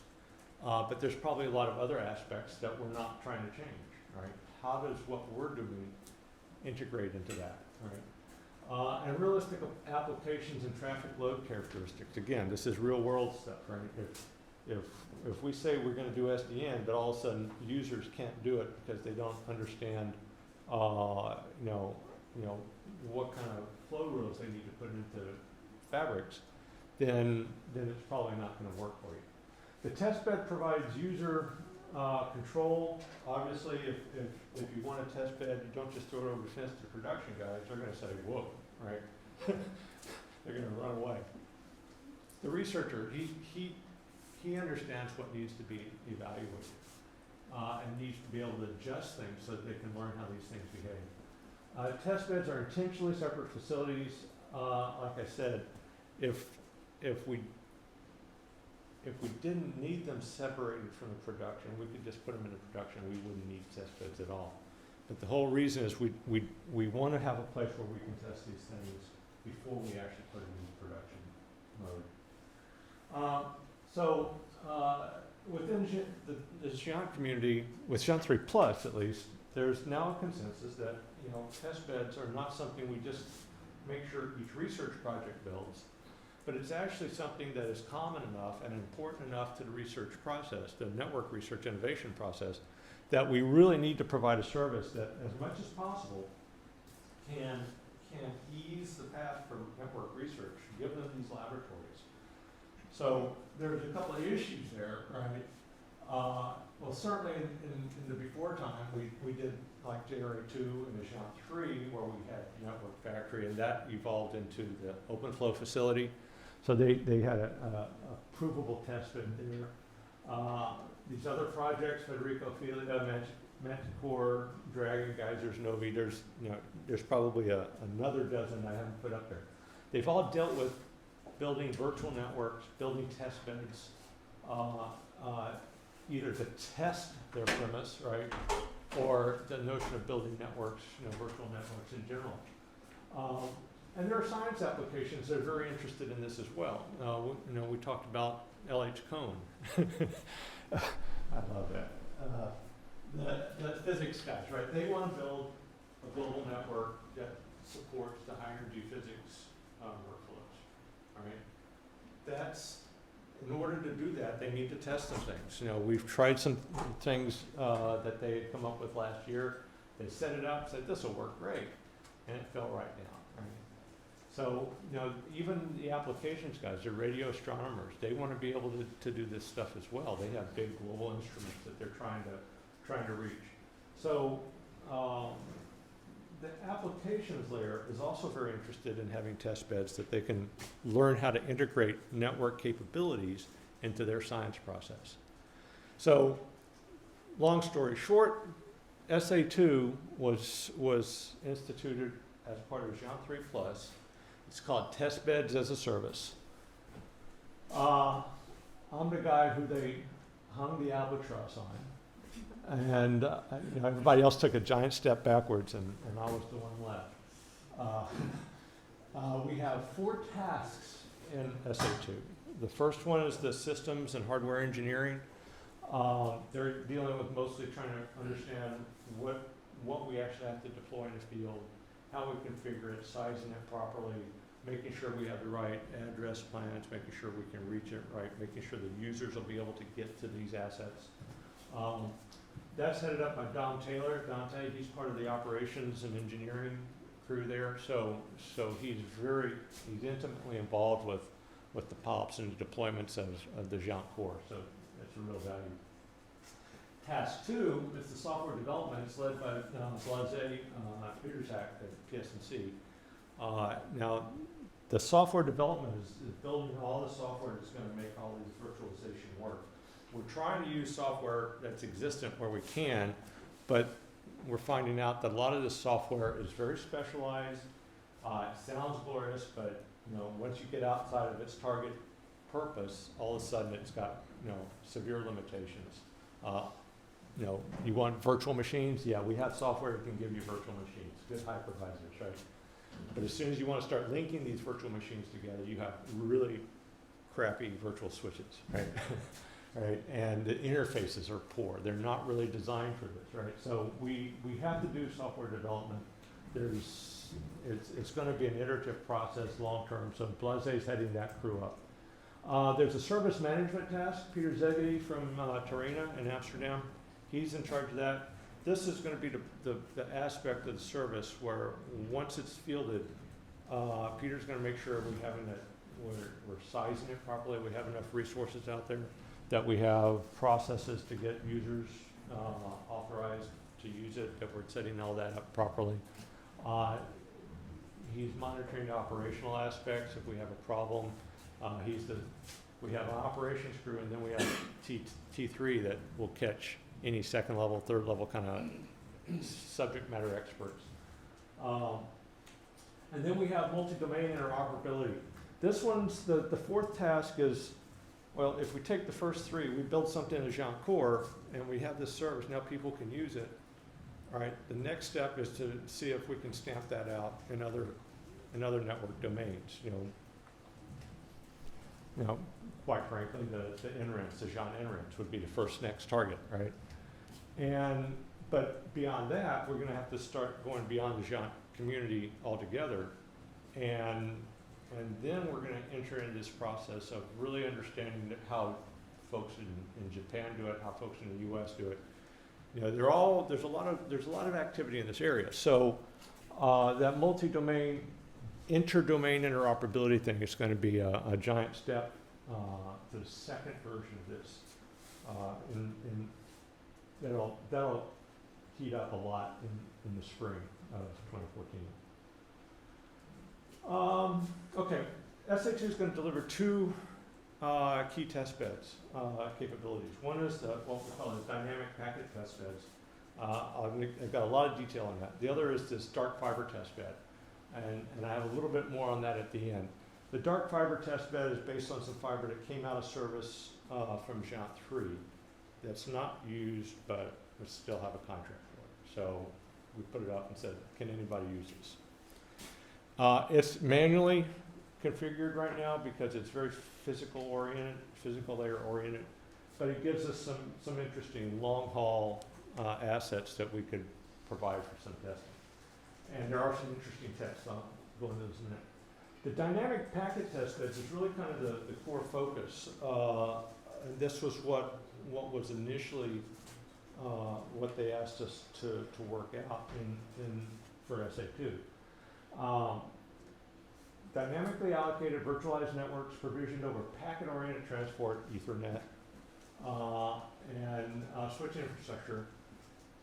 but there's probably a lot of other aspects that we're not trying to change, right? How does what we're doing integrate into that, right? And realistic applications and traffic load characteristics. Again, this is real world stuff, right? If we say we're going to do SDN, but all of a sudden users can't do it because they don't understand, what kind of flow rules they need to put into fabrics, then it's probably not going to work for you. The testbed provides user control. Obviously, if you want a testbed, you don't just throw it over the fence to production guys. They're going to say, whoa, right? They're going to run away. The researcher, he understands what needs to be evaluated and needs to be able to adjust things so that they can learn how these things behave. Testbeds are intentionally separate facilities. Like I said, if we didn't need them separated from the production, we could just put them into production. We wouldn't need testbeds at all. But the whole reason is we want to have a place where we can test these things before we actually put them into production mode. Within the Xiant community, with Xiant 3 Plus at least, there's now a consensus that testbeds are not something we just make sure each research project builds, but it's actually something that is common enough and important enough to the research process, the network research innovation process, that we really need to provide a service that, as much as possible, can ease the path for network research, give them these laboratories. So there's a couple of issues there, right? Well, certainly in the before time, we did like JRA2 and the Xiant 3, where we had Network Factory, and that evolved into the OpenFlow facility. So they had a provable testbed there. These other projects, Federico Filia, Manticore, Dragon, Geysers, Novi, there's probably another dozen I haven't put up there. They've all dealt with building virtual networks, building testbeds, either to test their premise, right, or the notion of building networks, virtual networks in general. And there are science applications that are very interested in this as well. We talked about LH Cone. I love that. the physics guys, right? They want to build a global network that supports the high energy physics workflows. All right. That's, in order to do that, they need to test some things. You know, we've tried some things that they had come up with last year. They set it up, said this will work great, and it fell right down. Right? So, you know, even the applications guys, the radio astronomers, they want to be able to do this stuff as well. They have big global instruments that they're trying to reach. So the applications layer is also very interested in having test beds that they can learn how to integrate network capabilities into their science process. So, long story short, SA2 was instituted as part of Jean 3 Plus. It's called Test Beds as a Service. I'm the guy who they hung the albatross on. And you know, everybody else took a giant step backwards, and I was the one left. We have 4 tasks in SA2. The first one is the systems and hardware engineering. They're dealing with mostly trying to understand what we actually have to deploy in the field, how we configure it, sizing it properly, making sure we have the right address plans, making sure we can reach it right, making sure the users will be able to get to these assets. That's headed up by Dom Taylor. Dante, he's part of the operations and engineering crew there, so he's intimately involved with the POPs and the deployments of the Jean core, so that's a real value. Task 2 is the software development. It's led by Blase Peterzak at PSNC. Now, the software development is building all the software that's going to make all these virtualization work. We're trying to use software that's existent where we can, but we're finding out that a lot of this software is very specialized. It sounds glorious, but you know, once you get outside of its target purpose, all of a sudden it's got severe limitations. You know, you want virtual machines? Yeah, we have software that can give you virtual machines, good hypervisors, right? But as soon as you want to start linking these virtual machines together, you have really crappy virtual switches, right? Right, and the interfaces are poor. They're not really designed for this, right? So we have to do software development. It's going to be an iterative process long term. So Blase is heading that crew up. There's a service management task. Peter Zegedy from Terena in Amsterdam, he's in charge of that. This is going to be the aspect of the service where once it's fielded, Peter's going to make sure we're sizing it properly. We have enough resources out there, that we have processes to get users authorized to use it, that we're setting all that up properly. He's monitoring the operational aspects. If we have a problem, we have an operations crew, and then we have T3 that will catch any second level, third level kind of subject matter experts. And then we have multi-domain interoperability. This one's, the 4th task is, well, if we take the first 3, we build something in Jean core, and we have this service, now people can use it. All right, the next step is to see if we can stamp that out in other network domains. You know, quite frankly, the NRENs, the Jean NRENs would be the first next target, right? But beyond that, we're going to have to start going beyond the Jean community altogether, and then we're going to enter into this process of really understanding how folks in Japan do it, how folks in the U.S. do it. You know, there's a lot of activity in this area. So that multi-domain, interdomain interoperability thing is going to be a giant step to the second version of this. That'll heat up a lot in the spring of 2014. Okay, SA2 is going to deliver 2 key test beds capabilities. One is what we call the dynamic packet test beds. I've got a lot of detail on that. The other is this dark fiber test bed, and I have a little bit more on that at the end. The dark fiber test bed is based on some fiber that came out of service from Jean 3 that's not used, but we still have a contract for it. So we put it up and said, can anybody use this? It's manually configured right now because it's very physical layer oriented, but it gives us some interesting long haul assets that we could provide for some testing. And there are some interesting tests. I'll go into those in a minute. The dynamic packet test beds is really kind of the core focus. And this was what was initially what they asked us to work out for SA2. Dynamically allocated virtualized networks provisioned over packet-oriented transport, Ethernet, and switch infrastructure.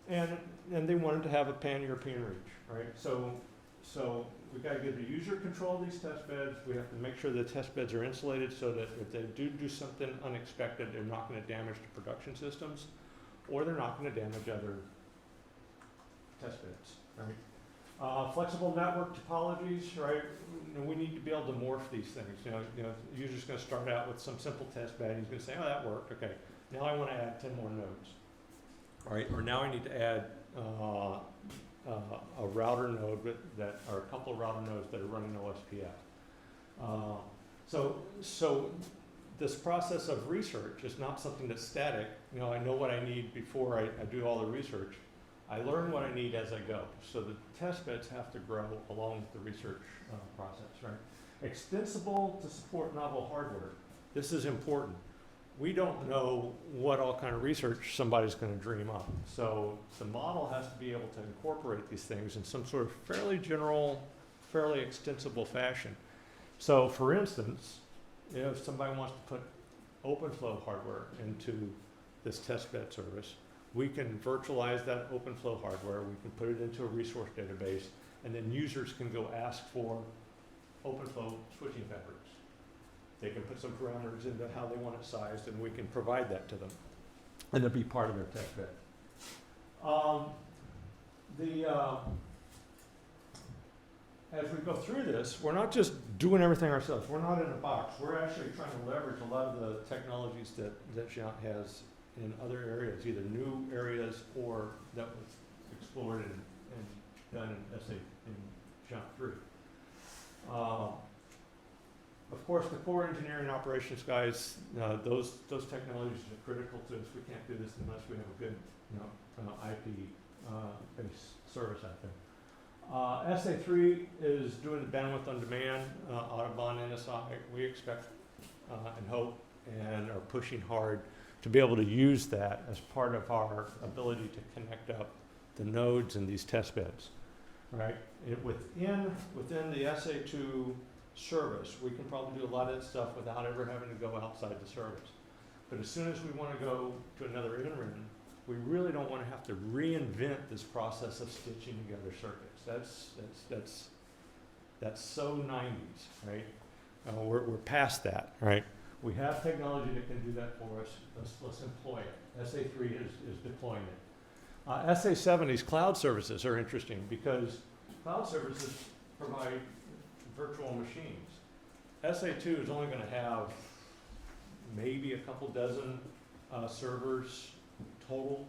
And they wanted to have a pan-European reach, right? So we've got to give the user control of these test beds. We have to make sure the test beds are insulated so that if they do something unexpected, they're not going to damage the production systems, or they're not going to damage other test beds, right? Flexible network topologies, right? We need to be able to morph these things. You know, the user's going to start out with some simple test bed. He's going to say, oh, that worked. Okay, now I want to add 10 more nodes, right? Or now I need to add a router node or a couple of router nodes that are running OSPF. So this process of research is not something that's static. You know, I know what I need before I do all the research. I learn what I need as I go. So the test beds have to grow along with the research process, right? Extensible to support novel hardware. This is important. We don't know what all kind of research somebody's going to dream up. So the model has to be able to incorporate these things in some sort of fairly general, fairly extensible fashion. So for instance, if somebody wants to put OpenFlow hardware into this testbed service, we can virtualize that OpenFlow hardware, we can put it into a resource database, and then users can go ask for OpenFlow switching fabrics. They can put some parameters into how they want it sized, and we can provide that to them, and it'll be part of their testbed. As we go through this, we're not just doing everything ourselves. We're not in a box. We're actually trying to leverage a lot of the technologies that Jean has in other areas, either new areas or that was explored and done in SA in Jean 3. Of course, the core engineering operations guys, those technologies are critical to us. We can't do this unless we have a good, IP-based service out there. SA3 is doing the bandwidth on demand, Audubon, NSI. We expect and hope and are pushing hard to be able to use that as part of our ability to connect up the nodes in these test beds, right? Within the SA2 service, we can probably do a lot of that stuff without ever having to go outside the service. But as soon as we want to go to another NRIN, we really don't want to have to reinvent this process of stitching together circuits. That's so 90s, right? We're past that, right? We have technology that can do that for us. Let's employ it. SA3 is deploying it. SA7, these cloud services are interesting because cloud services provide virtual machines. SA2 is only going to have maybe a couple dozen servers total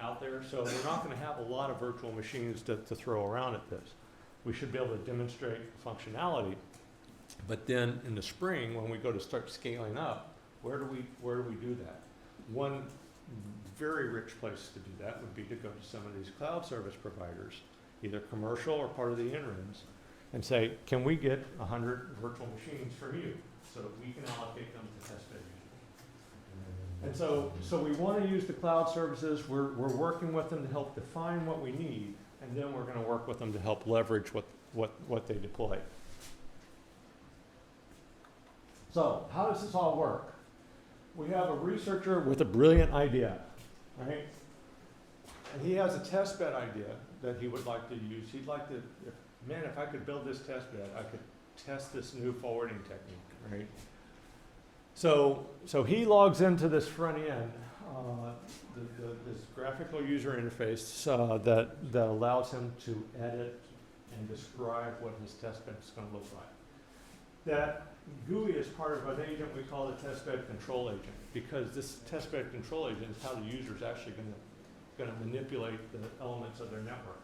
out there, so we're not going to have a lot of virtual machines to throw around at this. We should be able to demonstrate functionality, but then in the spring, when we go to start scaling up, where do we do that? One very rich place to do that would be to go to some of these cloud service providers, either commercial or part of the NRINs, and say, can we get 100 virtual machines from you so that we can allocate them to test bed users? And so we want to use the cloud services. We're working with them to help define what we need, and then we're going to work with them to help leverage what they deploy. So how does this all work? We have a researcher with a brilliant idea, right? And he has a test bed idea that he would like to use. He'd like to, if I could build this test bed, I could test this new forwarding technique, right? So he logs into this front end, this graphical user interface that allows him to edit and describe what his test bed is going to look like. That GUI is part of an agent we call the testbed control agent, because this testbed control agent is how the user is actually going to manipulate the elements of their network.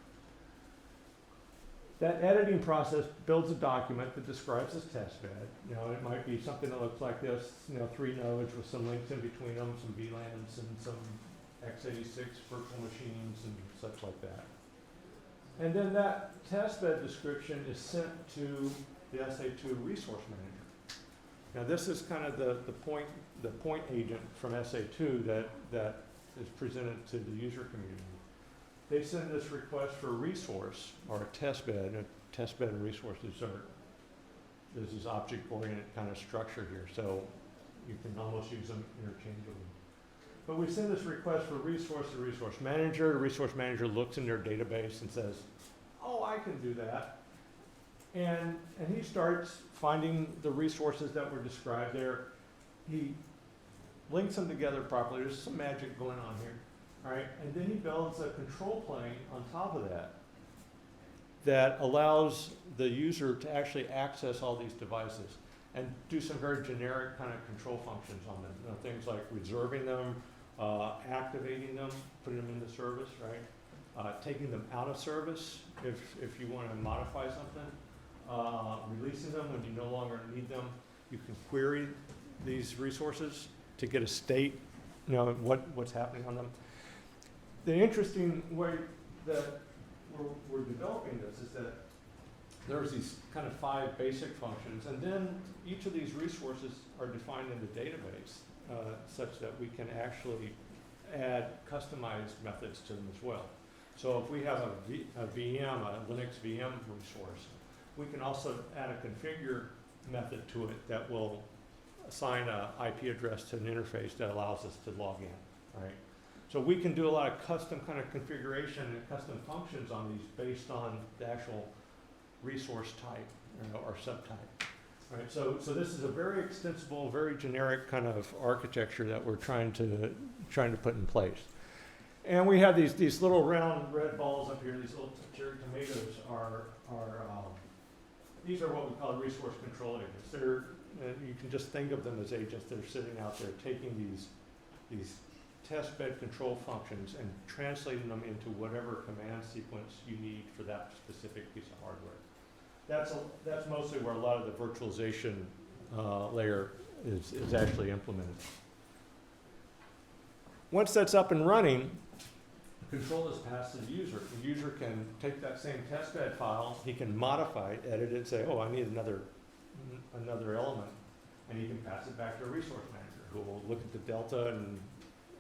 That editing process builds a document that describes this testbed. You know, it might be something that looks like this, 3 nodes with some links in between them, some VLANs and some x86 virtual machines and such like that. And then that testbed description is sent to the SA2 resource manager. Now this is kind of the point agent from SA2 that is presented to the user community. They send this request for a resource or a testbed and resources are, there's this object-oriented kind of structure here, so you can almost use them interchangeably. But we send this request for resource to resource manager. The resource manager looks in their database and says, oh, I can do that. And he starts finding the resources that were described there. He links them together properly. There's some magic going on here. All right, and then he builds a control plane on top of that allows the user to actually access all these devices and do some very generic kind of control functions on them. You know, things like reserving them, activating them, putting them into service, right? Taking them out of service if you want to modify something, releasing them when you no longer need them. You can query these resources to get a state, you know, what's happening on them. The interesting way that we're developing this is that there's these kind of 5 basic functions, and then each of these resources are defined in the database such that we can actually add customized methods to them as well. So if we have a VM, a Linux VM resource, we can also add a configure method to it that will assign an IP address to an interface that allows us to log in, right? So we can do a lot of custom kind of configuration and custom functions on these based on the actual resource type, you know, or subtype. Right? So this is a very extensible, very generic kind of architecture that we're trying to put in place. And we have these little round red balls up here. These little cherry tomatoes these are what we call resource control agents. They're you can just think of them as agents that are sitting out there taking these test bed control functions and translating them into whatever command sequence you need for that specific piece of hardware. That's mostly where a lot of the virtualization layer is actually implemented. Once that's up and running, control is passed to the user. The user can take that same test bed file, he can modify it, edit it, say, oh, I need another element, and he can pass it back to a resource manager who will look at the delta and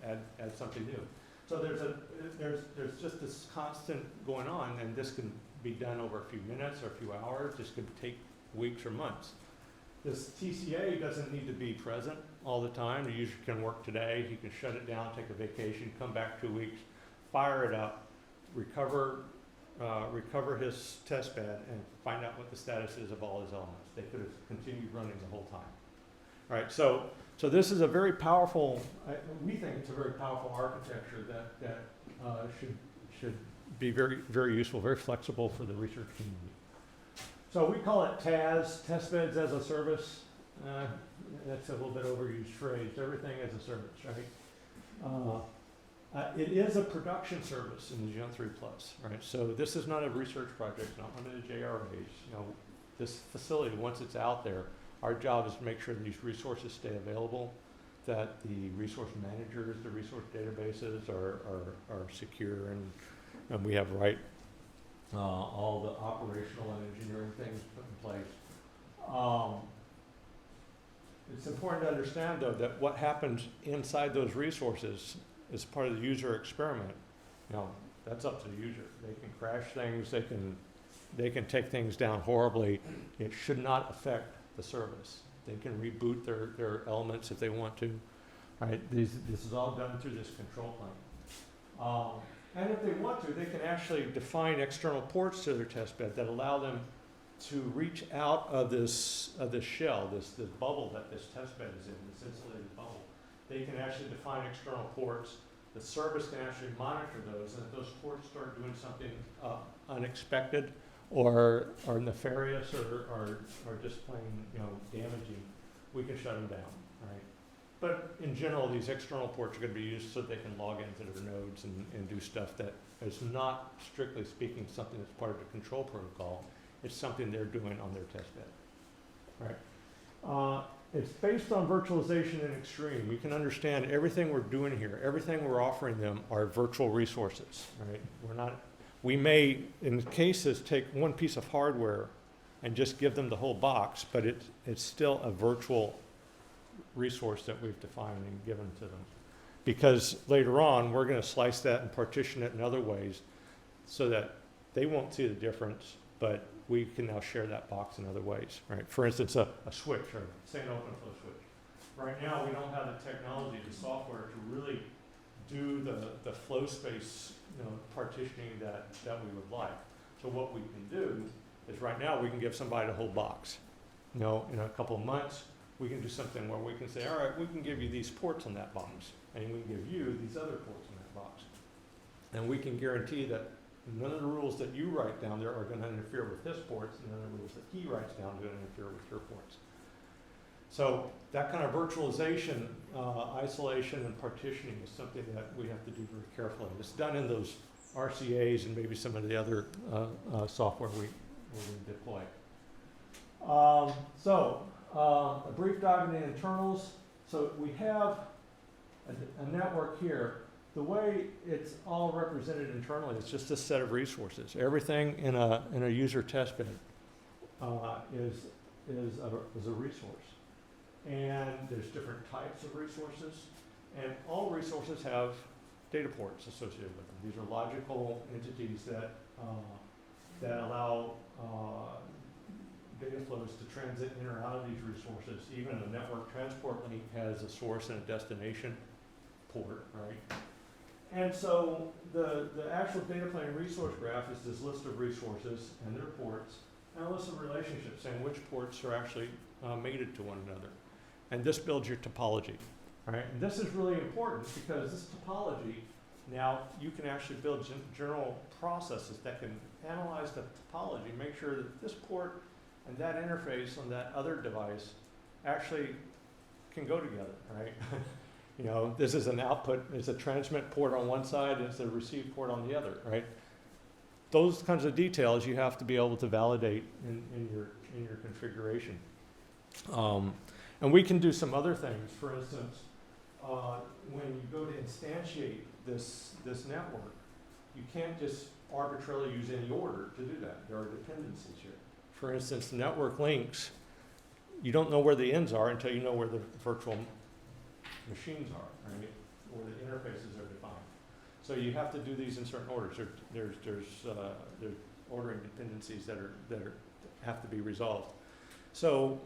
add something new. So there's just this constant going on, and this can be done over a few minutes or a few hours. This could take weeks or months. This TCA doesn't need to be present all the time. The user can work today, he can shut it down, take a vacation, come back 2 weeks, fire it up, recover his test bed, and find out what the status is of all his elements. They could have continued running the whole time. All right, so this is a very powerful, we think it's a very powerful architecture that should be very, very useful, very flexible for the research community. So we call it TAS, Test Beds as a Service. That's a little bit overused phrase, everything as a service, right? It is a production service in the Gen 3+, right? So this is not a research project, not one of the JRAs. You know, this facility, once it's out there, our job is to make sure these resources stay available, that the resource managers, the resource databases are secure, and we have all the operational and engineering things put in place. It's important to understand, though, that what happens inside those resources is part of the user experiment. You know, that's up to the user. They can crash things, they can take things down horribly. It should not affect the service. They can reboot their elements if they want to. Right? This is all done through this control plane. And if they want to, they can actually define external ports to their test bed that allow them to reach out of this shell, this bubble that this test bed is in, this insulated bubble. They can actually define external ports. The service can actually monitor those, and if those ports start doing something unexpected or nefarious or just plain, you know, damaging, we can shut them down, right? But in general, these external ports are going to be used so they can log into their nodes and do stuff that is not, strictly speaking, something that's part of the control protocol. It's something they're doing on their test bed, right? it's based on virtualization in extreme. You can understand everything we're doing here, everything we're offering them are virtual resources, right? We may, in cases, take one piece of hardware and just give them the whole box, but it's still a virtual resource that we've defined and given to them. Because later on, we're going to slice that and partition it in other ways so that they won't see the difference, but we can now share that box in other ways, right? For instance, a switch, or say an open flow switch. Right now, we don't have the technology, the software to really do the flow space, partitioning that we would like. So what we can do is right now we can give somebody the whole box. In a couple of months, we can do something where we can say, all right, we can give you these ports on that box, and we can give you these other ports on that box. And we can guarantee that none of the rules that you write down there are going to interfere with his ports, and none of the rules that he writes down are going to interfere with your ports. So that kind of virtualization, isolation, and partitioning is something that we have to do very carefully. It's done in those RCAs and maybe some of the other software we deploy. A brief dive into internals. So we have a network here. The way it's all represented internally is just a set of resources. Everything in a user test bed is a resource. And there's different types of resources, and all resources have data ports associated with them. These are logical entities that allow data flows to transit in or out of these resources. Even a network transport link has a source and a destination port, right? And so the actual data plane resource graph is this list of resources and their ports, and a list of relationships saying which ports are actually mated to one another. And this builds your topology, right? And this is really important because this topology, now you can actually build general processes that can analyze the topology, make sure that this port and that interface on that other device actually can go together, right? This is an output, it's a transmit port on one side, it's a receive port on the other, right? Those kinds of details you have to be able to validate in your configuration. And we can do some other things. For instance, when you go to instantiate this network, you can't just arbitrarily use any order to do that. There are dependencies here. For instance, network links, you don't know where the ends are until you know where the virtual machines are, right? Or the interfaces are defined. So you have to do these in certain orders. There's ordering dependencies that have to be resolved. So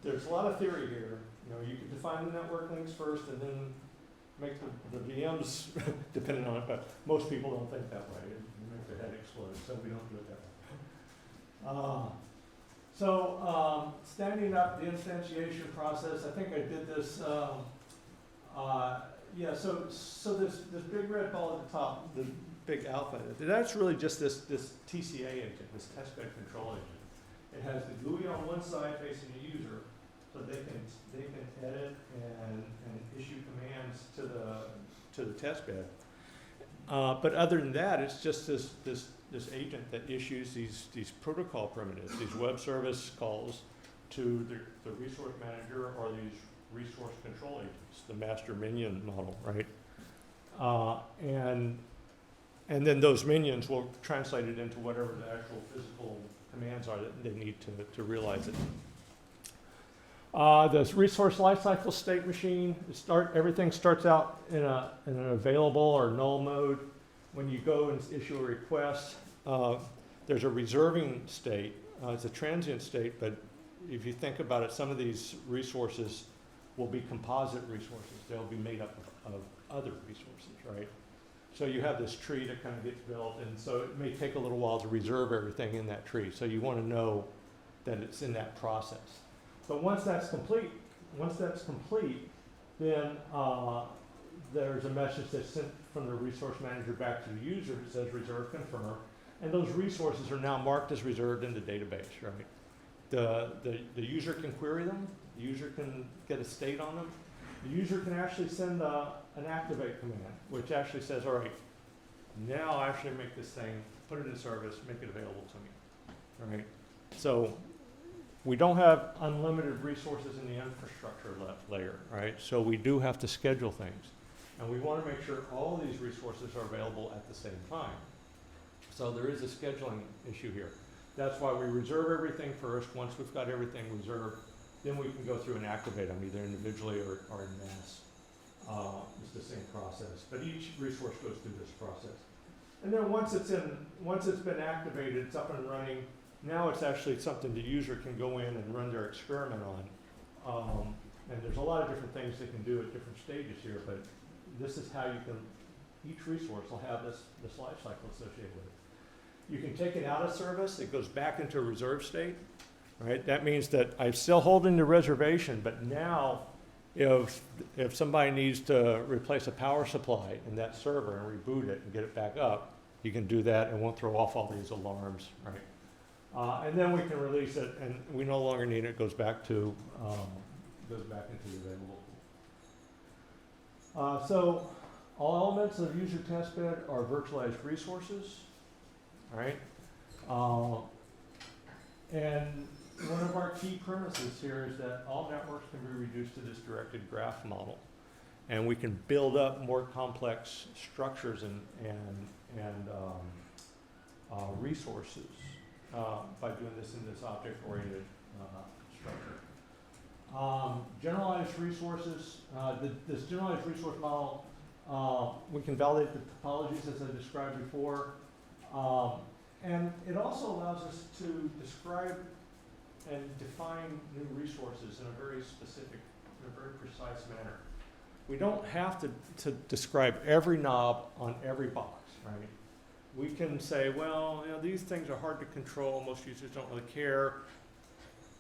there's a lot of theory here. You can define the network links first and then make the VMs dependent on it, but most people don't think that way. It makes their head explode, so we don't do it that way. Standing up the instantiation process, I think I did this. So this big red ball at the top, the big alpha, that's really just this TCA engine, this test bed control engine. It has the GUI on one side facing the user, so they can edit and issue commands to the test bed. But other than that, it's just this agent that issues these protocol primitives, these web service calls to the resource manager or these resource control agents, the master minion model, right? And then those minions will translate it into whatever the actual physical commands are that they need to realize it. This resource lifecycle state machine, everything starts out in an available or null mode. When you go and issue a request, there's a reserving state. It's a transient state, but if you think about it, some of these resources will be composite resources. They'll be made up of other resources, right? So you have this tree that kind of gets built, and so it may take a little while to reserve everything in that tree. So you want to know that it's in that process. But once that's complete, then there's a message that's sent from the resource manager back to the user that says reserve confirm, and those resources are now marked as reserved in the database, right? The user can query them, the user can get a state on them, the user can actually send an activate command, which actually says, all right, now I actually make this thing, put it in service, make it available to me, all right? So we don't have unlimited resources in the infrastructure layer, right? So we do have to schedule things. And we want to make sure all these resources are available at the same time. So there is a scheduling issue here. That's why we reserve everything first. Once we've got everything reserved, then we can go through and activate them either individually or in mass. It's the same process, but each resource goes through this process. And then once it's been activated, it's up and running. Now it's actually something the user can go in and run their experiment on. And there's a lot of different things they can do at different stages here, but this is how you can, each resource will have this life cycle associated with it. You can take it out of service, it goes back into a reserve state, right? That means that I'm still holding the reservation, but now if somebody needs to replace a power supply in that server and reboot it and get it back up, you can do that and won't throw off all these alarms, right? And then we can release it, and we no longer need it. It goes back to into the available pool. So all elements of user testbed are virtualized resources, right? And one of our key premises here is that all networks can be reduced to this directed graph model, and we can build up more complex structures and resources by doing this in this object-oriented structure. Generalized resources, this generalized resource model, we can validate the topologies as I described before, and it also allows us to describe and define new resources in a very specific, in a very precise manner. We don't have to describe every knob on every box, right? We can say, well, you know, these things are hard to control. Most users don't really care.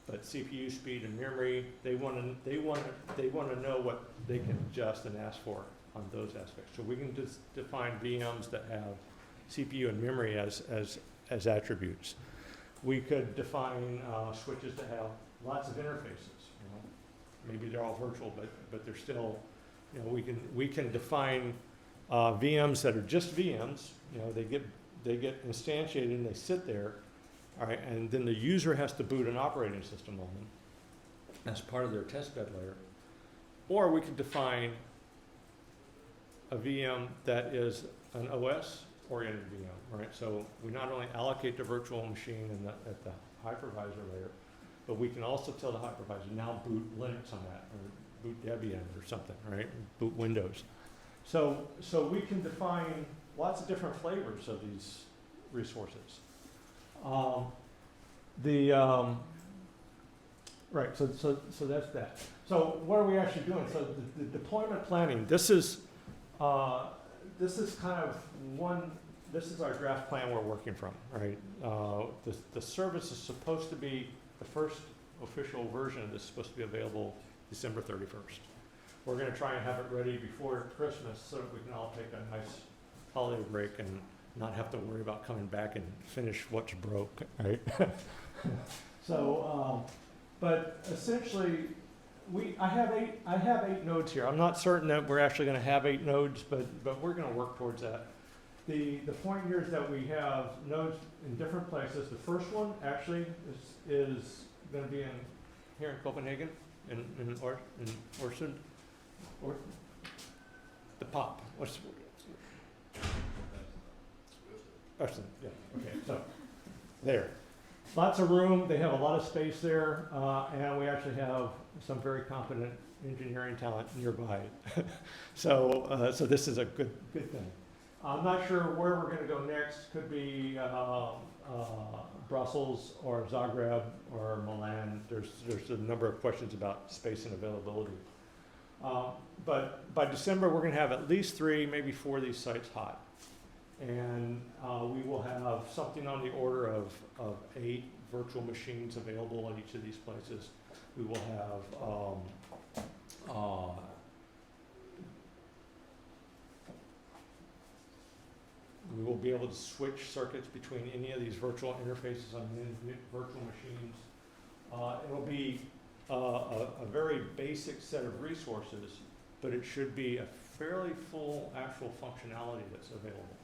But CPU speed and memory, they want to know what they can adjust and ask for on those aspects. So we can just define VMs that have CPU and memory as attributes. We could define switches that have lots of interfaces. You know, maybe they're all virtual, but they're still, you know, we can define VMs that are just VMs. You know, they get instantiated and they sit there, all right, and then the user has to boot an operating system on them as part of their testbed layer. Or we could define a VM that is an OS-oriented VM, right? So we not only allocate the virtual machine at the hypervisor layer, but we can also tell the hypervisor, now boot Linux on that, or boot Debian or something, right? Boot Windows. So we can define lots of different flavors of these resources. Right, so that's that. So what are we actually doing? So the deployment planning, this is kind of this is our draft plan we're working from, right? The service is supposed to be, the first official version of this is supposed to be available December 31st. We're going to try and have it ready before Christmas so that we can all take a nice holiday break and not have to worry about coming back and finish what's broke, right? So, but essentially, I have eight nodes here. I'm not certain that we're actually going to have 8 nodes, but we're going to work towards that. The point here is that we have nodes in different places. The first one actually is going to be here in Copenhagen, in Øresund, or the POP. What's Øresund? Yeah. Okay. So there. Lots of room. They have a lot of space there, and we actually have some very competent engineering talent nearby. So this is a good thing. I'm not sure where we're going to go next. Could be Brussels or Zagreb or Milan. There's a number of questions about space and availability. But by December, we're going to have at least 3, maybe 4 of these sites hot. And we will have something on the order of 8 virtual machines available at each of these places. We will have we will be able to switch circuits between any of these virtual interfaces on virtual machines. It will be a very basic set of resources, but it should be a fairly full actual functionality that's available.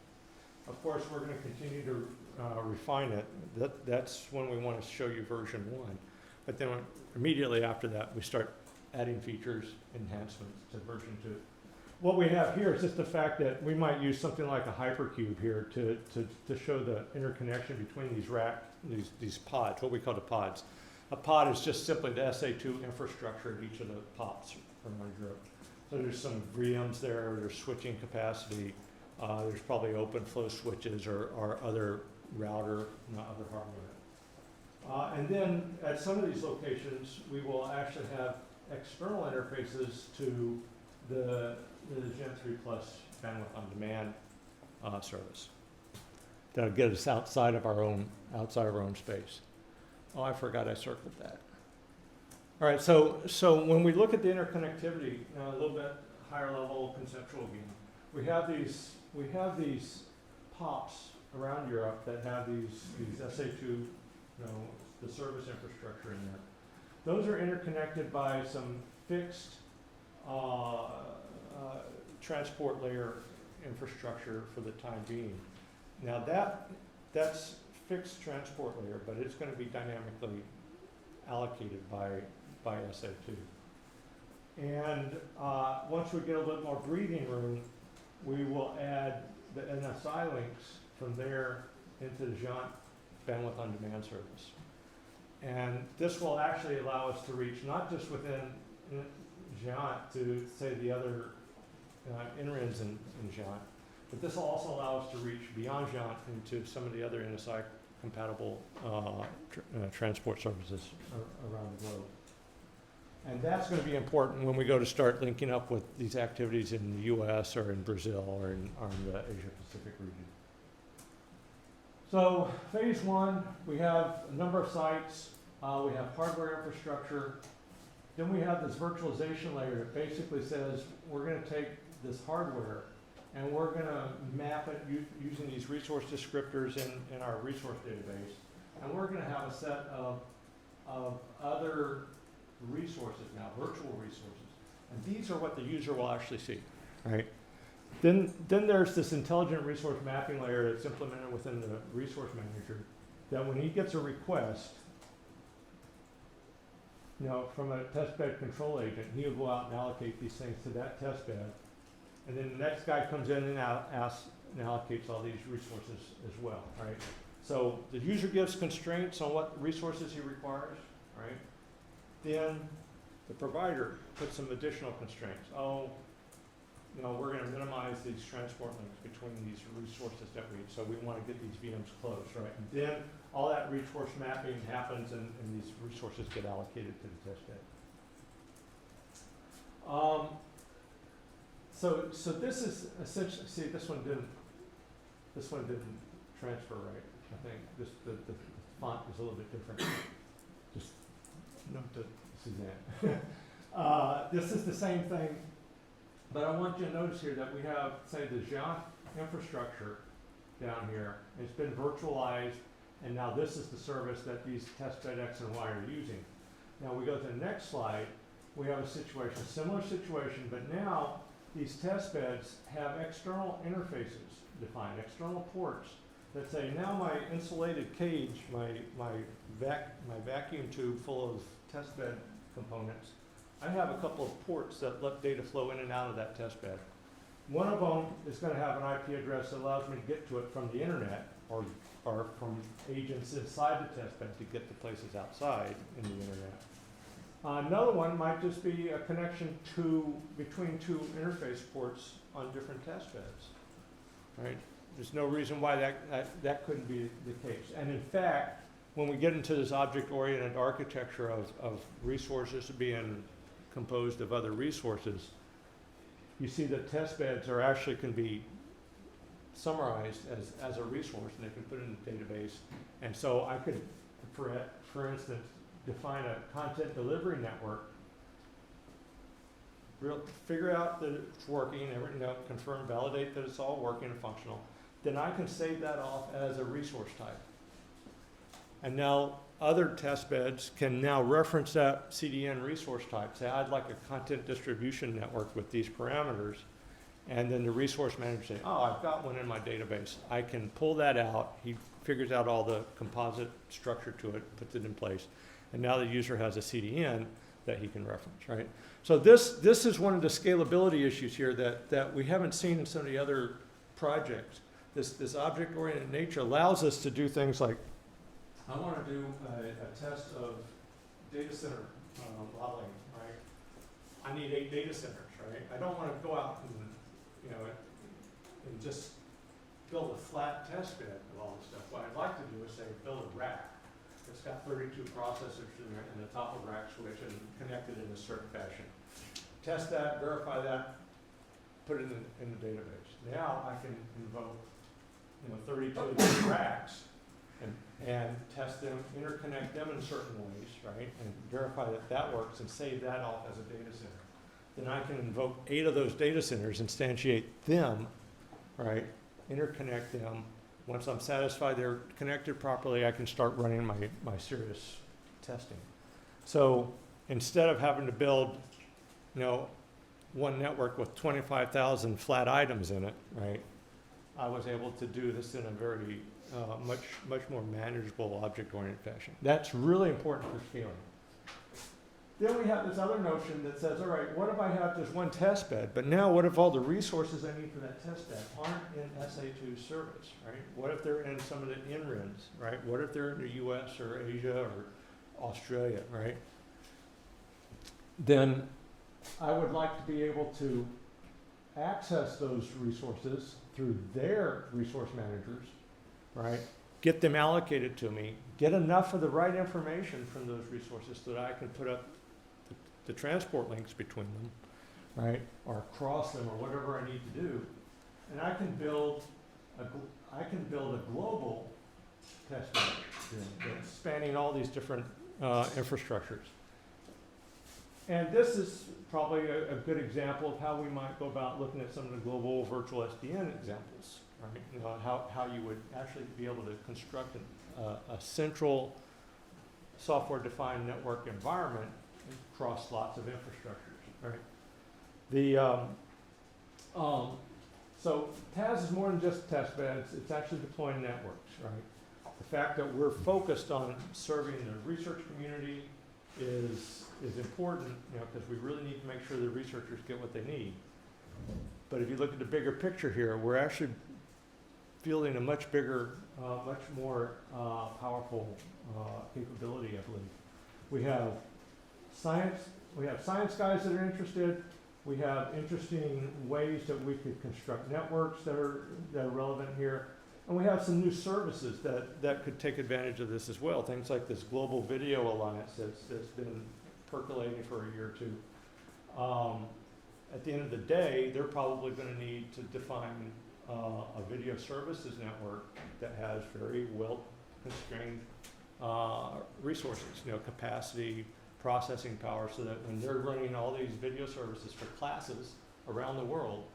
Of course, we're going to continue to refine it. That's when we want to show you version 1. but then immediately after that, we start adding features, enhancements to version 2. What we have here is just the fact that we might use something like a hypercube here to show the interconnection between these pods, what we call the pods. A pod is just simply the SA2 infrastructure of each of the POPs around Europe. So there's some VMs there, there's switching capacity, there's probably open flow switches or other router, not other hardware. And then at some of these locations, we will actually have external interfaces to the Gen 3 Plus bandwidth on demand service. That'll get us outside of our own space. Oh, I forgot I circled that. All right, so when we look at the interconnectivity, a little bit higher level conceptual again, we have these POPs around Europe that have these SA2, the service infrastructure in there. Those are interconnected by some fixed transport layer infrastructure for the time being. Now that's fixed transport layer, but it's going to be dynamically allocated by SA2. And once we get a little more breathing room, we will add the NSI links from there into the Jaunt bandwidth on demand service. And this will actually allow us to reach not just within Jaunt to say the other inruns in Jaunt, but this will also allow us to reach beyond Jaunt into some of the other NSI compatible transport services around the globe. And that's going to be important when we go to start linking up with these activities in the US or in Brazil or in the Asia Pacific region. So phase 1, we have a number of sites, we have hardware infrastructure, then we have this virtualization layer that basically says we're going to take this hardware and we're going to map it using these resource descriptors in our resource database, and we're going to have a set of other resources now, virtual resources, and these are what the user will actually see, right? Then there's this intelligent resource mapping layer that's implemented within the resource manager that when he gets a request, from a testbed control agent, he'll go out and allocate these things to that testbed. And then the next guy comes in and asks and allocates all these resources as well, right? So the user gives constraints on what resources he requires, right? Then the provider puts some additional constraints. We're going to minimize these transport links between these resources that so we want to get these VMs close, right? And then all that resource mapping happens and these resources get allocated to the testbed. So this is essentially, see, this one didn't transfer right. I think the font is a little bit different. Just note to Suzanne. This is the same thing, but I want you to notice here that we have, say, the Jaunt infrastructure down here. It's been virtualized, and now this is the service that these testbed X and Y are using. Now we go to the next slide. We have a similar situation, but now these testbeds have external interfaces defined, external ports that say, now my insulated cage, my vacuum tube full of testbed components, I have a couple of ports that let data flow in and out of that testbed. One of them is going to have an IP address that allows me to get to it from the internet or from agents inside the testbed to get to places outside in the internet. Another one might just be a connection between two interface ports on different test beds, right? There's no reason why that couldn't be the case. And in fact, when we get into this object-oriented architecture of resources being composed of other resources, you see that test beds are actually can be summarized as a resource, and they can put it in the database. And so I could, for instance, define a content delivery network, figure out that it's working, confirm, validate that it's all working and functional. Then I can save that off as a resource type. And now other test beds can now reference that CDN resource type. Say, I'd like a content distribution network with these parameters. And then the resource manager say, oh, I've got one in my database. I can pull that out. He figures out all the composite structure to it, puts it in place. And now the user has a CDN that he can reference, right? So this is one of the scalability issues here that we haven't seen in some of the other projects. This object-oriented nature allows us to do things like, I want to do a test of data center modeling, right? I need 8 data centers, right? I don't want to go out and, and just build a flat test bed of all this stuff. What I'd like to do is say, build a rack. It's got 32 processors in there and the top of rack switch and connected in a certain fashion. Test that, verify that, put it in the database. Now I can invoke 32 racks and test them, interconnect them in certain ways, right? And verify that that works and save that off as a data center. Then I can invoke 8 of those data centers, instantiate them, right? Interconnect them. Once I'm satisfied they're connected properly, I can start running my serious testing. So instead of having to build, one network with 25,000 flat items in it, right? I was able to do this in a very much more manageable object-oriented fashion. That's really important for scaling. Then we have this other notion that says, all right, what if I have just one test bed, but now what if all the resources I need for that test bed aren't in SA2 service, right? What if they're in some of the NRINs, right? What if they're in the US or Asia or Australia, right? Then I would like to be able to access those resources through their resource managers, right? Get them allocated to me, get enough of the right information from those resources so that I can put up the transport links between them, right? Or cross them or whatever I need to do. And I can build a global test bed that's spanning all these different infrastructures. And this is probably a good example of how we might go about looking at some of the global virtual SDN examples, right? How you would actually be able to construct a central software-defined network environment across lots of infrastructures, right? So TAS is more than just test beds, it's actually deploying networks, right? The fact that we're focused on serving the research community is important, because we really need to make sure the researchers get what they need. But if you look at the bigger picture here, we're actually fielding a much bigger, much more powerful capability, I believe. We have science guys that are interested. We have interesting ways that we could construct networks that are relevant here. And we have some new services that could take advantage of this as well. Things like this Global Video Alliance that's been percolating for a year or two. At the end of the day, they're probably going to need to define a video services network that has very well constrained resources, capacity, processing power, so that when they're running all these video services for classes around the world,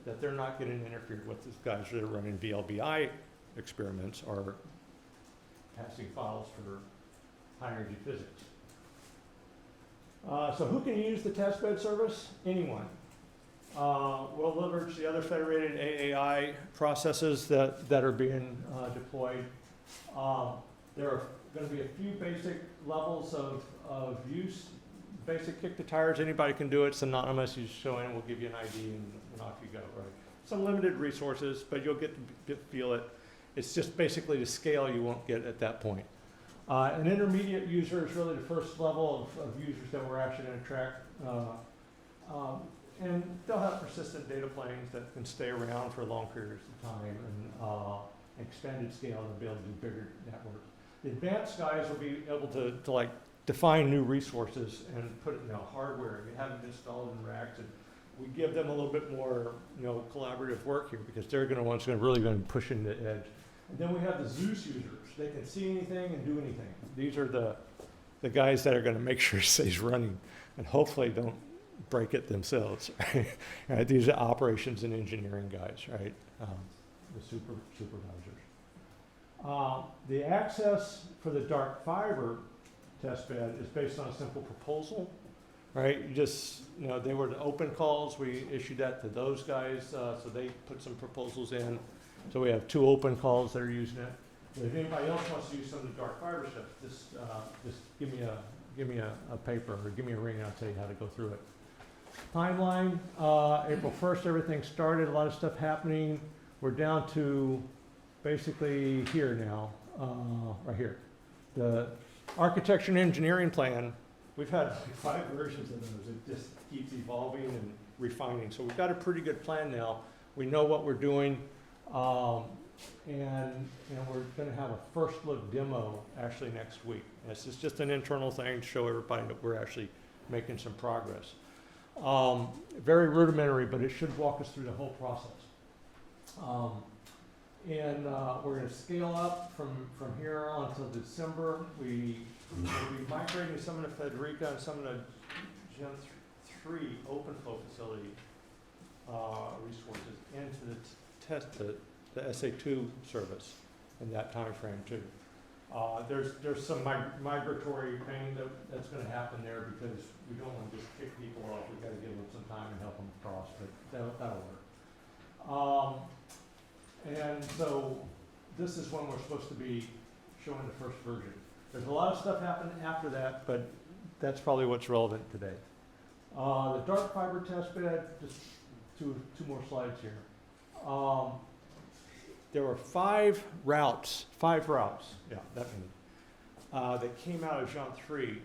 that they're not getting interfered with. These guys that are running VLBI experiments are passing files for high energy physics. So who can use the testbed service? Anyone. We'll leverage the other federated AAI processes that are being deployed. There are going to be a few basic levels of use. Basic kick the tires, anybody can do it. It's anonymous. You show in, we'll give you an ID, and off you go. Right? Some limited resources, but you'll get to feel it. It's just basically the scale you won't get at that point. An intermediate user is really the first level of users that we're actually going to track. And they'll have persistent data planes that can stay around for long periods of time, and expanded scale and be able to do bigger networks. The advanced guys will be able to like define new resources and put it in hardware. You have them installed in racks, and we give them a little bit more collaborative work here, because they're going to really going to push into the edge. And then we have the Zeus users. They can see anything and do anything. These are the guys that are going to make sure it stays running and hopefully don't break it themselves. Right? These are operations and engineering guys, right? The supervisors. The access for the dark fiber testbed is based on a simple proposal, right? You just, they were the open calls. We issued that to those guys, so they put some proposals in. So we have 2 open calls that are using it. But if anybody else wants to use some of the dark fiber stuff, just give me a paper or give me a ring and I'll tell you how to go through it. Timeline, April 1st, everything started, a lot of stuff happening. We're down to basically here now, right here. The architecture and engineering plan, we've had like 5 versions of those. It just keeps evolving and refining. So we've got a pretty good plan now. We know what we're doing. And we're going to have a first look demo actually next week. This is just an internal thing to show everybody that we're actually making some progress. Very rudimentary, but it should walk us through the whole process. We're going to scale up from here on until December. We'll be migrating some of the Federica and some of the Gen 3 OpenFlow facility resources into the SA2 service in that time frame too. There's some migratory pain that's going to happen there because we don't want to just kick people off. We've got to give them some time and help them across, but that'll work. And so this is when we're supposed to be showing the first version. There's a lot of stuff happening after that, but that's probably what's relevant today. The dark fiber test bed, just two more slides here. There were 5 routes, yeah, that many, that came out of Gen 3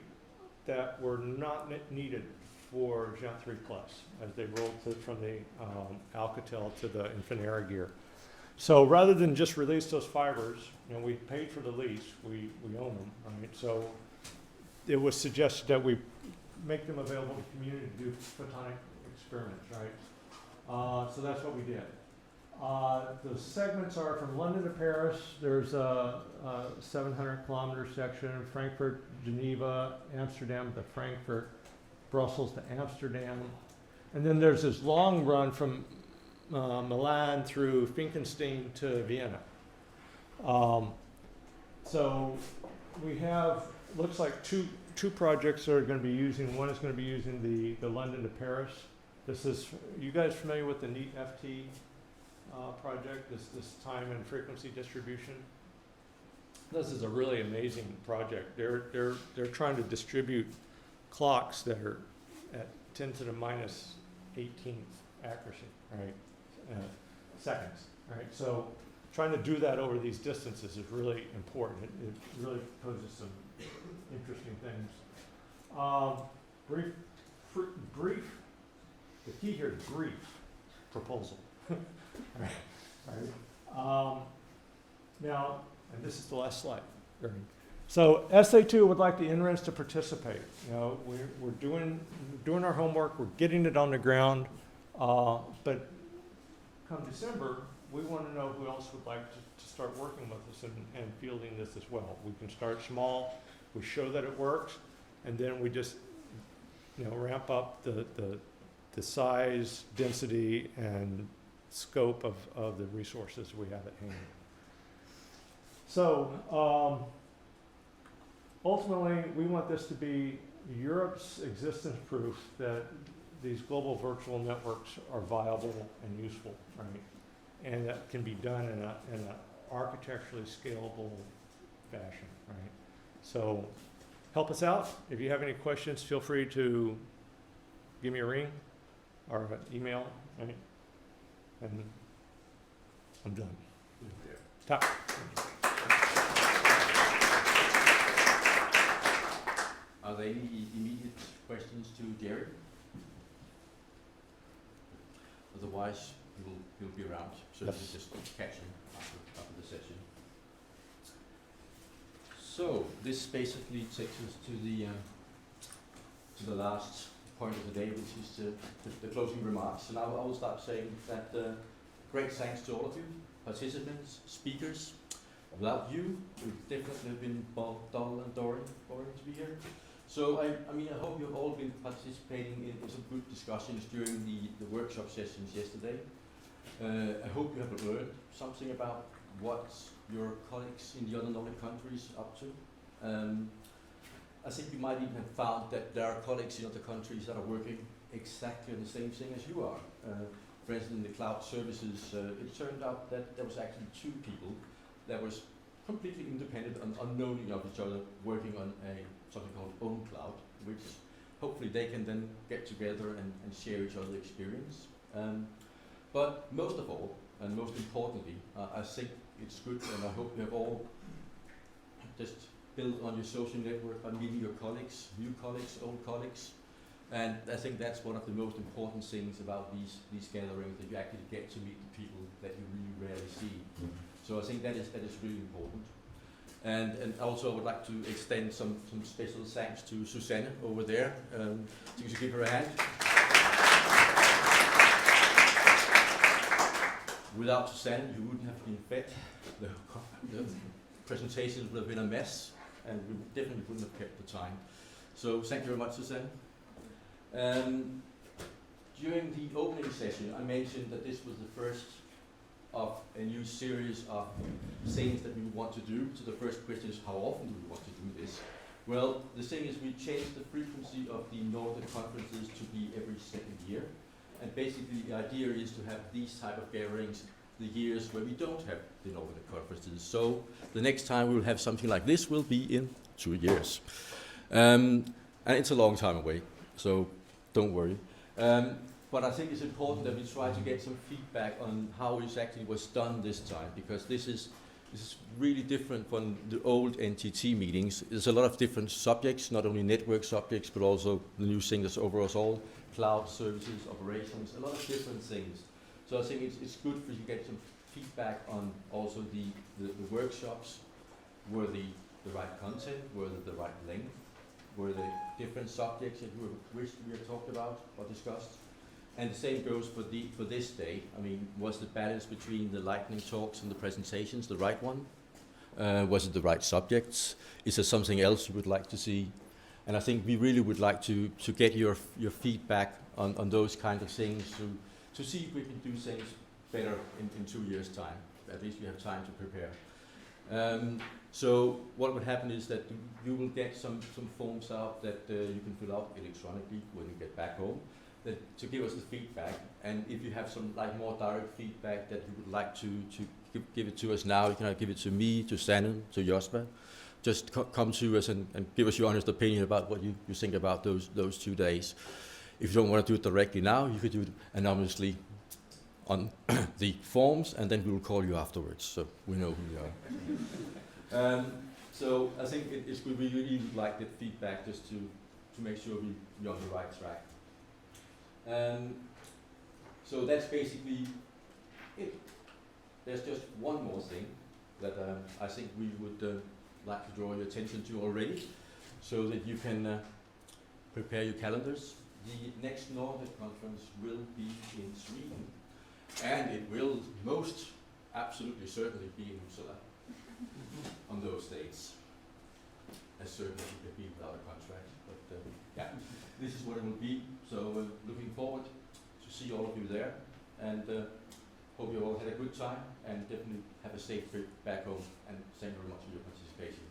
that were not needed for Gen 3 Plus as they rolled from the Alcatel to the Infinera gear. So rather than just release those fibers, we paid for the lease, we own them, right? So it was suggested that we make them available to the community to do photonic experiments, right? So that's what we did. The segments are from London to Paris. There's a 700-kilometer section, Frankfurt, Geneva, Amsterdam to Frankfurt, Brussels to Amsterdam. And then there's this long run from Milan through Finkenstein to Vienna. So we have, looks like two projects that are going to be using, one is going to be using the London to Paris. This is, you guys familiar with the NEAT FT project, this time and frequency distribution? This is a really amazing project. They're trying to distribute clocks that are at 10 to the minus 18th accuracy, right? Seconds, right? So trying to do that over these distances is really important. It really poses some interesting things. Brief, the key here is brief proposal. Right. Now, and this is the last slide. So SA2 would like the NRENs to participate. We're doing our homework, we're getting it on the ground, but come December, we want to know who else would like to start working with us and fielding this as well. We can start small, we show that it works, and then we just ramp up the size, density, and scope of the resources we have at hand. So ultimately, we want this to be Europe's existence proof that these global virtual networks are viable and useful, right? And that can be done in an architecturally scalable fashion, right? So help us out. If you have any questions, feel free to give me a ring or an email, right? And I'm done. Top. Are there any immediate questions to Jerry? Otherwise, he'll be around, so yes. we'll just catch him after the session. So this basically takes us to the last point of the day, which is the closing remarks. And I will start saying that great thanks to all of you, participants, speakers. Without you, it would definitely have been dull and boring to be here. So I mean, I hope you've all been participating in some good discussions during the workshop sessions yesterday. I hope you have learned something about what your colleagues in the other Nordic countries are up to. I think you might even have found that there are colleagues in other countries that are working exactly on the same thing as you are. For instance, in the cloud services, it turned out that there was actually 2 people that was completely independent and unknowing of each other, working on something called Own Cloud, which hopefully they can then get together and share each other's experience. But most of all, and most importantly, I think it's good, and I hope you have all just built on your social network by meeting your colleagues, new colleagues, old colleagues. And I think that's one of the most important things about these gatherings, that you actually get to meet the people that you really rarely see. So I think that is really important. And also I would like to extend some special thanks to Susanne over there. So you should give her a hand. Without Susanne, you wouldn't have been fed. The presentations would have been a mess, and we definitely wouldn't have kept the time. So thank you very much, Susanne. During the opening session, I mentioned that this was the first of a new series of things that we want to do. So the first question is, how often do we want to do this? Well, the thing is, we changed the frequency of the Nordic conferences to be every second year. And basically the idea is to have these type of gatherings the years where we don't have the Nordic conferences. So the next time we'll have something like this will be in 2 years. And it's a long time away, so don't worry. But I think it's important that we try to get some feedback on how it actually was done this time, because this is really different from the old NTT meetings. There's a lot of different subjects, not only network subjects, but also the new thing that's over us all, cloud services, operations, a lot of different things. So I think it's good for you to get some feedback on also the workshops. Were the right content? Were they the right length? Were the different subjects that you wished we had talked about or discussed? And the same goes for this day. I mean, was the balance between the lightning talks and the presentations the right one? Was it the right subjects? Is there something else you would like to see? And I think we really would like to get your feedback on those kind of things to see if we can do things better in 2 years' time. At least we have time to prepare. So what would happen is that you will get some forms out that you can fill out electronically when you get back home, to give us the feedback. And if you have some more direct feedback that you would like to give it to us now, you can give it to me, to Sanne, to Jospa. Just come to us and give us your honest opinion about what you think about those 2 days. If you don't want to do it directly now, you could do it anonymously on the forms, and then we will call you afterwards, so we know who you are. So I think it's good. We really would like that feedback just to make sure we're on the right track. So that's basically it. There's just one more thing that I think we would like to draw your attention to already, so that you can prepare your calendars. The next Nordic conference will be in Sweden, and it will most absolutely certainly be in Uppsala on those dates. As certainly it could be without a contract, but yeah, this is what it will be. So looking forward to see all of you there, and hope you all had a good time, and definitely have a safe trip back home, and thank you very much for your participation.